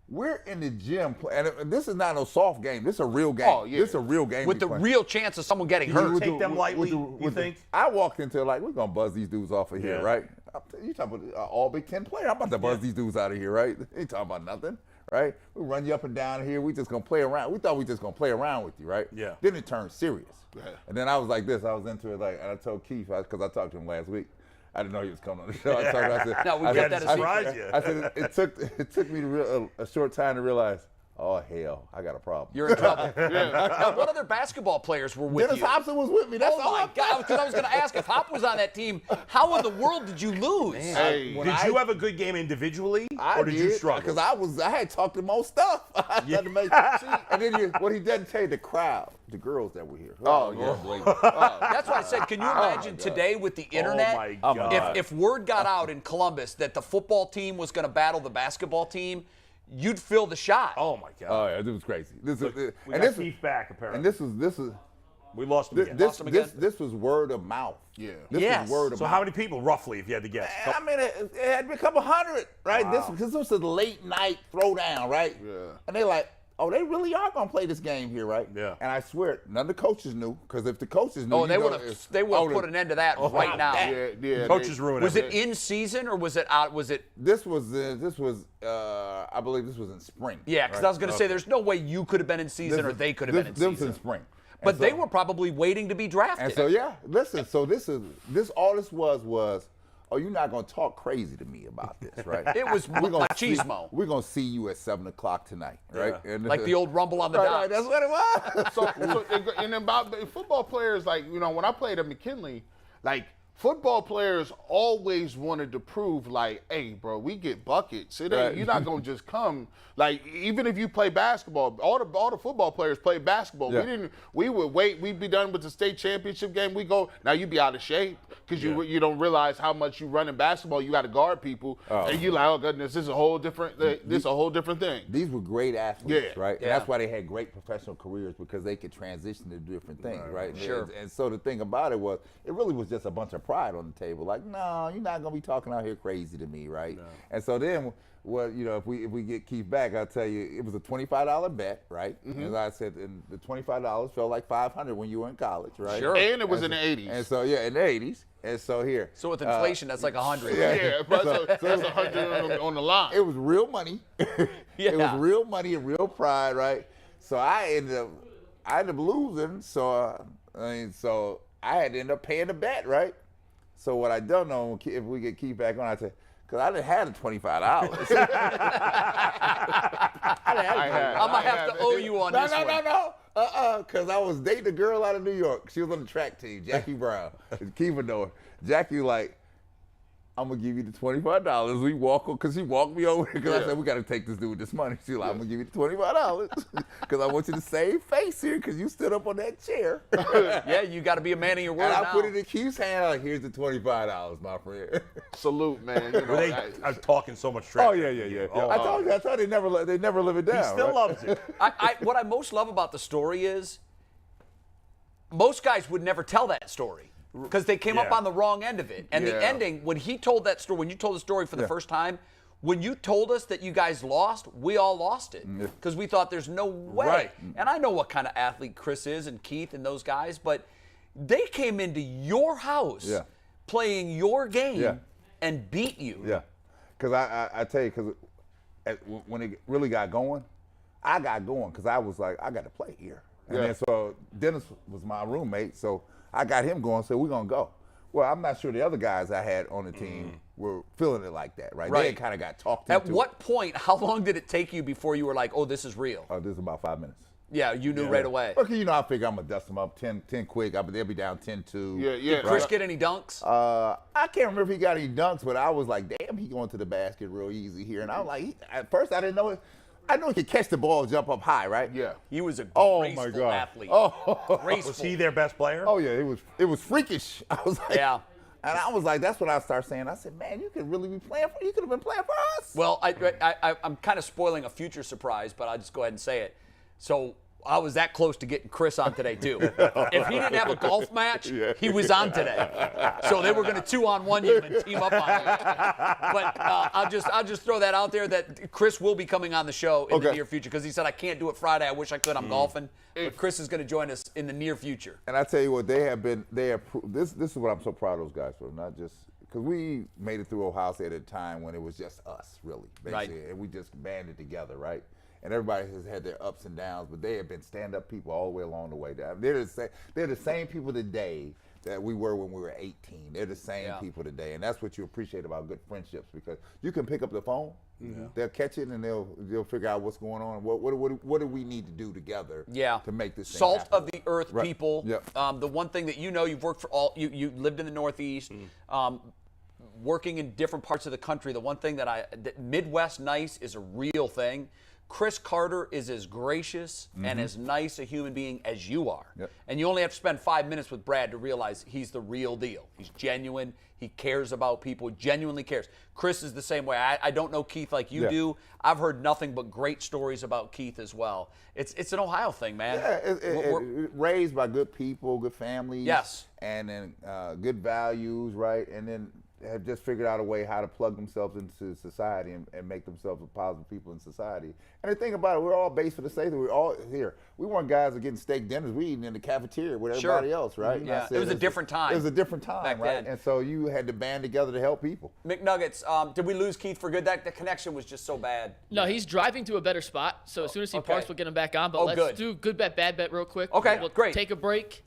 [SPEAKER 6] We're in the gym, and this is not a soft game. This is a real game.
[SPEAKER 5] Oh, yeah.
[SPEAKER 6] This is a real game.
[SPEAKER 2] With the real chance of someone getting hurt.
[SPEAKER 3] Take them lightly, you think?
[SPEAKER 6] I walked into we're going to buzz these dudes off of here, right? You talking about an all Big Ten player. I'm about to buzz these dudes out of here, right? Ain't talking about nothing, right? We run you up and down here. We just going to play around. We thought we just going to play around with you, right?
[SPEAKER 3] Yeah.
[SPEAKER 6] Then it turned serious.
[SPEAKER 5] Yeah.
[SPEAKER 6] And then I was like this. I was into it, and I told Keith, because I talked to him last week. I didn't know he was coming on the show. I said,
[SPEAKER 2] no, we got that as
[SPEAKER 3] surprise you.
[SPEAKER 6] I said, it took me a short time to realize, oh, hell, I got a problem.
[SPEAKER 2] You're in trouble. Now, what other basketball players were with
[SPEAKER 6] Dennis
[SPEAKER 2] you?
[SPEAKER 6] Hobson was with me. That's all.
[SPEAKER 2] Oh, my God. Because I was going to ask, if Hop was on that team, how in the world did you lose?
[SPEAKER 3] Did you have a good game individually, or did you struggle?
[SPEAKER 6] Because I had talked to most stuff. I had to make and then what he doesn't tell you, the crowd, the girls that were here.
[SPEAKER 2] That's why I said, can you imagine today with the internet,
[SPEAKER 3] oh my God.
[SPEAKER 2] If word got out in Columbus that the football team was going to battle the basketball team, you'd fill the shot.
[SPEAKER 3] Oh my God!
[SPEAKER 6] Oh yeah, it was crazy.
[SPEAKER 3] We got Keith back apparently.
[SPEAKER 6] And this is.
[SPEAKER 3] We lost him again.
[SPEAKER 6] This was word of mouth.
[SPEAKER 5] Yeah.
[SPEAKER 6] This was word of mouth.
[SPEAKER 3] So how many people, roughly, if you had to guess?
[SPEAKER 6] I mean, it had become 100, right? Wow. This was a late night throwdown, right?
[SPEAKER 5] Yeah.
[SPEAKER 6] And they like, oh, they really are going to play this game here, right?
[SPEAKER 3] Yeah.
[SPEAKER 6] And I swear, none of the coaches knew, because if the coaches knew,
[SPEAKER 2] they would have put an end to that right now.
[SPEAKER 5] Yeah,
[SPEAKER 3] coaches ruined it.
[SPEAKER 2] Was it in season or was it out? Was it?
[SPEAKER 6] This was I believe this was in spring.
[SPEAKER 2] Yeah, because I was going to say there's no way you could have been in season or they could have been in season.
[SPEAKER 6] This was in spring.
[SPEAKER 2] But they were probably waiting to be drafted.
[SPEAKER 6] And so listen, so all this was, oh, you're not going to talk crazy to me about this, right?
[SPEAKER 2] It was machismo.
[SPEAKER 6] We're going to see you at 7 o'clock tonight, right?
[SPEAKER 2] Yeah.
[SPEAKER 6] And,
[SPEAKER 2] like the old rumble on the docks.
[SPEAKER 6] Right, that's what it was.
[SPEAKER 5] And about the football players, like, when I played at McKinley, like, football players always wanted to prove, like, hey, bro, we get buckets. You're not going to just come. Like, even if you play basketball, all the football players play basketball.
[SPEAKER 6] Yeah.
[SPEAKER 5] We would wait. We'd be done with the state championship game. We go, now you be out of shape because you don't realize how much you run in basketball. You got to guard people. And you like, oh, goodness, this is a whole different thing.
[SPEAKER 6] These were great athletes, right?
[SPEAKER 2] Yeah.
[SPEAKER 6] And that's why they had great professional careers, because they could transition to different things, right?
[SPEAKER 2] Sure.
[SPEAKER 6] And so the thing about it was, it really was just a bunch of pride on the table. Like, no, you're not going to be talking out here crazy to me, right? No. And so then, if we get Keith back, I'll tell you, it was a $25 bet, right?
[SPEAKER 5] Mm-hmm.
[SPEAKER 6] As I said, and the $25 felt like $500 when you were in college, right?
[SPEAKER 2] Sure.
[SPEAKER 5] And it was in the 80s.
[SPEAKER 6] And so, in the 80s. And so here.
[SPEAKER 2] So with inflation, that's like 100.
[SPEAKER 5] Yeah, so that's 100 on the line.
[SPEAKER 6] It was real money. It was real money and real pride, right? So I ended up losing. So I had to end up paying the bet, right? So what I don't know, if we get Keith back on, I said, because I didn't have the $25.
[SPEAKER 2] I'm going to have to owe you on this one.
[SPEAKER 6] No. Because I was dating a girl out of New York. She was on the track team, Jackie Brown. Keith would know her. Jackie like, I'm going to give you the $25. We walk, because she walked me over, because I said, we got to take this dude this money. She was like, I'm going to give you the $25, because I want you to save face here, because you stood up on that chair.
[SPEAKER 2] Yeah, you got to be a man of your word.
[SPEAKER 6] And I
[SPEAKER 2] now.
[SPEAKER 6] put it in Keith's hand, like, here's the $25, my friend.
[SPEAKER 5] Salute, man.
[SPEAKER 3] I'm talking so much trash.
[SPEAKER 6] Oh, yeah. I told you, they never live it down.
[SPEAKER 3] He still loves it.
[SPEAKER 2] What I most love about the story is most guys would never tell that story. Because they came up on the wrong end of it. And the ending, when he told that story, when you told the story for the first time, when you told us that you guys lost, we all lost it. Because we thought there's no way.
[SPEAKER 3] Right.
[SPEAKER 2] And I know what kind of athlete Chris is and Keith and those guys, but they came into your house playing your game and beat you.
[SPEAKER 6] Yeah. Because I tell you, because when it really got going, I got going because I was like, I got to play here. And then so Dennis was my roommate, so I got him going, so we're going to go. Well, I'm not sure the other guys I had on the team were feeling it like that, right? They kind of got talked into.
[SPEAKER 2] At what point, how long did it take you before you were like, oh, this is real?
[SPEAKER 6] Oh, this is about 5 minutes.
[SPEAKER 2] Yeah, you knew right away.
[SPEAKER 6] Okay, I figure I'm going to dust them up 10 quick. They'll be down 10-2.
[SPEAKER 5] Yeah.
[SPEAKER 2] Did Chris get any dunks?
[SPEAKER 6] I can't remember if he got any dunks, but I was like, damn, he going to the basket real easy here. And I was like, at first I didn't know it. I know he could catch the ball and jump up high, right?
[SPEAKER 5] Yeah.
[SPEAKER 2] He was a
[SPEAKER 6] my
[SPEAKER 2] graceful
[SPEAKER 6] God.
[SPEAKER 2] athlete.
[SPEAKER 3] Was he their best player?
[SPEAKER 6] Oh, yeah, it was freakish. I was like,
[SPEAKER 2] yeah.
[SPEAKER 6] And I was like, that's what I started saying. I said, man, you could really be playing you could have been playing for us.
[SPEAKER 2] Well, I'm kind of spoiling a future surprise, but I'll just go ahead and say it. So I was that close to getting Chris on today, too. If he didn't have a golf match, he was on today. So they were going to 2-on-1 you and team up on you. But I'll just throw that out there that Chris will be coming on the show in the near future because he said, I can't do it Friday. I wish I could. I'm golfing. But Chris is going to join us in the near future.
[SPEAKER 6] And I tell you what, this is what I'm so proud of those guys for, not just because we made it through Ohio State at a time when it was just us, really, basically. Right. And we just banded together, right? And everybody has had their ups and downs, but they have been stand-up people all the way along the way. They're the same people today that we were when we were 18. They're the same people today, and that's what you appreciate about good friendships because you can pick up the phone, they'll catch it, and they'll figure out what's going on. What do we need to do together to make this thing
[SPEAKER 2] Salt
[SPEAKER 6] happen?
[SPEAKER 2] of the earth people. Yep. The one thing that you've worked for you lived in the Northeast. Working in different parts of the country, the one thing that Midwest nice is a real thing. Chris Carter is as gracious and as nice a human being as you are. Yep. And you only have to spend 5 minutes with Brad to realize he's the real deal. He's genuine. He cares about people, genuinely cares. Chris is the same way. I don't know Keith like you do. I've heard nothing but great stories about Keith as well. It's an Ohio thing, man.
[SPEAKER 6] Yeah, raised by good people, good families.
[SPEAKER 2] Yes.
[SPEAKER 6] And then good values, right? And then have just figured out a way how to plug themselves into society and make themselves positive people in society. And the thing about it, we're all based for the same thing. We're all here. We weren't guys that getting steak dinners. We eating in the cafeteria with everybody else, right?
[SPEAKER 2] Yeah, it was a different time.
[SPEAKER 6] It was a different time,
[SPEAKER 2] back
[SPEAKER 6] right?
[SPEAKER 2] then.
[SPEAKER 6] And so you had to band together to help people.
[SPEAKER 2] McNuggets, did we lose Keith for good? The connection was just so bad.
[SPEAKER 4] No, he's driving to a better spot. So as soon as he parks, we'll get him back on. But let's do good bet, bad bet real quick.
[SPEAKER 2] Okay,
[SPEAKER 4] we'll
[SPEAKER 2] great.
[SPEAKER 4] Take a break.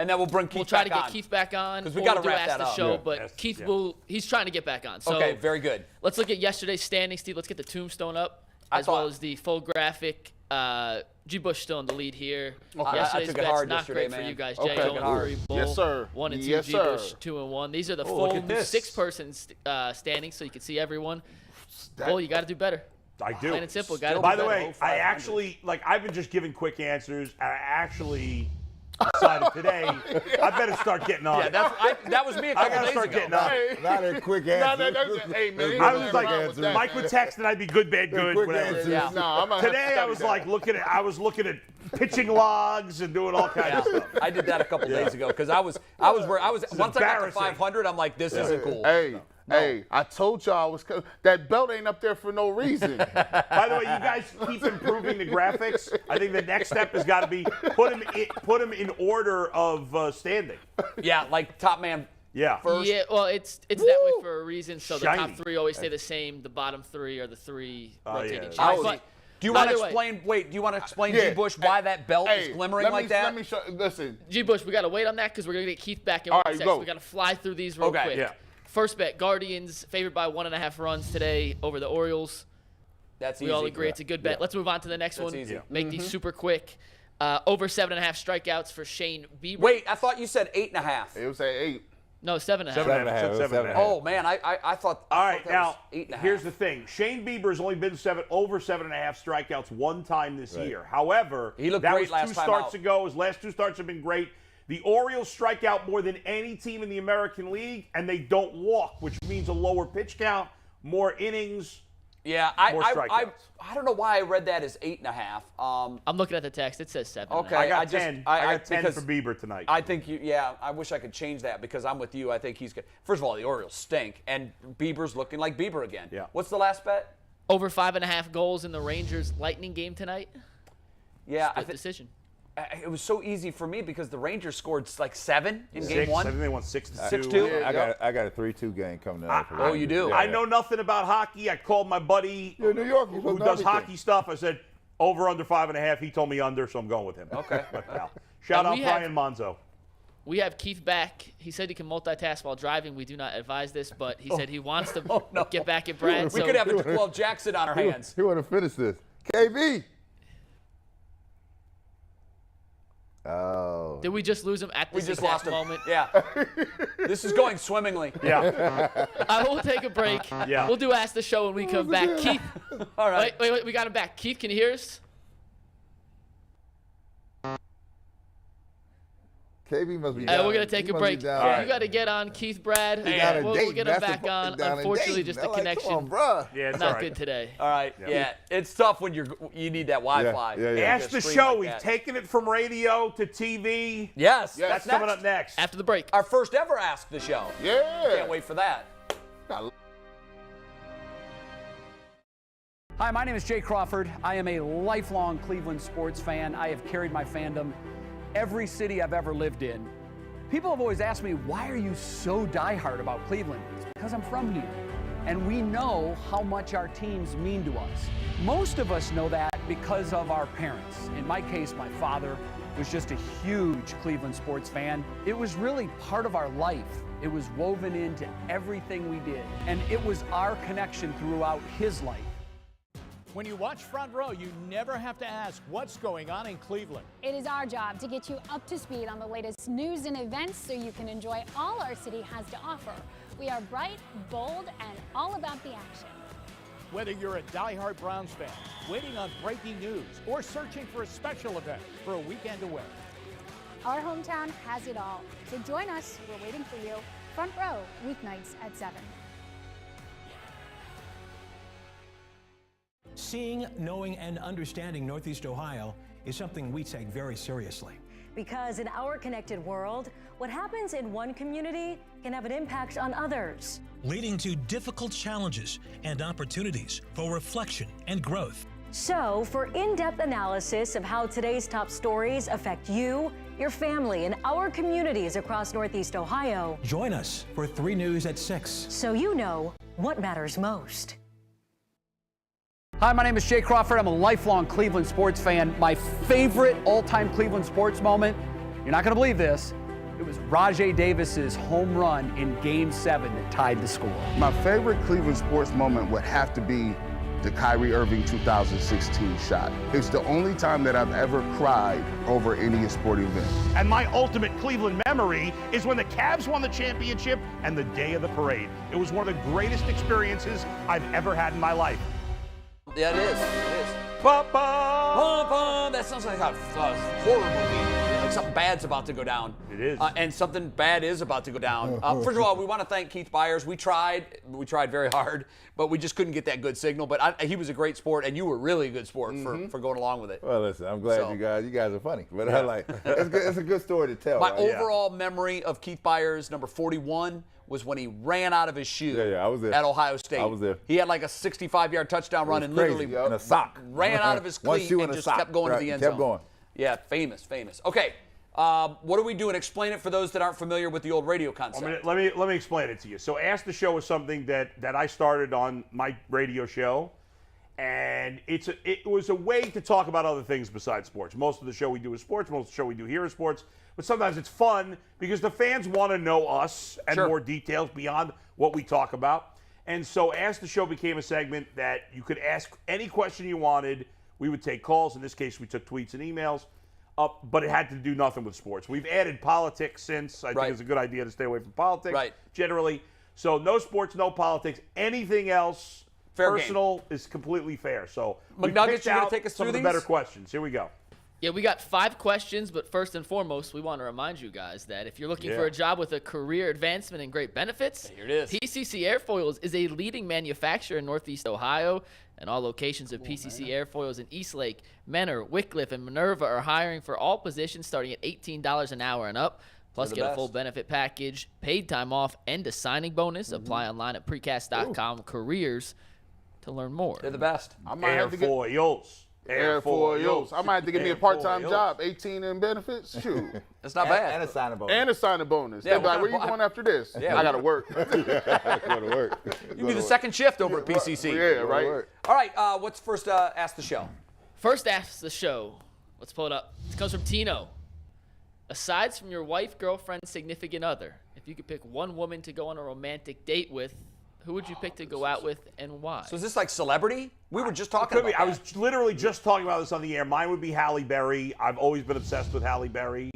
[SPEAKER 2] And then we'll bring Keith back on.
[SPEAKER 4] We'll try to get Keith back on.
[SPEAKER 2] Because we got to wrap
[SPEAKER 4] that up.
[SPEAKER 2] show,
[SPEAKER 4] but Keith he's trying to get back on. So
[SPEAKER 2] okay, very good.
[SPEAKER 4] Let's look at yesterday's standings, Steve. Let's get the tombstone up, as well as the full graphic. G. Bush still in the lead here. Yesterday's bets not great for you guys. Jay, 0-3, Bull,
[SPEAKER 5] yes, sir.
[SPEAKER 4] 1 and 2.
[SPEAKER 5] Yes,
[SPEAKER 4] G.
[SPEAKER 5] sir.
[SPEAKER 4] Bush 2 and 1. These are the full 6-person standings, so you can see everyone. Bull, you got to do better.
[SPEAKER 3] I do.
[SPEAKER 4] Plain and simple.
[SPEAKER 3] By the way, I actually I've been just giving quick answers. I actually decided today I better start getting on.
[SPEAKER 2] Yeah, that was me a couple days ago.
[SPEAKER 3] I gotta start getting on.
[SPEAKER 6] Not a quick answer.
[SPEAKER 5] Hey, man.
[SPEAKER 3] I was like, Mike would text and I'd be good, bad, good, whatever.
[SPEAKER 5] Yeah. No,
[SPEAKER 3] Today I was like looking at pitching logs and doing all kinds of stuff.
[SPEAKER 2] I did that a couple days ago because I was once I got to 500, I'm like, this isn't cool.
[SPEAKER 5] Hey, I told y'all that belt ain't up there for no reason.
[SPEAKER 3] By the way, you guys keep improving the graphics. I think the next step has got to be put them in order of standing.
[SPEAKER 2] Yeah, like top man.
[SPEAKER 3] Yeah.
[SPEAKER 2] First.
[SPEAKER 4] Yeah, well, it's that way for a reason. So the top 3 always stay the same. The bottom 3 are the 3 rotating chairs.
[SPEAKER 2] But do you want to explain? Wait, do you want to explain, G. Bush, why that belt is glimmering like that?
[SPEAKER 5] Let me show. Listen,
[SPEAKER 4] G. Bush, we got to wait on that because we're gonna get Keith back in 1 second. So we got to fly through these real quick.
[SPEAKER 3] Yeah.
[SPEAKER 4] First bet, Guardians favored by 1.5 runs today over the Orioles.
[SPEAKER 2] That's easy.
[SPEAKER 4] We all agree it's a good bet. Let's move on to the next one.
[SPEAKER 2] Easy.
[SPEAKER 4] Make these super quick. Over 7.5 strikeouts for Shane Bieber.
[SPEAKER 2] Wait, I thought you said 8.5.
[SPEAKER 5] It was at 8.
[SPEAKER 4] No, 7.5.
[SPEAKER 3] 7.5.
[SPEAKER 2] Oh man, I thought.
[SPEAKER 3] All right,
[SPEAKER 2] that
[SPEAKER 3] now
[SPEAKER 2] was 8.5.
[SPEAKER 3] here's the thing: Shane Bieber's only been over 7.5 strikeouts one time this year. However,
[SPEAKER 2] he looked
[SPEAKER 3] that
[SPEAKER 2] great
[SPEAKER 3] was
[SPEAKER 2] last
[SPEAKER 3] 2
[SPEAKER 2] time
[SPEAKER 3] starts
[SPEAKER 2] out.
[SPEAKER 3] ago. His last 2 starts have been great. The Orioles strike out more than any team in the American League, and they don't walk, which means a lower pitch count, more innings.
[SPEAKER 2] Yeah, I don't know why I read that as 8.5.
[SPEAKER 4] I'm looking at the text. It says 7.
[SPEAKER 2] Okay,
[SPEAKER 3] I got 10. I got 10 for Bieber tonight.
[SPEAKER 2] I think I wish I could change that because I'm with you. I think he's good. First of all, the Orioles stink, and Bieber's looking like Bieber again.
[SPEAKER 3] Yeah.
[SPEAKER 2] What's the last bet?
[SPEAKER 4] Over 5.5 goals in the Rangers Lightning game tonight.
[SPEAKER 2] Yeah,
[SPEAKER 4] Split decision.
[SPEAKER 2] It was so easy for me because the Rangers scored like 7 in game
[SPEAKER 3] 6.
[SPEAKER 2] 1.
[SPEAKER 3] I think they won 6-2.
[SPEAKER 2] 6-2.
[SPEAKER 6] I got a 3-2 game coming up.
[SPEAKER 2] Oh, you do?
[SPEAKER 3] I know nothing about hockey. I called my buddy
[SPEAKER 6] You're in New York.
[SPEAKER 3] who does hockey stuff. I said over under 5.5. He told me under, so I'm going with him.
[SPEAKER 2] Okay.
[SPEAKER 3] Shout out Brian Monzo.
[SPEAKER 4] We have Keith back. He said he can multitask while driving. We do not advise this, but he said he wants to get back at Brad.
[SPEAKER 2] We could have a Jaquel Jackson on our hands.
[SPEAKER 6] He want to finish this. KB. Oh.
[SPEAKER 4] Did we just lose him at this exact moment?
[SPEAKER 2] Yeah. This is going swimmingly.
[SPEAKER 3] Yeah.
[SPEAKER 4] I will take a break.
[SPEAKER 3] Yeah.
[SPEAKER 4] We'll do Ask the Show when we come back. Keith.
[SPEAKER 2] All right.
[SPEAKER 4] Wait, we got him back. Keith, can you hear us?
[SPEAKER 6] KB must be down.
[SPEAKER 4] We're going to take a break. You got to get on Keith, Brad. We'll get him back on. Unfortunately, just the connection not good today.
[SPEAKER 2] All right. Yeah. It's tough when you need that Wi-Fi.
[SPEAKER 3] Ask the Show. We've taken it from radio to TV.
[SPEAKER 2] Yes.
[SPEAKER 3] That's coming up next.
[SPEAKER 4] After the break.
[SPEAKER 2] Our first ever Ask the Show.
[SPEAKER 5] Yeah.
[SPEAKER 2] Can't wait for that. Hi, my name is Jay Crawford. I am a lifelong Cleveland sports fan. I have carried my fandom every city I've ever lived in. People have always asked me, why are you so diehard about Cleveland? It's because I'm from here. And we know how much our teams mean to us. Most of us know that because of our parents. In my case, my father was just a huge Cleveland sports fan. It was really part of our life. It was woven into everything we did. And it was our connection throughout his life.
[SPEAKER 14] When you watch Front Row, you never have to ask what's going on in Cleveland.
[SPEAKER 19] It is our job to get you up to speed on the latest news and events so you can enjoy all our city has to offer. We are bright, bold, and all about the action.
[SPEAKER 14] Whether you're a diehard Browns fan, waiting on breaking news, or searching for a special event for a weekend away,
[SPEAKER 19] our hometown has it all. So join us. We're waiting for you. Front Row, weeknights at 7.
[SPEAKER 14] Seeing, knowing, and understanding Northeast Ohio is something we take very seriously.
[SPEAKER 13] Because in our connected world, what happens in one community can have an impact on others,
[SPEAKER 14] leading to difficult challenges and opportunities for reflection and growth.
[SPEAKER 13] So, for in-depth analysis of how today's top stories affect you, your family, and our communities across Northeast Ohio,
[SPEAKER 14] Join us for 3 News at 6.
[SPEAKER 13] so you know what matters most.
[SPEAKER 2] Hi, my name is Jay Crawford. I'm a lifelong Cleveland sports fan. My favorite all-time Cleveland sports moment, you're not going to believe this, it was Rajay Davis's home run in Game 7 that tied the score.
[SPEAKER 5] My favorite Cleveland sports moment would have to be the Kyrie Irving 2016 shot. It's the only time that I've ever cried over any sporting event.
[SPEAKER 3] And my ultimate Cleveland memory is when the Cavs won the championship and the day of the parade. It was one of the greatest experiences I've ever had in my life.
[SPEAKER 2] Yeah, it is. It is. That sounds like a horror movie. Like something bad's about to go down.
[SPEAKER 3] It is.
[SPEAKER 2] And something bad is about to go down. First of all, we want to thank Keith Byars. We tried very hard, but we just couldn't get that good signal. But he was a great sport, and you were really a good sport for going along with it.
[SPEAKER 6] Well, listen, I'm glad you guys are funny. But I like it's a good story to tell.
[SPEAKER 2] My
[SPEAKER 6] right?
[SPEAKER 2] overall memory of Keith Byars, number 41, was when he ran out of his shoe
[SPEAKER 6] I was there.
[SPEAKER 2] at Ohio State.
[SPEAKER 6] I was there.
[SPEAKER 2] He had like a 65-yard touchdown run and
[SPEAKER 6] crazy,
[SPEAKER 2] literally
[SPEAKER 6] in a sock.
[SPEAKER 2] ran out of his
[SPEAKER 6] One
[SPEAKER 2] cleat
[SPEAKER 6] shoe
[SPEAKER 2] and
[SPEAKER 6] and a
[SPEAKER 2] just
[SPEAKER 6] sock.
[SPEAKER 2] kept going to the end zone.
[SPEAKER 6] Kept going.
[SPEAKER 2] Yeah, famous. Okay, what are we doing? Explain it for those that aren't familiar with the old radio concept.
[SPEAKER 3] Let me explain it to you. So Ask the Show is something that I started on my radio show, and it was a way to talk about other things besides sports. Most of the show we do is sports. Most of the show we do here is sports. But sometimes it's fun because the fans want to know us and more details beyond what we talk about. And so Ask the Show became a segment that you could ask any question you wanted. We would take calls. In this case, we took tweets and emails. But it had to do nothing with sports. We've added politics since. I think it's a good idea to stay away from politics generally. So no sports, no politics. Anything else personal is completely fair. So
[SPEAKER 2] McNuggets, you're going to take us
[SPEAKER 3] some
[SPEAKER 2] through
[SPEAKER 3] of the
[SPEAKER 2] these?
[SPEAKER 3] better questions. Here we go.
[SPEAKER 4] Yeah, we got 5 questions, but first and foremost, we want to remind you guys that if you're looking for a job with a career advancement and great benefits,
[SPEAKER 2] here it is.
[SPEAKER 4] PCC Airfoils is a leading manufacturer in Northeast Ohio, and all locations of PCC Airfoils in Eastlake, Menor, Wickliffe, and Minerva are hiring for all positions starting at $18 an hour and up. Plus, get a full benefit package, paid time off, and a signing bonus. Apply online at precast.com/careers to learn more.
[SPEAKER 2] They're the best.
[SPEAKER 3] Airfoils.
[SPEAKER 5] Airfoils. I might have to give me a part-time job, 18 in benefits. Shoot.
[SPEAKER 2] That's not bad.
[SPEAKER 6] And a signing bonus.
[SPEAKER 5] And a signing bonus.
[SPEAKER 2] Yeah,
[SPEAKER 5] They're like, where you going after this? I got to work.
[SPEAKER 6] Go to work.
[SPEAKER 2] You do the second shift over at PCC.
[SPEAKER 5] Yeah, right.
[SPEAKER 2] All right, what's first Ask the Show?
[SPEAKER 4] First Ask the Show. Let's pull it up. This comes from Tino. Aside from your wife, girlfriend, significant other, if you could pick one woman to go on a romantic date with, who would you pick to go out with and why?
[SPEAKER 2] So is this like celebrity? We were just talking about that.
[SPEAKER 3] I was literally just talking about this on the air. Mine would be Halle Berry. I've always been obsessed with Halle Berry.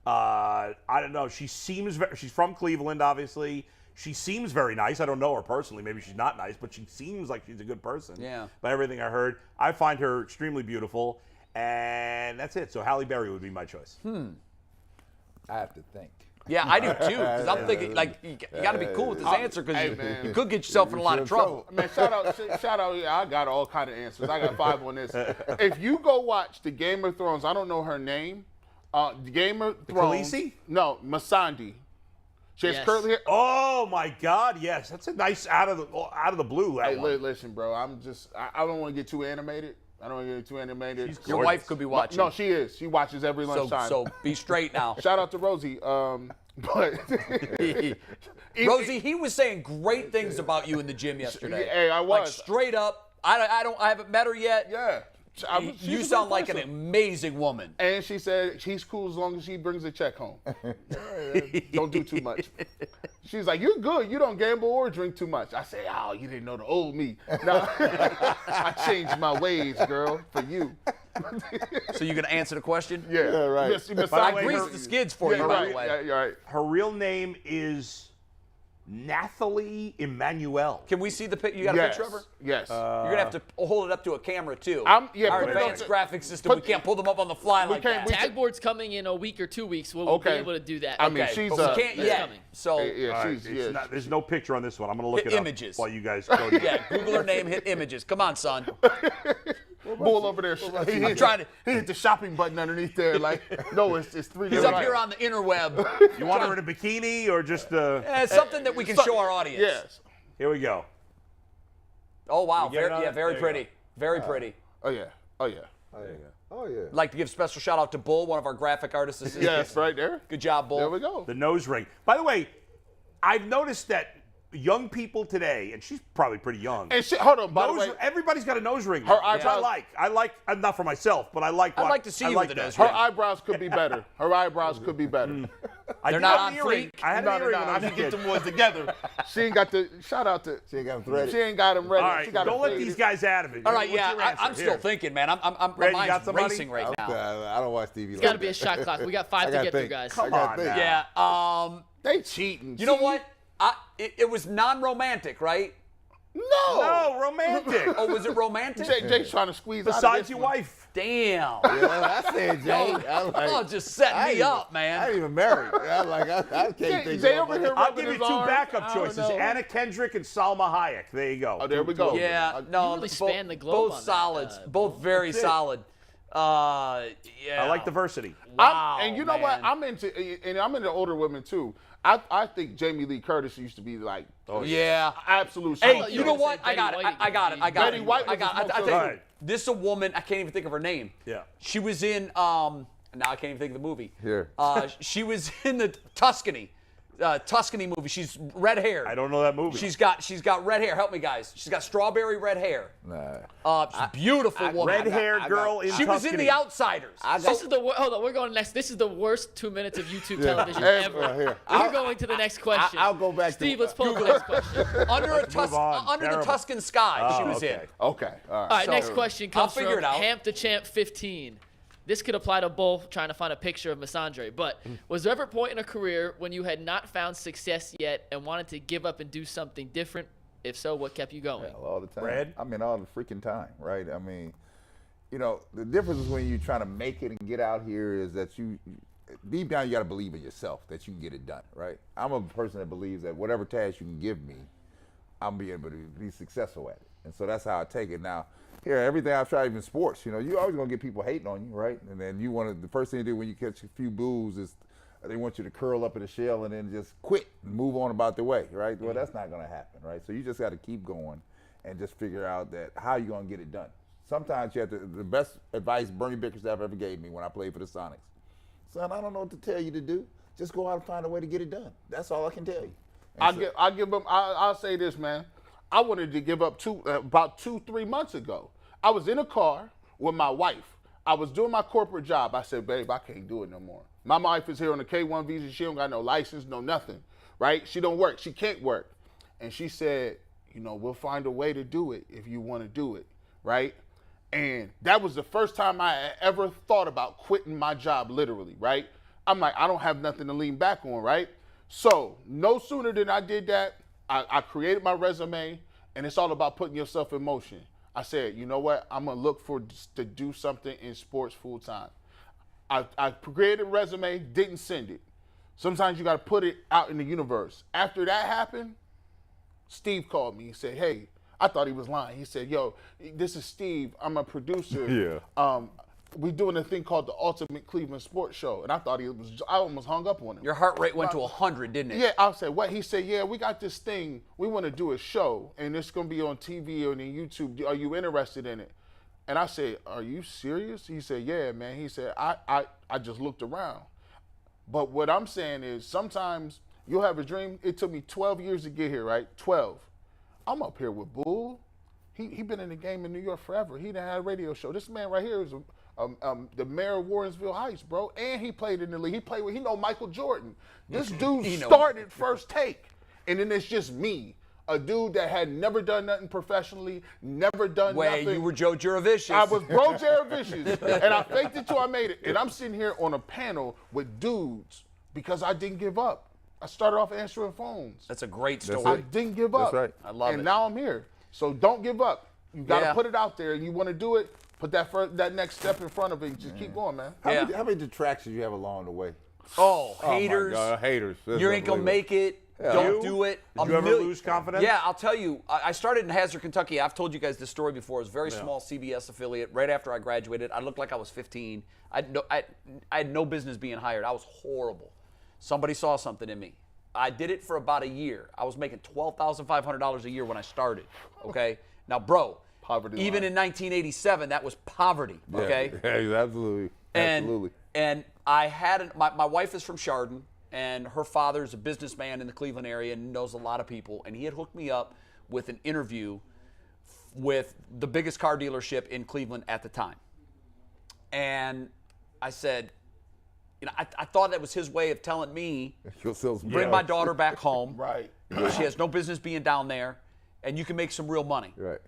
[SPEAKER 3] I don't know. She's from Cleveland, obviously. She seems very nice. I don't know her personally. Maybe she's not nice, but she seems like she's a good person.
[SPEAKER 2] Yeah.
[SPEAKER 3] By everything I heard. I find her extremely beautiful. And that's it. So Halle Berry would be my choice.
[SPEAKER 6] I have to think.
[SPEAKER 2] Yeah, I do too. Because I'm thinking, like, you got to be cool with this answer because you could get yourself in a lot of trouble.
[SPEAKER 5] Man, shout out. Yeah, I got all kind of answers. I got 5 on this. If you go watch the Game of Thrones, I don't know her name. Game of Thrones.
[SPEAKER 3] Khaleesi?
[SPEAKER 5] No, Masandi. She has curly hair.
[SPEAKER 3] Oh my God! Yes, that's a nice out of the blue.
[SPEAKER 5] Hey, listen, bro. I don't want to get too animated.
[SPEAKER 2] Your wife could be watching.
[SPEAKER 5] No, she is. She watches every lunchtime.
[SPEAKER 2] So be straight now.
[SPEAKER 5] Shout out to Rosie. But
[SPEAKER 2] Rosie, he was saying great things about you in the gym yesterday.
[SPEAKER 5] Hey, I was.
[SPEAKER 2] Like straight up. I haven't met her yet.
[SPEAKER 5] Yeah.
[SPEAKER 2] You sound like an amazing woman.
[SPEAKER 5] And she said she's cool as long as she brings a check home. Don't do too much. She's like, you're good. You don't gamble or drink too much. I say, oh, you didn't know the old me. No, I changed my ways, girl, for you.
[SPEAKER 2] So you're going to answer the question?
[SPEAKER 5] Yeah,
[SPEAKER 6] right.
[SPEAKER 5] But
[SPEAKER 2] I greased the skids for you, by the way.
[SPEAKER 5] Yeah, you're right.
[SPEAKER 3] Her real name is Nathalie Emmanuel.
[SPEAKER 2] Can we see the picture? You got a picture of her?
[SPEAKER 5] Yes.
[SPEAKER 2] You're going to have to hold it up to a camera, too.
[SPEAKER 5] Our
[SPEAKER 2] advanced graphics system, we can't pull them up on the fly like that.
[SPEAKER 4] Tag board's coming in a week or 2 weeks. We'll be able to do that.
[SPEAKER 5] I mean, she's
[SPEAKER 2] but we can't yet.
[SPEAKER 4] Coming.
[SPEAKER 2] So
[SPEAKER 3] there's no picture on this one. I'm going to look
[SPEAKER 2] hit
[SPEAKER 3] it
[SPEAKER 2] images
[SPEAKER 3] up while you guys go.
[SPEAKER 2] Yeah, Google her name, hit images. Come on, son.
[SPEAKER 5] Bull over there. He hit the shopping button underneath there. Like, no, it's 3
[SPEAKER 2] He's up here on the interweb.
[SPEAKER 3] You want her in a bikini or just
[SPEAKER 2] something that we can show our audience.
[SPEAKER 5] Yes.
[SPEAKER 3] Here we go.
[SPEAKER 2] Oh, wow.
[SPEAKER 3] Very
[SPEAKER 2] pretty. Very pretty.
[SPEAKER 5] Oh, yeah.
[SPEAKER 6] Oh, yeah.
[SPEAKER 2] I'd like to give a special shout out to Bull, one of our graphic artists.
[SPEAKER 5] Yes, right there.
[SPEAKER 2] Good job, Bull.
[SPEAKER 5] There we go.
[SPEAKER 3] The nose ring. By the way, I've noticed that young people today, and she's probably pretty young.
[SPEAKER 5] And hold on, by the way,
[SPEAKER 3] everybody's got a nose ring.
[SPEAKER 5] Her
[SPEAKER 3] Which I like. Not for myself, but I like.
[SPEAKER 2] I'd like to see you with a nose
[SPEAKER 5] Her
[SPEAKER 2] ring.
[SPEAKER 5] eyebrows could be better. Her eyebrows could be better.
[SPEAKER 2] They're not on fleek.
[SPEAKER 3] I had an earring when I
[SPEAKER 5] I
[SPEAKER 3] was a
[SPEAKER 5] didn't get
[SPEAKER 3] kid.
[SPEAKER 5] them ones together. She ain't got the shout out to.
[SPEAKER 6] She ain't got them threaded.
[SPEAKER 5] She ain't got them ready.
[SPEAKER 3] All right,
[SPEAKER 5] She got
[SPEAKER 3] don't
[SPEAKER 5] them
[SPEAKER 3] let these guys out of it.
[SPEAKER 2] All right,
[SPEAKER 3] What's
[SPEAKER 2] yeah,
[SPEAKER 3] your answer?
[SPEAKER 2] I'm still
[SPEAKER 3] Here.
[SPEAKER 2] thinking, man. My
[SPEAKER 3] Red, you
[SPEAKER 2] mind's
[SPEAKER 3] got somebody?
[SPEAKER 2] racing right now.
[SPEAKER 6] I don't watch TV.
[SPEAKER 4] It's got to be a shot clock. We got 5 to get through, guys.
[SPEAKER 3] Come on, now.
[SPEAKER 2] Yeah.
[SPEAKER 5] They cheating.
[SPEAKER 2] You know what? It was non-romantic, right?
[SPEAKER 5] No,
[SPEAKER 3] romantic.
[SPEAKER 2] Oh, was it romantic?
[SPEAKER 5] Jay's trying to squeeze out of
[SPEAKER 3] Besides
[SPEAKER 5] this
[SPEAKER 3] your
[SPEAKER 5] one.
[SPEAKER 3] wife.
[SPEAKER 2] Damn.
[SPEAKER 6] Yeah, I said Jay.
[SPEAKER 2] Just set me up, man.
[SPEAKER 6] I ain't even married. I can't think
[SPEAKER 5] Jay
[SPEAKER 6] of
[SPEAKER 5] over here
[SPEAKER 3] I'll
[SPEAKER 5] rubbing
[SPEAKER 3] give you
[SPEAKER 5] his
[SPEAKER 3] two
[SPEAKER 5] arm.
[SPEAKER 3] backup
[SPEAKER 5] I don't
[SPEAKER 3] choices:
[SPEAKER 5] know.
[SPEAKER 3] Anna Kendrick and Salma Hayek. There you go.
[SPEAKER 5] Oh, there we go.
[SPEAKER 2] Yeah, no,
[SPEAKER 4] You really span the globe
[SPEAKER 2] both
[SPEAKER 4] on that.
[SPEAKER 2] solids, both very solid. Yeah,
[SPEAKER 3] I like diversity.
[SPEAKER 2] Wow,
[SPEAKER 5] and you know what?
[SPEAKER 2] man.
[SPEAKER 5] I'm into older women too. I think Jamie Lee Curtis used to be like,
[SPEAKER 2] yeah,
[SPEAKER 5] absolute.
[SPEAKER 2] Hey,
[SPEAKER 5] smoke
[SPEAKER 2] you
[SPEAKER 5] show.
[SPEAKER 2] know what? I got it.
[SPEAKER 5] Betty White was a smoke
[SPEAKER 2] I
[SPEAKER 5] show.
[SPEAKER 2] think
[SPEAKER 3] Right.
[SPEAKER 2] this is a woman. I can't even think of her name.
[SPEAKER 3] Yeah.
[SPEAKER 2] She was in. Now I can't even think of the movie.
[SPEAKER 6] Here.
[SPEAKER 2] She was in the Tuscany movie. She's red hair.
[SPEAKER 3] I don't know that movie.
[SPEAKER 2] She's got red hair. Help me, guys. She's got strawberry red hair.
[SPEAKER 6] Nah.
[SPEAKER 2] She's a beautiful woman.
[SPEAKER 3] Red hair girl in
[SPEAKER 2] She was in
[SPEAKER 3] Tuscany.
[SPEAKER 2] The Outsiders.
[SPEAKER 4] This is hold on, we're going next. This is the worst 2 minutes of YouTube television
[SPEAKER 6] Hey,
[SPEAKER 4] ever.
[SPEAKER 6] here.
[SPEAKER 4] We're going to the next question.
[SPEAKER 6] I'll go back
[SPEAKER 4] Steve,
[SPEAKER 6] to
[SPEAKER 4] let's pull up the next question.
[SPEAKER 2] Under
[SPEAKER 3] on.
[SPEAKER 2] the
[SPEAKER 3] Terrible.
[SPEAKER 2] Tuscan sky, she was in.
[SPEAKER 5] Okay, all right.
[SPEAKER 4] All right, next question
[SPEAKER 2] I'll
[SPEAKER 4] comes
[SPEAKER 2] figure
[SPEAKER 4] from
[SPEAKER 2] it out.
[SPEAKER 4] Hamp the Champ 15. This could apply to both, trying to find a picture of Misandre. But was there ever a point in a career when you had not found success yet and wanted to give up and do something different? If so, what kept you going?
[SPEAKER 6] Hell, all the time.
[SPEAKER 3] Brad?
[SPEAKER 6] I mean, all the freaking time, right? I mean, you know, the difference is when you're trying to make it and get out here is that you, deep down, you got to believe in yourself that you can get it done, right? I'm a person that believes that whatever task you can give me, I'm be able to be successful at it. And so that's how I take it. Now, here, everything I've tried, even sports, you know, you always gonna get people hating on you, right? And then the first thing you do when you catch a few boos is they want you to curl up in a shell and then just quit and move on about the way, right? Well, that's not gonna happen, right? So you just got to keep going and just figure out that how you gonna get it done. Sometimes you have to. The best advice Bernie Bickerstaff ever gave me when I played for the Sonics, son, I don't know what to tell you to do. Just go out and find a way to get it done. That's all I can tell you.
[SPEAKER 5] I'll say this, man. I wanted to give up about 2-3 months ago. I was in a car with my wife. I was doing my corporate job. I said, babe, I can't do it no more. My wife is here on the K-1 visa. She don't got no license, no nothing, right? She don't work. She can't work. And she said, you know, we'll find a way to do it if you want to do it, right? And that was the first time I ever thought about quitting my job, literally, right? I'm like, I don't have nothing to lean back on, right? So no sooner than I did that, I created my resume, and it's all about putting yourself in motion. I said, you know what? I'm going to look to do something in sports full time. I created a resume, didn't send it. Sometimes you got to put it out in the universe. After that happened, Steve called me. He said, hey, I thought he was lying. He said, yo, this is Steve. I'm a producer.
[SPEAKER 3] Yeah.
[SPEAKER 5] We're doing a thing called the Ultimate Cleveland Sports Show. And I thought I almost hung up on him.
[SPEAKER 2] Your heart rate went to 100, didn't it?
[SPEAKER 5] Yeah, I said, what? He said, yeah, we got this thing. We want to do a show, and it's going to be on TV or on YouTube. Are you interested in it? And I said, are you serious? He said, yeah, man. He said, I just looked around. But what I'm saying is sometimes you'll have a dream. It took me 12 years to get here, right? 12. I'm up here with Bull. He been in the game in New York forever. He done had a radio show. This man right here is the mayor of Warrensville Heights, bro. And he played in the league. He know Michael Jordan. This dude started First Take. And then it's just me, a dude that had never done nothing professionally, never done nothing.
[SPEAKER 2] You were Joe Jurevicius.
[SPEAKER 5] I was Bro Jurevicius. And I faked it till I made it. And I'm sitting here on a panel with dudes because I didn't give up. I started off answering phones.
[SPEAKER 2] That's a great story.
[SPEAKER 5] I didn't give up.
[SPEAKER 6] That's right.
[SPEAKER 2] I love it.
[SPEAKER 5] And now I'm here. So don't give up. You got to put it out there. You want to do it, put that next step in front of it. Just keep going, man.
[SPEAKER 6] How many detractions you have along the way?
[SPEAKER 2] Oh, haters.
[SPEAKER 6] My God, haters.
[SPEAKER 2] You ain't going to make it. Don't do it.
[SPEAKER 3] Did you ever lose confidence?
[SPEAKER 2] Yeah, I'll tell you. I started in Hazard, Kentucky. I've told you guys this story before. It was a very small CBS affiliate. Right after I graduated, I looked like I was 15. I had no business being hired. I was horrible. Somebody saw something in me. I did it for about a year. I was making $12,500 a year when I started, okay? Now, bro, poverty even in 1987, that was poverty, okay?
[SPEAKER 6] Yeah, absolutely. Absolutely.
[SPEAKER 2] And I had my wife is from Chardon, and her father's a businessman in the Cleveland area and knows a lot of people, and he had hooked me up with an interview with the biggest car dealership in Cleveland at the time. And I said, you know, I thought that was his way of telling me, bring my daughter back home.
[SPEAKER 5] Right.
[SPEAKER 2] She has no business being down there, and you can make some real money.
[SPEAKER 6] Right.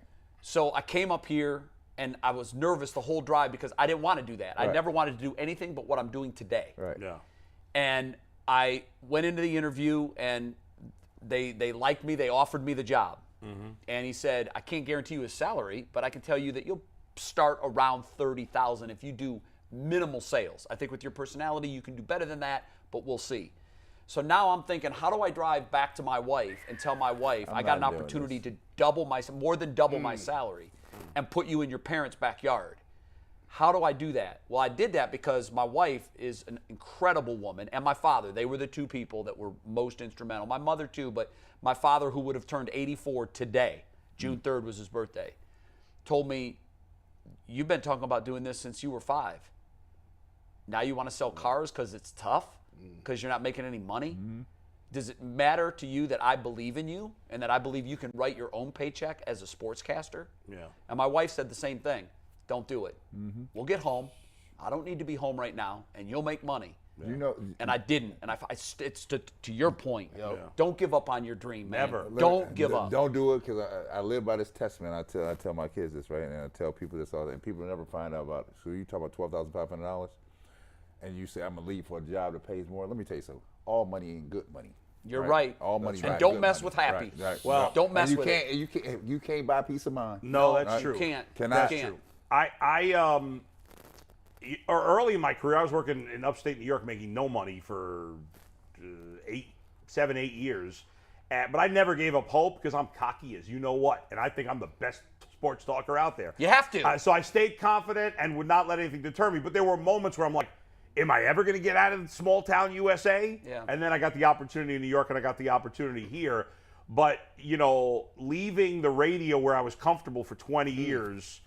[SPEAKER 2] So I came up here, and I was nervous the whole drive because I didn't want to do that. I
[SPEAKER 6] Right.
[SPEAKER 2] never wanted to do anything but what I'm doing today.
[SPEAKER 6] Right.
[SPEAKER 3] Yeah.
[SPEAKER 2] And I went into the interview, and they liked me. They offered me the job.
[SPEAKER 3] Mm-hmm.
[SPEAKER 2] And he said, I can't guarantee you a salary, but I can tell you that you'll start around $30,000 if you do minimal sales. I think with your personality, you can do better than that, but we'll see. So now I'm thinking, how do I drive back to my wife and tell my wife I got an opportunity to more than double my salary and put you in your parents' backyard? How do I do that? Well, I did that because my wife is an incredible woman, and my father. They were the two people that were most instrumental. My mother too, but my father, who would have turned 84 today, June 3rd was his birthday, told me, you've been talking about doing this since you were 5. Now you want to sell cars because it's tough, because you're not making any money? Does it matter to you that I believe in you and that I believe you can write your own paycheck as a sportscaster?
[SPEAKER 3] Yeah.
[SPEAKER 2] And my wife said the same thing. Don't do it. We'll get home. I don't need to be home right now, and you'll make money.
[SPEAKER 6] You know,
[SPEAKER 2] and I didn't. And it's to your point. Don't give up on your dream, man.
[SPEAKER 3] Never.
[SPEAKER 2] Don't give up.
[SPEAKER 6] Don't do it, because I live by this testament. I tell my kids this, right? And I tell people this all, and people never find out about it. So you talk about $12,500, and you say, I'm going to leave for a job that pays more. Let me tell you something. All money ain't good money.
[SPEAKER 2] You're right.
[SPEAKER 6] All money.
[SPEAKER 2] And don't mess with happy.
[SPEAKER 6] Right.
[SPEAKER 2] Well, don't mess with
[SPEAKER 6] it. You can't buy peace of mind.
[SPEAKER 3] No, that's true.
[SPEAKER 2] You can't.
[SPEAKER 6] Cannot.
[SPEAKER 2] You can't.
[SPEAKER 3] Early in my career, I was working in upstate New York, making no money for 7, 8 years. But I never gave up hope because I'm cocky as you know what, and I think I'm the best sports talker out there.
[SPEAKER 2] You have to.
[SPEAKER 3] So I stayed confident and would not let anything deter me. But there were moments where I'm like, am I ever going to get out of small town USA?
[SPEAKER 2] Yeah.
[SPEAKER 3] And then I got the opportunity in New York, and I got the opportunity here. But, you know, leaving the radio where I was comfortable for 20 years,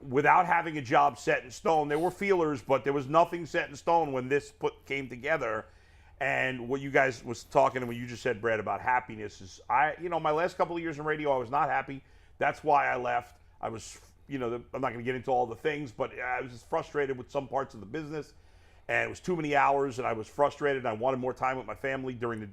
[SPEAKER 3] without having a job set in stone, there were feelers, but there was nothing set in stone when this came together. And what you guys was talking, and what you just said, Brad, about happiness is, my last couple of years in radio, I was not happy. That's why I left. I was, I'm not going to get into all the things, but I was just frustrated with some parts of the business. And it was too many hours, and I was frustrated. I wanted more time with my family during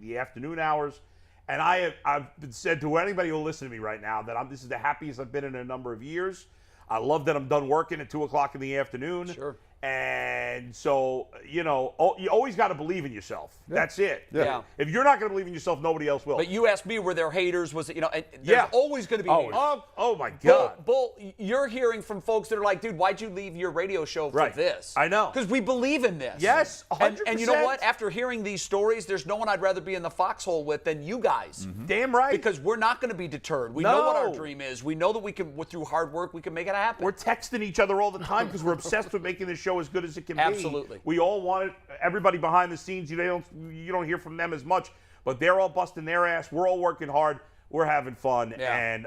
[SPEAKER 3] the afternoon hours. And I've said to anybody who will listen to me right now that this is the happiest I've been in a number of years. I love that I'm done working at 2 o'clock in the afternoon.
[SPEAKER 2] Sure.
[SPEAKER 3] And so, you always got to believe in yourself. Yeah. That's it.
[SPEAKER 2] Yeah.
[SPEAKER 3] If you're not going to believe in yourself, nobody else will.
[SPEAKER 2] But you asked me, were there haters? Was it, there's always going to be haters.
[SPEAKER 3] Oh my God.
[SPEAKER 2] Bull, you're hearing from folks that are like, dude, why'd you leave your radio show for this?
[SPEAKER 3] I know.
[SPEAKER 2] Because we believe in this.
[SPEAKER 3] Yes, 100%.
[SPEAKER 2] And you know what? After hearing these stories, there's no one I'd rather be in the foxhole with than you guys.
[SPEAKER 3] Damn right.
[SPEAKER 2] Because we're not going to be deterred. We know what our dream is. We know that we can, through hard work, we can make it happen.
[SPEAKER 3] We're texting each other all the time because we're obsessed with making this show as good as it can be.
[SPEAKER 2] Absolutely.
[SPEAKER 3] We all want it. Everybody behind the scenes, you don't hear from them as much, but they're all busting their ass. We're all working hard. We're having fun.
[SPEAKER 2] Yeah.
[SPEAKER 3] And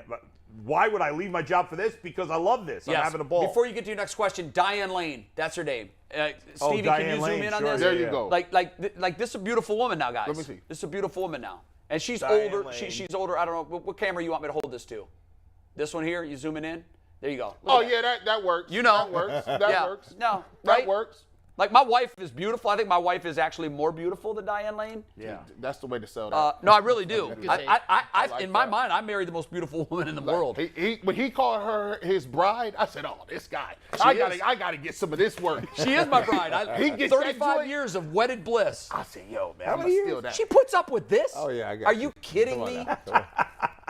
[SPEAKER 3] why would I leave my job for this? Because I love this. I'm having a ball.
[SPEAKER 2] Before you get to your next question, Diane Lane, that's her name. Stevie, can you zoom in on this?
[SPEAKER 5] There you go.
[SPEAKER 2] Like this is a beautiful woman now, guys.
[SPEAKER 5] Let me see.
[SPEAKER 2] This is a beautiful woman now. And she's
[SPEAKER 3] Diane
[SPEAKER 2] older.
[SPEAKER 3] Lane.
[SPEAKER 2] She's older. I don't know. What camera you want me to hold this to? This one here? You zooming in? There you go.
[SPEAKER 5] Oh, yeah, that works.
[SPEAKER 2] That
[SPEAKER 5] works. That works.
[SPEAKER 2] No,
[SPEAKER 5] that works.
[SPEAKER 2] Like, my wife is beautiful. I think my wife is actually more beautiful than Diane Lane.
[SPEAKER 5] Yeah. That's the way to sell that.
[SPEAKER 2] No, I really do. In my mind, I married the most beautiful woman in the world.
[SPEAKER 5] When he called her his bride, I said, oh, this guy. I gotta get some of this work.
[SPEAKER 2] She is my bride.
[SPEAKER 5] He gets
[SPEAKER 2] 35 years of wedded bliss.
[SPEAKER 5] I said, yo, man,
[SPEAKER 6] How
[SPEAKER 5] I'm
[SPEAKER 6] many
[SPEAKER 5] gonna steal
[SPEAKER 6] years?
[SPEAKER 5] that.
[SPEAKER 2] She puts up with this?
[SPEAKER 6] Oh, yeah, I got
[SPEAKER 2] Are
[SPEAKER 6] you.
[SPEAKER 2] you kidding me?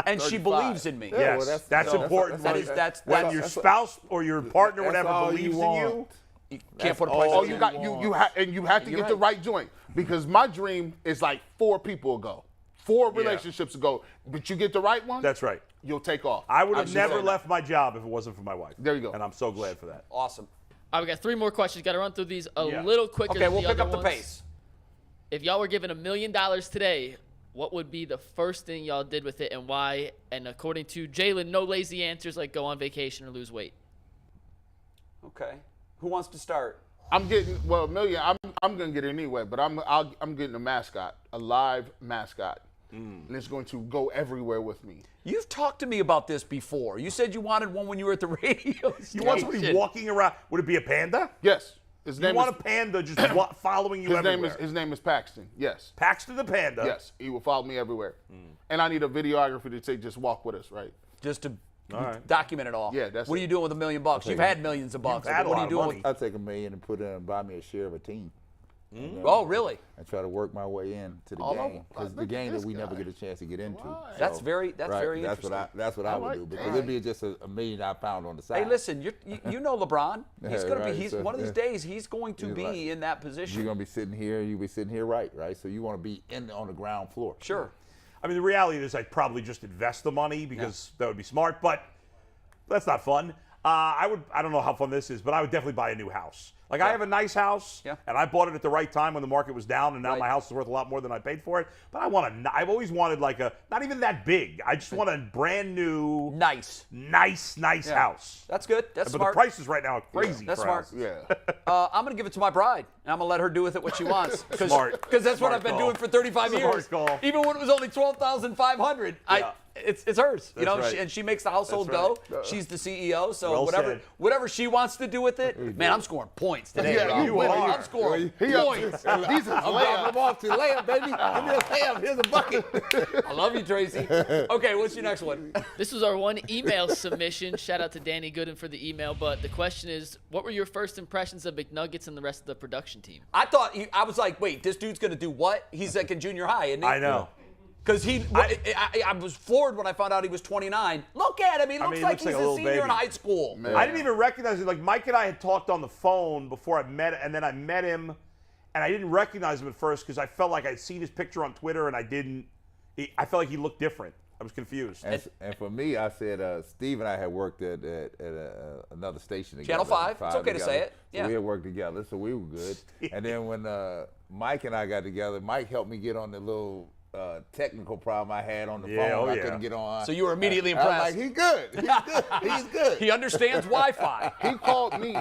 [SPEAKER 2] And she
[SPEAKER 5] 35.
[SPEAKER 2] believes in me.
[SPEAKER 3] Yes, that's important.
[SPEAKER 2] That is
[SPEAKER 3] when your spouse or your partner,
[SPEAKER 6] That's
[SPEAKER 3] whatever,
[SPEAKER 6] all
[SPEAKER 3] believes
[SPEAKER 6] you
[SPEAKER 3] in
[SPEAKER 6] want.
[SPEAKER 3] you.
[SPEAKER 2] You can't put a price.
[SPEAKER 5] Oh, you have to get the right joint, because my dream is like 4 people ago, 4 relationships ago. But you get the right one.
[SPEAKER 3] That's right.
[SPEAKER 5] You'll take off.
[SPEAKER 3] I would have never left my job if it wasn't for my wife.
[SPEAKER 5] There you go.
[SPEAKER 3] And I'm so glad for that.
[SPEAKER 2] Awesome.
[SPEAKER 4] All right, we got 3 more questions. Got to run through these a little quicker.
[SPEAKER 2] Okay,
[SPEAKER 4] than
[SPEAKER 2] we'll
[SPEAKER 4] the
[SPEAKER 2] pick
[SPEAKER 4] other
[SPEAKER 2] up the
[SPEAKER 4] ones.
[SPEAKER 2] pace.
[SPEAKER 4] If y'all were given $1 million today, what would be the first thing y'all did with it and why? And according to Jalen, no lazy answers like go on vacation or lose weight.
[SPEAKER 2] Okay. Who wants to start?
[SPEAKER 5] I'm getting $1 million. I'm gonna get it anyway, but I'm getting a mascot, a live mascot, and it's going to go everywhere with me.
[SPEAKER 2] You've talked to me about this before. You said you wanted one when you were at the radio station.
[SPEAKER 3] You want somebody walking around? Would it be a panda?
[SPEAKER 5] Yes.
[SPEAKER 3] You want a panda just following you everywhere?
[SPEAKER 5] His name is Paxton. Yes.
[SPEAKER 3] Paxton the panda.
[SPEAKER 5] Yes. He will follow me everywhere. And I need a videographer to say, just walk with us, right?
[SPEAKER 2] Just to document it all.
[SPEAKER 5] Yeah, that's
[SPEAKER 2] what are you doing with $1 million? You've had millions of bucks. What are you doing with?
[SPEAKER 6] I'll take $1 million and put in and buy me a share of a team.
[SPEAKER 2] Oh, really?
[SPEAKER 6] And try to work my way in to the game, because the game that we never get a chance to get into.
[SPEAKER 2] Right. That's very interesting.
[SPEAKER 6] That's what I would do, because it'd be just $1 million I found on the side.
[SPEAKER 2] Hey, listen, you know LeBron. He's going to be.
[SPEAKER 6] So,
[SPEAKER 2] one of these days he's going to be in that position.
[SPEAKER 6] You're going to be sitting here. You'll be sitting here, right? So you want to be on the ground floor.
[SPEAKER 2] Sure.
[SPEAKER 3] I mean, the reality is I'd probably just invest the money, because that would be smart, but that's not fun. I don't know how fun this is, but I would definitely buy a new house. Like, I have a nice house, and I bought it at the right time when the market was down, and now my house is worth a lot more than I paid for it. But I've always wanted like not even that big. I just want a brand new, nice house.
[SPEAKER 2] That's good. That's smart.
[SPEAKER 3] But the prices right now are crazy.
[SPEAKER 2] That's
[SPEAKER 3] for
[SPEAKER 2] smart.
[SPEAKER 3] houses.
[SPEAKER 2] I'm going to give it to my bride, and I'm going to let her do with it what she wants.
[SPEAKER 3] Smart.
[SPEAKER 2] Because that's what
[SPEAKER 3] Smart
[SPEAKER 2] I've been
[SPEAKER 3] call.
[SPEAKER 2] doing for 35
[SPEAKER 3] Smart
[SPEAKER 2] years.
[SPEAKER 3] call.
[SPEAKER 2] Even when it was only $12,500. It's hers.
[SPEAKER 3] That's right.
[SPEAKER 2] And she makes the household
[SPEAKER 3] That's
[SPEAKER 2] go.
[SPEAKER 3] right.
[SPEAKER 2] She's the CEO, so
[SPEAKER 3] Well
[SPEAKER 2] whatever she wants to do with it, man, I'm scoring points today.
[SPEAKER 5] Yeah,
[SPEAKER 2] bro. I'm scoring points.
[SPEAKER 6] I'm dropping them off to layup, baby. Give me a layup. Here's a bucket.
[SPEAKER 2] I love you, Tracy. Okay, what's your next one?
[SPEAKER 4] This was our one email submission. Shout out to Danny Gooden for the email. But the question is, what were your first impressions of McNuggets and the rest of the production team?
[SPEAKER 2] I was like, wait, this dude's going to do what? He's like in junior high, isn't he?
[SPEAKER 3] I know.
[SPEAKER 2] Because I was floored when I found out he was 29. Look at him. He looks like he's a senior in high school.
[SPEAKER 3] Man. I didn't even recognize him. Like, Mike and I had talked on the phone before I met him, and then I met him, and I didn't recognize him at first because I felt like I'd seen his picture on Twitter, and I felt like he looked different. I was confused.
[SPEAKER 6] And for me, I said Steve and I had worked at another station together.
[SPEAKER 2] Channel 5. It's okay to say it.
[SPEAKER 6] So we had worked together, so we were good. And then when Mike and I got together, Mike helped me get on the little technical problem I had on the phone. I couldn't get on.
[SPEAKER 2] So you were immediately impressed.
[SPEAKER 6] I was like, he's good. He's good. He's good.
[SPEAKER 2] He understands Wi-Fi.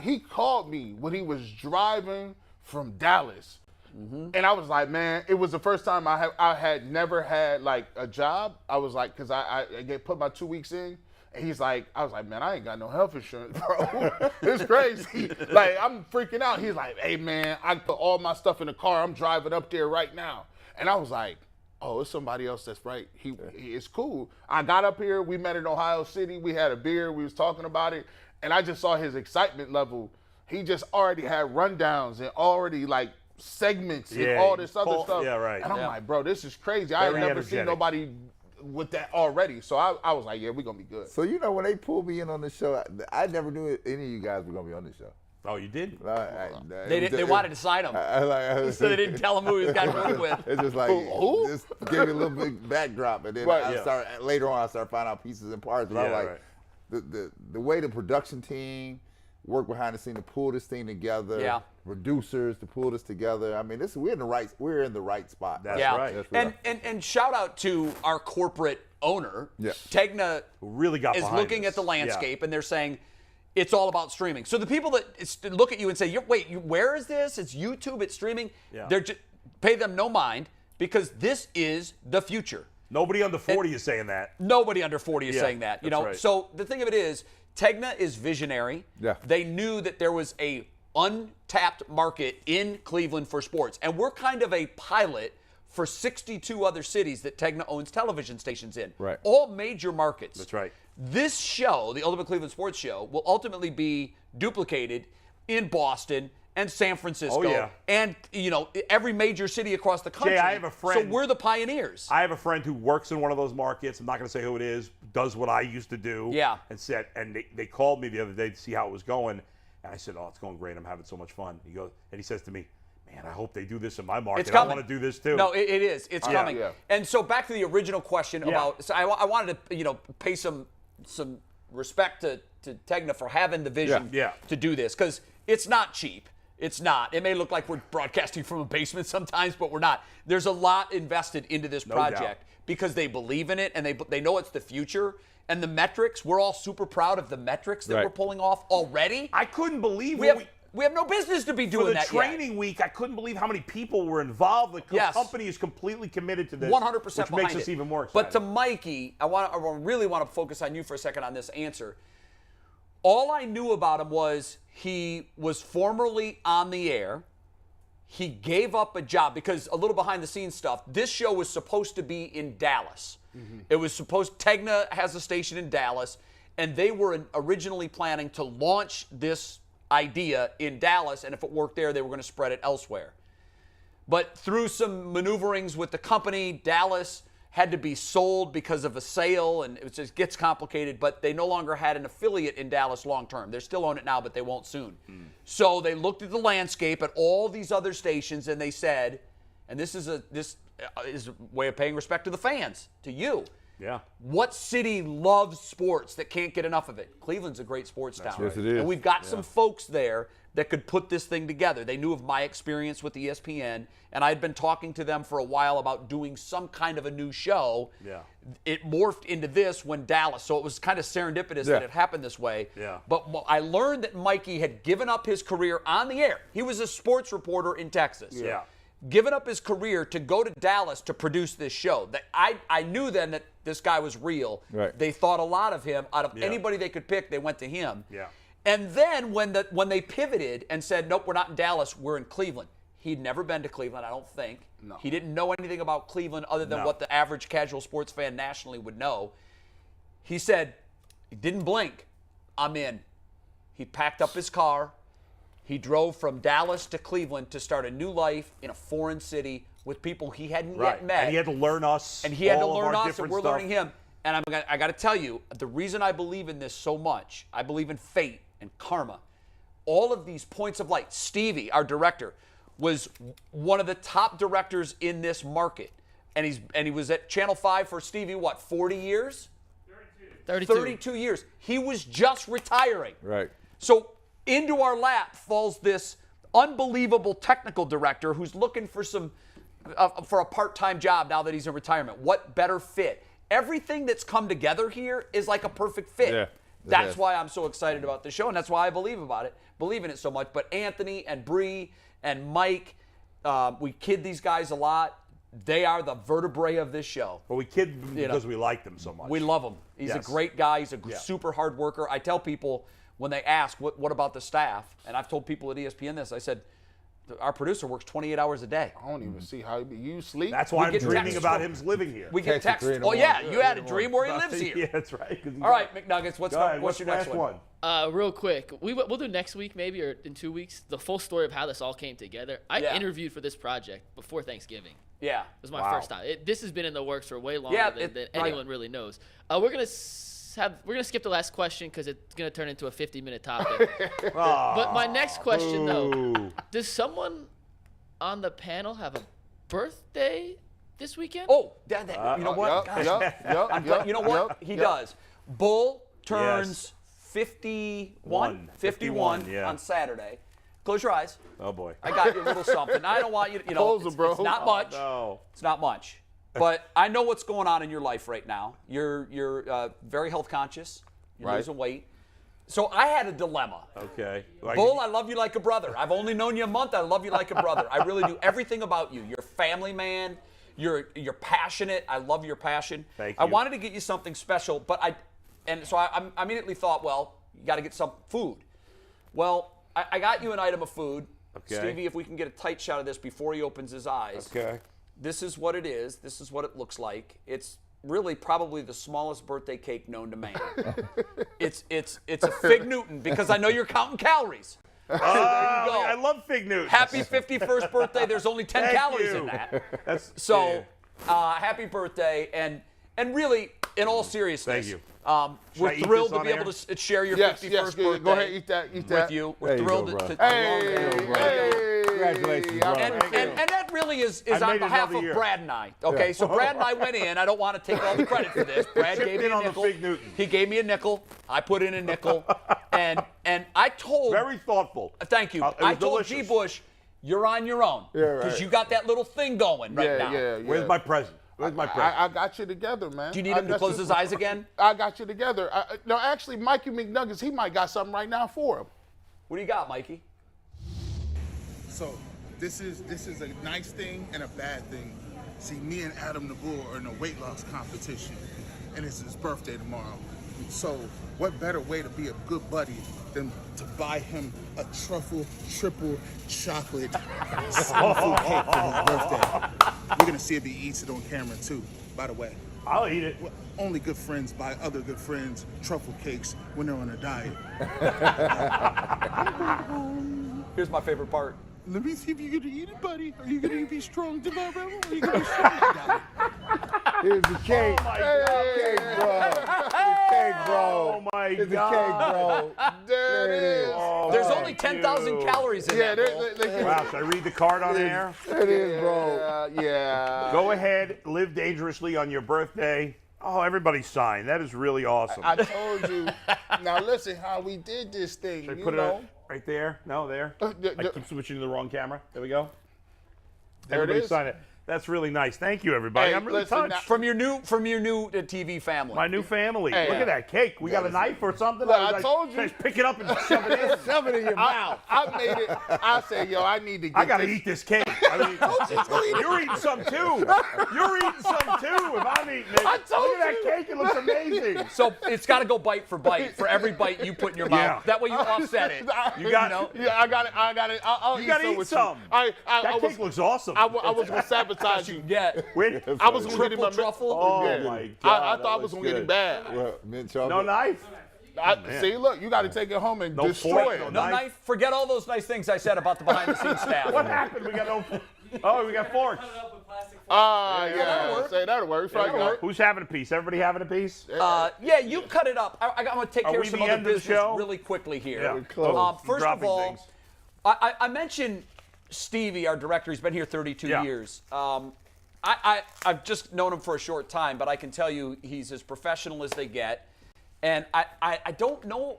[SPEAKER 5] He called me when he was driving from Dallas. And I was like, man, it was the first time I had never had like a job. I was like, because I put my 2 weeks in. And he's like, I was like, man, I ain't got no health insurance, bro. It's crazy. Like, I'm freaking out. He's like, hey, man, I put all my stuff in the car. I'm driving up there right now. And I was like, oh, it's somebody else that's right. It's cool. I got up here. We met in Ohio City. We had a beer. We was talking about it. And I just saw his excitement level. He just already had rundowns and already, like, segments and all this other stuff.
[SPEAKER 3] Yeah, right.
[SPEAKER 5] And I'm like, bro, this is crazy. I had never seen nobody with that already. So I was like, yeah, we're going to be good.
[SPEAKER 6] So, you know, when they pulled me in on the show, I never knew any of you guys were going to be on the show.
[SPEAKER 3] Oh, you did?
[SPEAKER 2] They wanted to sign him. So they didn't tell him who he was going to work with.
[SPEAKER 6] It's just like, just give me a little bit backdrop. And then later on, I started finding out pieces and parts. But I was like, the way the production team worked behind the scene to pull this thing together, producers to pull this together. I mean, we're in the right spot.
[SPEAKER 3] That's right.
[SPEAKER 2] And shout out to our corporate owner. Tegna
[SPEAKER 3] really got
[SPEAKER 2] is looking at the landscape, and they're saying, it's all about streaming. So the people that look at you and say, wait, where is this? It's YouTube, it's streaming. They're just pay them no mind, because this is the future.
[SPEAKER 3] Nobody under 40 is saying that.
[SPEAKER 2] Nobody under 40 is saying that. You know,
[SPEAKER 3] right.
[SPEAKER 2] So the thing of it is, Tegna is visionary. They knew that there was a untapped market in Cleveland for sports. And we're kind of a pilot for 62 other cities that Tegna owns television stations in.
[SPEAKER 6] Right.
[SPEAKER 2] All major markets.
[SPEAKER 3] That's right.
[SPEAKER 2] This show, the Ultimate Cleveland Sports Show, will ultimately be duplicated in Boston and San Francisco and, you know, every major city across the country.
[SPEAKER 3] Jay, I have a friend.
[SPEAKER 2] So we're the pioneers.
[SPEAKER 3] I have a friend who works in one of those markets. I'm not going to say who it is. Does what I used to do. And they called me the other day to see how it was going. And I said, oh, it's going great. I'm having so much fun. He says to me, man, I hope they do this in my market.
[SPEAKER 2] It's coming.
[SPEAKER 3] I want to do this too.
[SPEAKER 2] No, it is. It's coming.
[SPEAKER 3] Yeah.
[SPEAKER 2] And so back to the original question about. So I wanted to pay some respect to Tegna for having the vision to do this, because it's not cheap. It's not. It may look like we're broadcasting from a basement sometimes, but we're not. There's a lot invested into this project because they believe in it and they know it's the future. And the metrics, we're all super proud of the metrics that we're pulling off already.
[SPEAKER 3] I couldn't believe
[SPEAKER 2] we have no business to be doing that yet.
[SPEAKER 3] For the training week, I couldn't believe how many people were involved. The company is completely committed to this.
[SPEAKER 2] 100%
[SPEAKER 3] which
[SPEAKER 2] behind
[SPEAKER 3] makes us
[SPEAKER 2] it.
[SPEAKER 3] even more excited.
[SPEAKER 2] But to Mikey, I really want to focus on you for a second on this answer. All I knew about him was he was formerly on the air. He gave up a job because, a little behind the scenes stuff, this show was supposed to be in Dallas. Mm-hmm. It was Tegna has a station in Dallas, and they were originally planning to launch this idea in Dallas, and if it worked there, they were going to spread it elsewhere. But through some maneuverings with the company, Dallas had to be sold because of a sale, and it just gets complicated, but they no longer had an affiliate in Dallas long term. They still own it now, but they won't soon. So they looked at the landscape at all these other stations, and they said, and this is a way of paying respect to the fans, to you.
[SPEAKER 3] Yeah.
[SPEAKER 2] What city loves sports that can't get enough of it? Cleveland's a great sports town.
[SPEAKER 6] Yes, it is.
[SPEAKER 2] And we've got some folks there that could put this thing together. They knew of my experience with ESPN, and I'd been talking to them for a while about doing some kind of a new show.
[SPEAKER 3] Yeah.
[SPEAKER 2] It morphed into this when Dallas, so it was kind of serendipitous that it happened this way.
[SPEAKER 3] Yeah.
[SPEAKER 2] But I learned that Mikey had given up his career on the air. He was a sports reporter in Texas.
[SPEAKER 3] Yeah.
[SPEAKER 2] Given up his career to go to Dallas to produce this show. I knew then that this guy was real.
[SPEAKER 6] Right.
[SPEAKER 2] They thought a lot of him. Out of anybody they could pick, they went to him.
[SPEAKER 3] Yeah.
[SPEAKER 2] And then when they pivoted and said, nope, we're not in Dallas, we're in Cleveland. He'd never been to Cleveland, I don't think.
[SPEAKER 5] No.
[SPEAKER 2] He didn't know anything about Cleveland other than what the average casual sports fan nationally would know. He said, he didn't blink, I'm in. He packed up his car. He drove from Dallas to Cleveland to start a new life in a foreign city with people he hadn't yet met.
[SPEAKER 3] And he had to learn us.
[SPEAKER 2] And he had to
[SPEAKER 3] all of
[SPEAKER 2] learn
[SPEAKER 3] our
[SPEAKER 2] us, and
[SPEAKER 3] different
[SPEAKER 2] we're
[SPEAKER 3] stuff.
[SPEAKER 2] learning him. And I got to tell you, the reason I believe in this so much, I believe in fate and karma. All of these points of light. Stevie, our director, was one of the top directors in this market. And he was at Channel 5 for Stevie, 40 years? 32 years. He was just retiring.
[SPEAKER 6] Right.
[SPEAKER 2] So into our lap falls this unbelievable technical director who's looking for for a part-time job now that he's in retirement. What better fit? Everything that's come together here is like a perfect fit.
[SPEAKER 6] Yeah.
[SPEAKER 2] That's why I'm so excited about the show, and that's why I believe in it so much. But Anthony and Bree and Mike, we kid these guys a lot. They are the vertebrae of this show.
[SPEAKER 3] Well, we kid them because we like them so much.
[SPEAKER 2] We love him. He's a great guy. He's a super hard worker. I tell people when they ask, what about the staff? And I've told people at ESPN this. I said, our producer works 28 hours a day.
[SPEAKER 5] I don't even see how you sleep.
[SPEAKER 3] That's why I'm dreaming about him living here.
[SPEAKER 2] We get text. Oh, yeah, you had a dream where he lives here.
[SPEAKER 3] Yeah, that's right.
[SPEAKER 2] All right, McNuggets, what's your next one?
[SPEAKER 4] Real quick, we'll do next week maybe, or in 2 weeks, the full story of how this all came together. I interviewed for this project before Thanksgiving.
[SPEAKER 2] Yeah.
[SPEAKER 4] It was my first time. This has been in the works for way longer than anyone really knows. We're gonna skip the last question because it's gonna turn into a 50-minute topic. But my next question though, does someone on the panel have a birthday this weekend?
[SPEAKER 2] Oh, you know what? You know what? He does. Bull turns 51 on Saturday. Close your eyes.
[SPEAKER 3] Oh, boy.
[SPEAKER 2] I got you a little something. I don't want you to, it's not much.
[SPEAKER 3] No.
[SPEAKER 2] It's not much. But I know what's going on in your life right now. You're very health conscious. You're losing weight. So I had a dilemma.
[SPEAKER 3] Okay.
[SPEAKER 2] Bull, I love you like a brother. I've only known you a month. I love you like a brother. I really do. Everything about you. You're a family man. You're passionate. I love your passion.
[SPEAKER 3] Thank you.
[SPEAKER 2] I wanted to get you something special, but I immediately thought, well, you got to get some food. Well, I got you an item of food.
[SPEAKER 3] Okay.
[SPEAKER 2] Stevie, if we can get a tight shot of this before he opens his eyes.
[SPEAKER 3] Okay.
[SPEAKER 2] This is what it is. This is what it looks like. It's really probably the smallest birthday cake known to man. It's a Fig Newton because I know you're counting calories. So there you go.
[SPEAKER 3] I love Fig Newtons.
[SPEAKER 2] Happy 51st birthday. There's only 10 calories in that. Happy birthday. And really, in all seriousness,
[SPEAKER 3] thank you.
[SPEAKER 2] We're thrilled to be able to share your 51st birthday.
[SPEAKER 5] Go ahead, eat that.
[SPEAKER 2] With you. We're thrilled to
[SPEAKER 6] Congratulations, bro.
[SPEAKER 2] And that really is on behalf of Brad and I. Okay, so Brad and I went in. I don't want to take all the credit for this. Brad gave me a nickel. He gave me a nickel. I put in a nickel. And I told.
[SPEAKER 3] Very thoughtful.
[SPEAKER 2] Thank you. I told G. Bush, you're on your own. Because you got that little thing going right now.
[SPEAKER 3] Where's my present? Where's my present?
[SPEAKER 5] I got you together, man.
[SPEAKER 2] Do you need him to close his eyes again?
[SPEAKER 5] I got you together. No, actually, Mikey McNuggets, he might got something right now for him.
[SPEAKER 2] What do you got, Mikey?
[SPEAKER 20] So this is a nice thing and a bad thing. See, me and Adam Nabur are in a weight loss competition, and it's his birthday tomorrow. So what better way to be a good buddy than to buy him a truffle triple chocolate seafood cake for his birthday? We're gonna see if he eats it on camera too, by the way.
[SPEAKER 3] I'll eat it.
[SPEAKER 20] Only good friends buy other good friends truffle cakes when they're on a diet.
[SPEAKER 2] Here's my favorite part.
[SPEAKER 20] Let me see if you're gonna eat it, buddy. Are you gonna be strong tomorrow? Are you gonna be strong?
[SPEAKER 6] Here's the cake.
[SPEAKER 3] Oh my God.
[SPEAKER 6] Cake, bro. The cake, bro.
[SPEAKER 3] Oh my
[SPEAKER 6] Here's
[SPEAKER 3] God.
[SPEAKER 6] the cake, bro.
[SPEAKER 5] There it is.
[SPEAKER 3] Oh,
[SPEAKER 2] There's only 10,000 calories in that.
[SPEAKER 3] Wow, should I read the card on there?
[SPEAKER 6] It is, bro.
[SPEAKER 5] Yeah.
[SPEAKER 3] Go ahead, live dangerously on your birthday. Oh, everybody signed. That is really awesome.
[SPEAKER 5] I told you. Now listen, how we did this thing.
[SPEAKER 3] Should I
[SPEAKER 5] you
[SPEAKER 3] put
[SPEAKER 5] know?
[SPEAKER 3] it right there? No, there. I keep switching to the wrong camera. There we go.
[SPEAKER 5] There it
[SPEAKER 3] Everybody
[SPEAKER 5] is.
[SPEAKER 3] sign it. That's really nice. Thank you, everybody.
[SPEAKER 5] Hey,
[SPEAKER 3] I'm really
[SPEAKER 5] listen,
[SPEAKER 3] touched.
[SPEAKER 2] From your new TV family.
[SPEAKER 3] My new family.
[SPEAKER 5] Hey,
[SPEAKER 3] Look at that cake. We got a knife or something?
[SPEAKER 5] Look, I told you.
[SPEAKER 3] Just pick it up and shove it in.
[SPEAKER 6] Shove it in your mouth.
[SPEAKER 5] I made it. I said, yo, I need to get
[SPEAKER 3] I got to
[SPEAKER 5] this.
[SPEAKER 3] eat this cake. I mean, you're eating some too. You're eating some too if I'm eating it.
[SPEAKER 5] I told
[SPEAKER 3] Look at that cake. It looks amazing.
[SPEAKER 2] So it's got to go bite for bite for every bite you put in your mouth.
[SPEAKER 3] Yeah.
[SPEAKER 2] That way you offset it.
[SPEAKER 3] You got
[SPEAKER 5] Yeah, I got it. I'll
[SPEAKER 3] You got to eat some. That cake looks awesome.
[SPEAKER 5] I was going to sabotage you.
[SPEAKER 2] Yeah.
[SPEAKER 5] I was going to get him a
[SPEAKER 2] truffle.
[SPEAKER 3] Oh,
[SPEAKER 5] yeah.
[SPEAKER 3] my God.
[SPEAKER 5] I thought I was going to get him bad.
[SPEAKER 6] Mint
[SPEAKER 3] No
[SPEAKER 6] chocolate.
[SPEAKER 3] knife?
[SPEAKER 5] See, look, you got to take it home and
[SPEAKER 3] No
[SPEAKER 5] destroy
[SPEAKER 3] fork,
[SPEAKER 5] it.
[SPEAKER 3] no
[SPEAKER 2] No knife. Forget all those nice things I said about the behind-the-scenes staff.
[SPEAKER 3] What happened? We got no. Oh, we got forks.
[SPEAKER 5] Yeah. Say that'll work.
[SPEAKER 3] Who's having a piece? Everybody having a piece?
[SPEAKER 2] Yeah, you cut it up. I'm going to take
[SPEAKER 3] Are
[SPEAKER 2] care
[SPEAKER 3] we
[SPEAKER 2] of some
[SPEAKER 3] the
[SPEAKER 2] other
[SPEAKER 3] end of the
[SPEAKER 2] business
[SPEAKER 3] show?
[SPEAKER 2] really quickly here.
[SPEAKER 3] Yeah.
[SPEAKER 2] First of
[SPEAKER 3] Dropping
[SPEAKER 2] all,
[SPEAKER 3] things.
[SPEAKER 2] I mentioned Stevie, our director. He's been here 32 years. I've just known him for a short time, but I can tell you he's as professional as they get. And I don't know.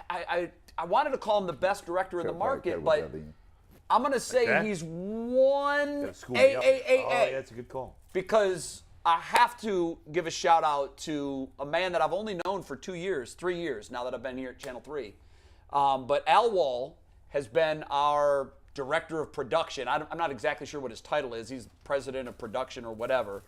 [SPEAKER 2] I wanted to call him the best director in the market, but I'm going to say he's one AAA.
[SPEAKER 3] Oh, yeah, that's a good call.
[SPEAKER 2] Because I have to give a shout out to a man that I've only known for 3 years now that I've been here at Channel 3. But Al Wall has been our director of production. I'm not exactly sure what his title is. He's president of production or whatever.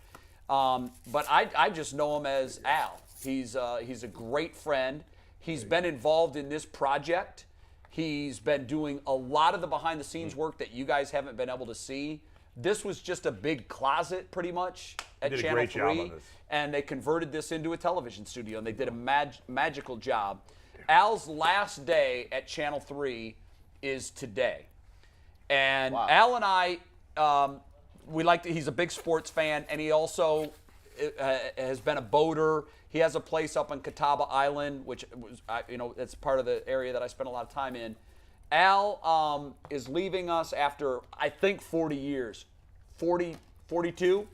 [SPEAKER 2] But I just know him as Al. He's a great friend. He's been involved in this project. He's been doing a lot of the behind-the-scenes work that you guys haven't been able to see. This was just a big closet, pretty much, at
[SPEAKER 3] Did a
[SPEAKER 2] Channel
[SPEAKER 3] great
[SPEAKER 2] 3.
[SPEAKER 3] job on this.
[SPEAKER 2] And they converted this into a television studio, and they did a magical job. Al's last day at Channel 3 is today. And Al and I, he's a big sports fan, and he also has been a boater. He has a place up on Catawba Island, which was, it's part of the area that I spent a lot of time in. Al is leaving us after, I think, 40 years. 42?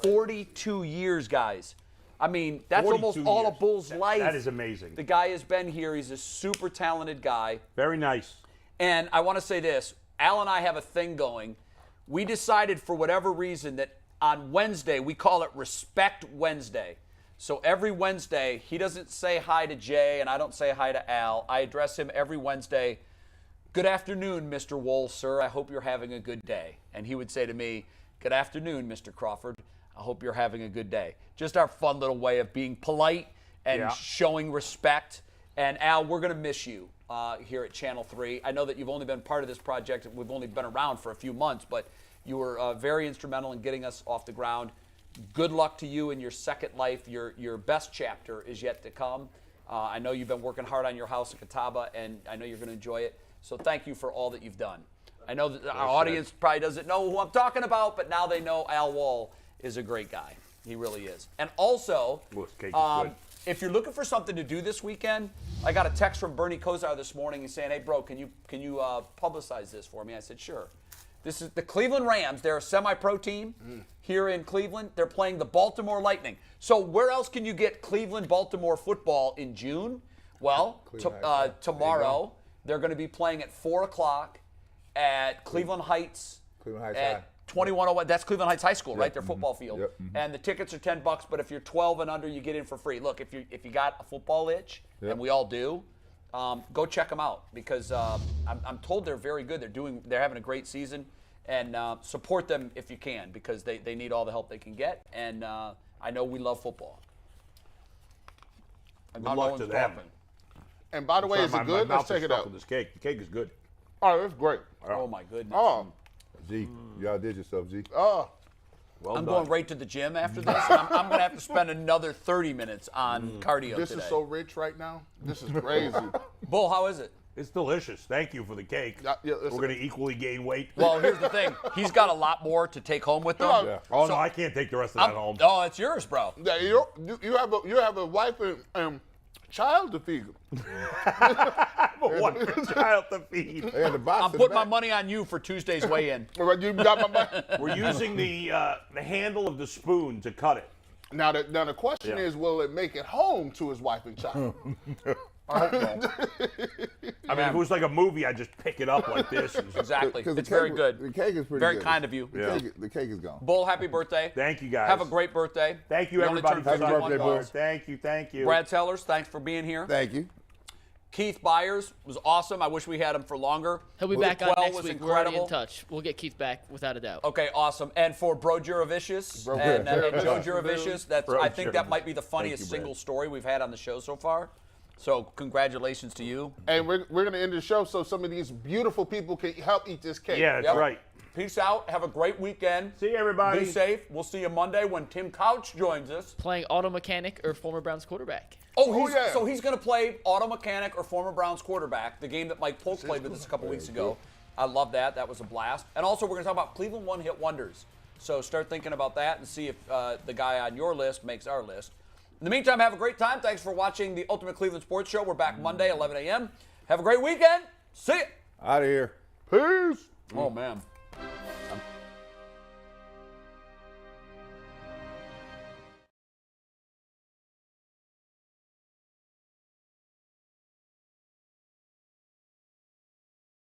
[SPEAKER 2] 42 years, guys. I mean, that's almost all of Bull's life.
[SPEAKER 3] That is amazing.
[SPEAKER 2] The guy has been here. He's a super talented guy.
[SPEAKER 3] Very nice.
[SPEAKER 2] And I want to say this. Al and I have a thing going. We decided for whatever reason that on Wednesday, we call it Respect Wednesday. So every Wednesday, he doesn't say hi to Jay, and I don't say hi to Al. I address him every Wednesday. Good afternoon, Mr. Wohl, sir. I hope you're having a good day. And he would say to me, good afternoon, Mr. Crawford. I hope you're having a good day. Just our fun little way of being polite and showing respect. And Al, we're going to miss you here at Channel 3. I know that you've only been part of this project. We've only been around for a few months, but you were very instrumental in getting us off the ground. Good luck to you in your second life. Your best chapter is yet to come. I know you've been working hard on your house in Catawba, and I know you're going to enjoy it. So thank you for all that you've done. I know that our audience probably doesn't know who I'm talking about, but now they know Al Wall is a great guy. He really is. And also, if you're looking for something to do this weekend, I got a text from Bernie Kosar this morning saying, "Hey, bro, can you publicize this for me?" I said, "Sure." This is the Cleveland Rams. They're a semi-pro team here in Cleveland. They're playing the Baltimore Lightning. So where else can you get Cleveland-Baltimore football in June? Well, tomorrow they're going to be playing at 4 o'clock at Cleveland Heights. At 2101. That's Cleveland Heights High School, right? Their football field.
[SPEAKER 6] Yep.
[SPEAKER 2] And the tickets are $10, but if you're 12 and under, you get in for free. Look, if you got a football itch, and we all do, go check them out because I'm told they're very good. They're having a great season, and support them if you can because they need all the help they can get. And I know we love football.
[SPEAKER 3] Good luck to them.
[SPEAKER 5] And by the way, is it good? Let's check it out.
[SPEAKER 3] With this cake. The cake is good.
[SPEAKER 5] Oh, that's great.
[SPEAKER 2] Oh my goodness.
[SPEAKER 5] Oh.
[SPEAKER 6] G, y'all did yourself, G.
[SPEAKER 5] Oh.
[SPEAKER 3] Well
[SPEAKER 2] I'm
[SPEAKER 3] done.
[SPEAKER 2] going right to the gym after this. I'm going to have to spend another 30 minutes on cardio
[SPEAKER 5] This
[SPEAKER 2] today.
[SPEAKER 5] is so rich right now. This is crazy.
[SPEAKER 2] Bull, how is it?
[SPEAKER 3] It's delicious. Thank you for the cake. We're going to equally gain weight.
[SPEAKER 2] Well, here's the thing. He's got a lot more to take home with him.
[SPEAKER 3] Yeah. Oh, no, I can't take the rest of that home.
[SPEAKER 2] Oh, it's yours, bro.
[SPEAKER 5] Yeah, you have a wife and child to feed.
[SPEAKER 3] One child to feed.
[SPEAKER 2] I'm putting my money on you for Tuesday's weigh-in.
[SPEAKER 5] You got my money.
[SPEAKER 3] We're using the handle of the spoon to cut it.
[SPEAKER 5] Now the question is, will it make it home to his wife and child?
[SPEAKER 3] I hope so. I mean, if it was like a movie, I'd just pick it up like this.
[SPEAKER 2] Exactly. It's very good.
[SPEAKER 6] The cake is pretty
[SPEAKER 2] very
[SPEAKER 6] good.
[SPEAKER 2] kind of you.
[SPEAKER 6] The cake is gone.
[SPEAKER 2] Bull, happy birthday.
[SPEAKER 3] Thank you, guys.
[SPEAKER 2] Have a great birthday.
[SPEAKER 3] Thank you,
[SPEAKER 2] You only
[SPEAKER 3] everybody.
[SPEAKER 2] turned
[SPEAKER 3] Happy
[SPEAKER 2] 51
[SPEAKER 3] birthday,
[SPEAKER 2] balls.
[SPEAKER 3] Bull. Thank you.
[SPEAKER 2] Brad Sellars, thanks for being here.
[SPEAKER 6] Thank you.
[SPEAKER 2] Keith Byars was awesome. I wish we had him for longer.
[SPEAKER 4] He'll be
[SPEAKER 2] Luke
[SPEAKER 4] back on
[SPEAKER 2] Quell
[SPEAKER 4] next
[SPEAKER 2] was
[SPEAKER 4] week. We're already
[SPEAKER 2] incredible.
[SPEAKER 4] in touch. We'll get Keith back without a doubt.
[SPEAKER 2] Okay, awesome. And for Bro Jurevicius and Joe Jurevicius, I think that might be the funniest single story we've had on the show so far. So congratulations to you.
[SPEAKER 5] And we're going to end the show so some of these beautiful people can help eat this cake.
[SPEAKER 3] Yeah, that's right.
[SPEAKER 2] Peace out. Have a great weekend.
[SPEAKER 3] See you, everybody.
[SPEAKER 2] Be safe. We'll see you Monday when Tim Couch joins us.
[SPEAKER 4] Playing auto mechanic or former Browns quarterback.
[SPEAKER 2] So he's going to play auto mechanic or former Browns quarterback, the game that Mike Polk played with us a couple weeks ago. I love that. That was a blast. And also, we're going to talk about Cleveland one-hit wonders. So start thinking about that and see if the guy on your list makes our list. In the meantime, have a great time. Thanks for watching the Ultimate Cleveland Sports Show. We're back Monday, 11 a.m. Have a great weekend. See ya.
[SPEAKER 6] Out of here.
[SPEAKER 5] Peace.
[SPEAKER 2] Oh, man.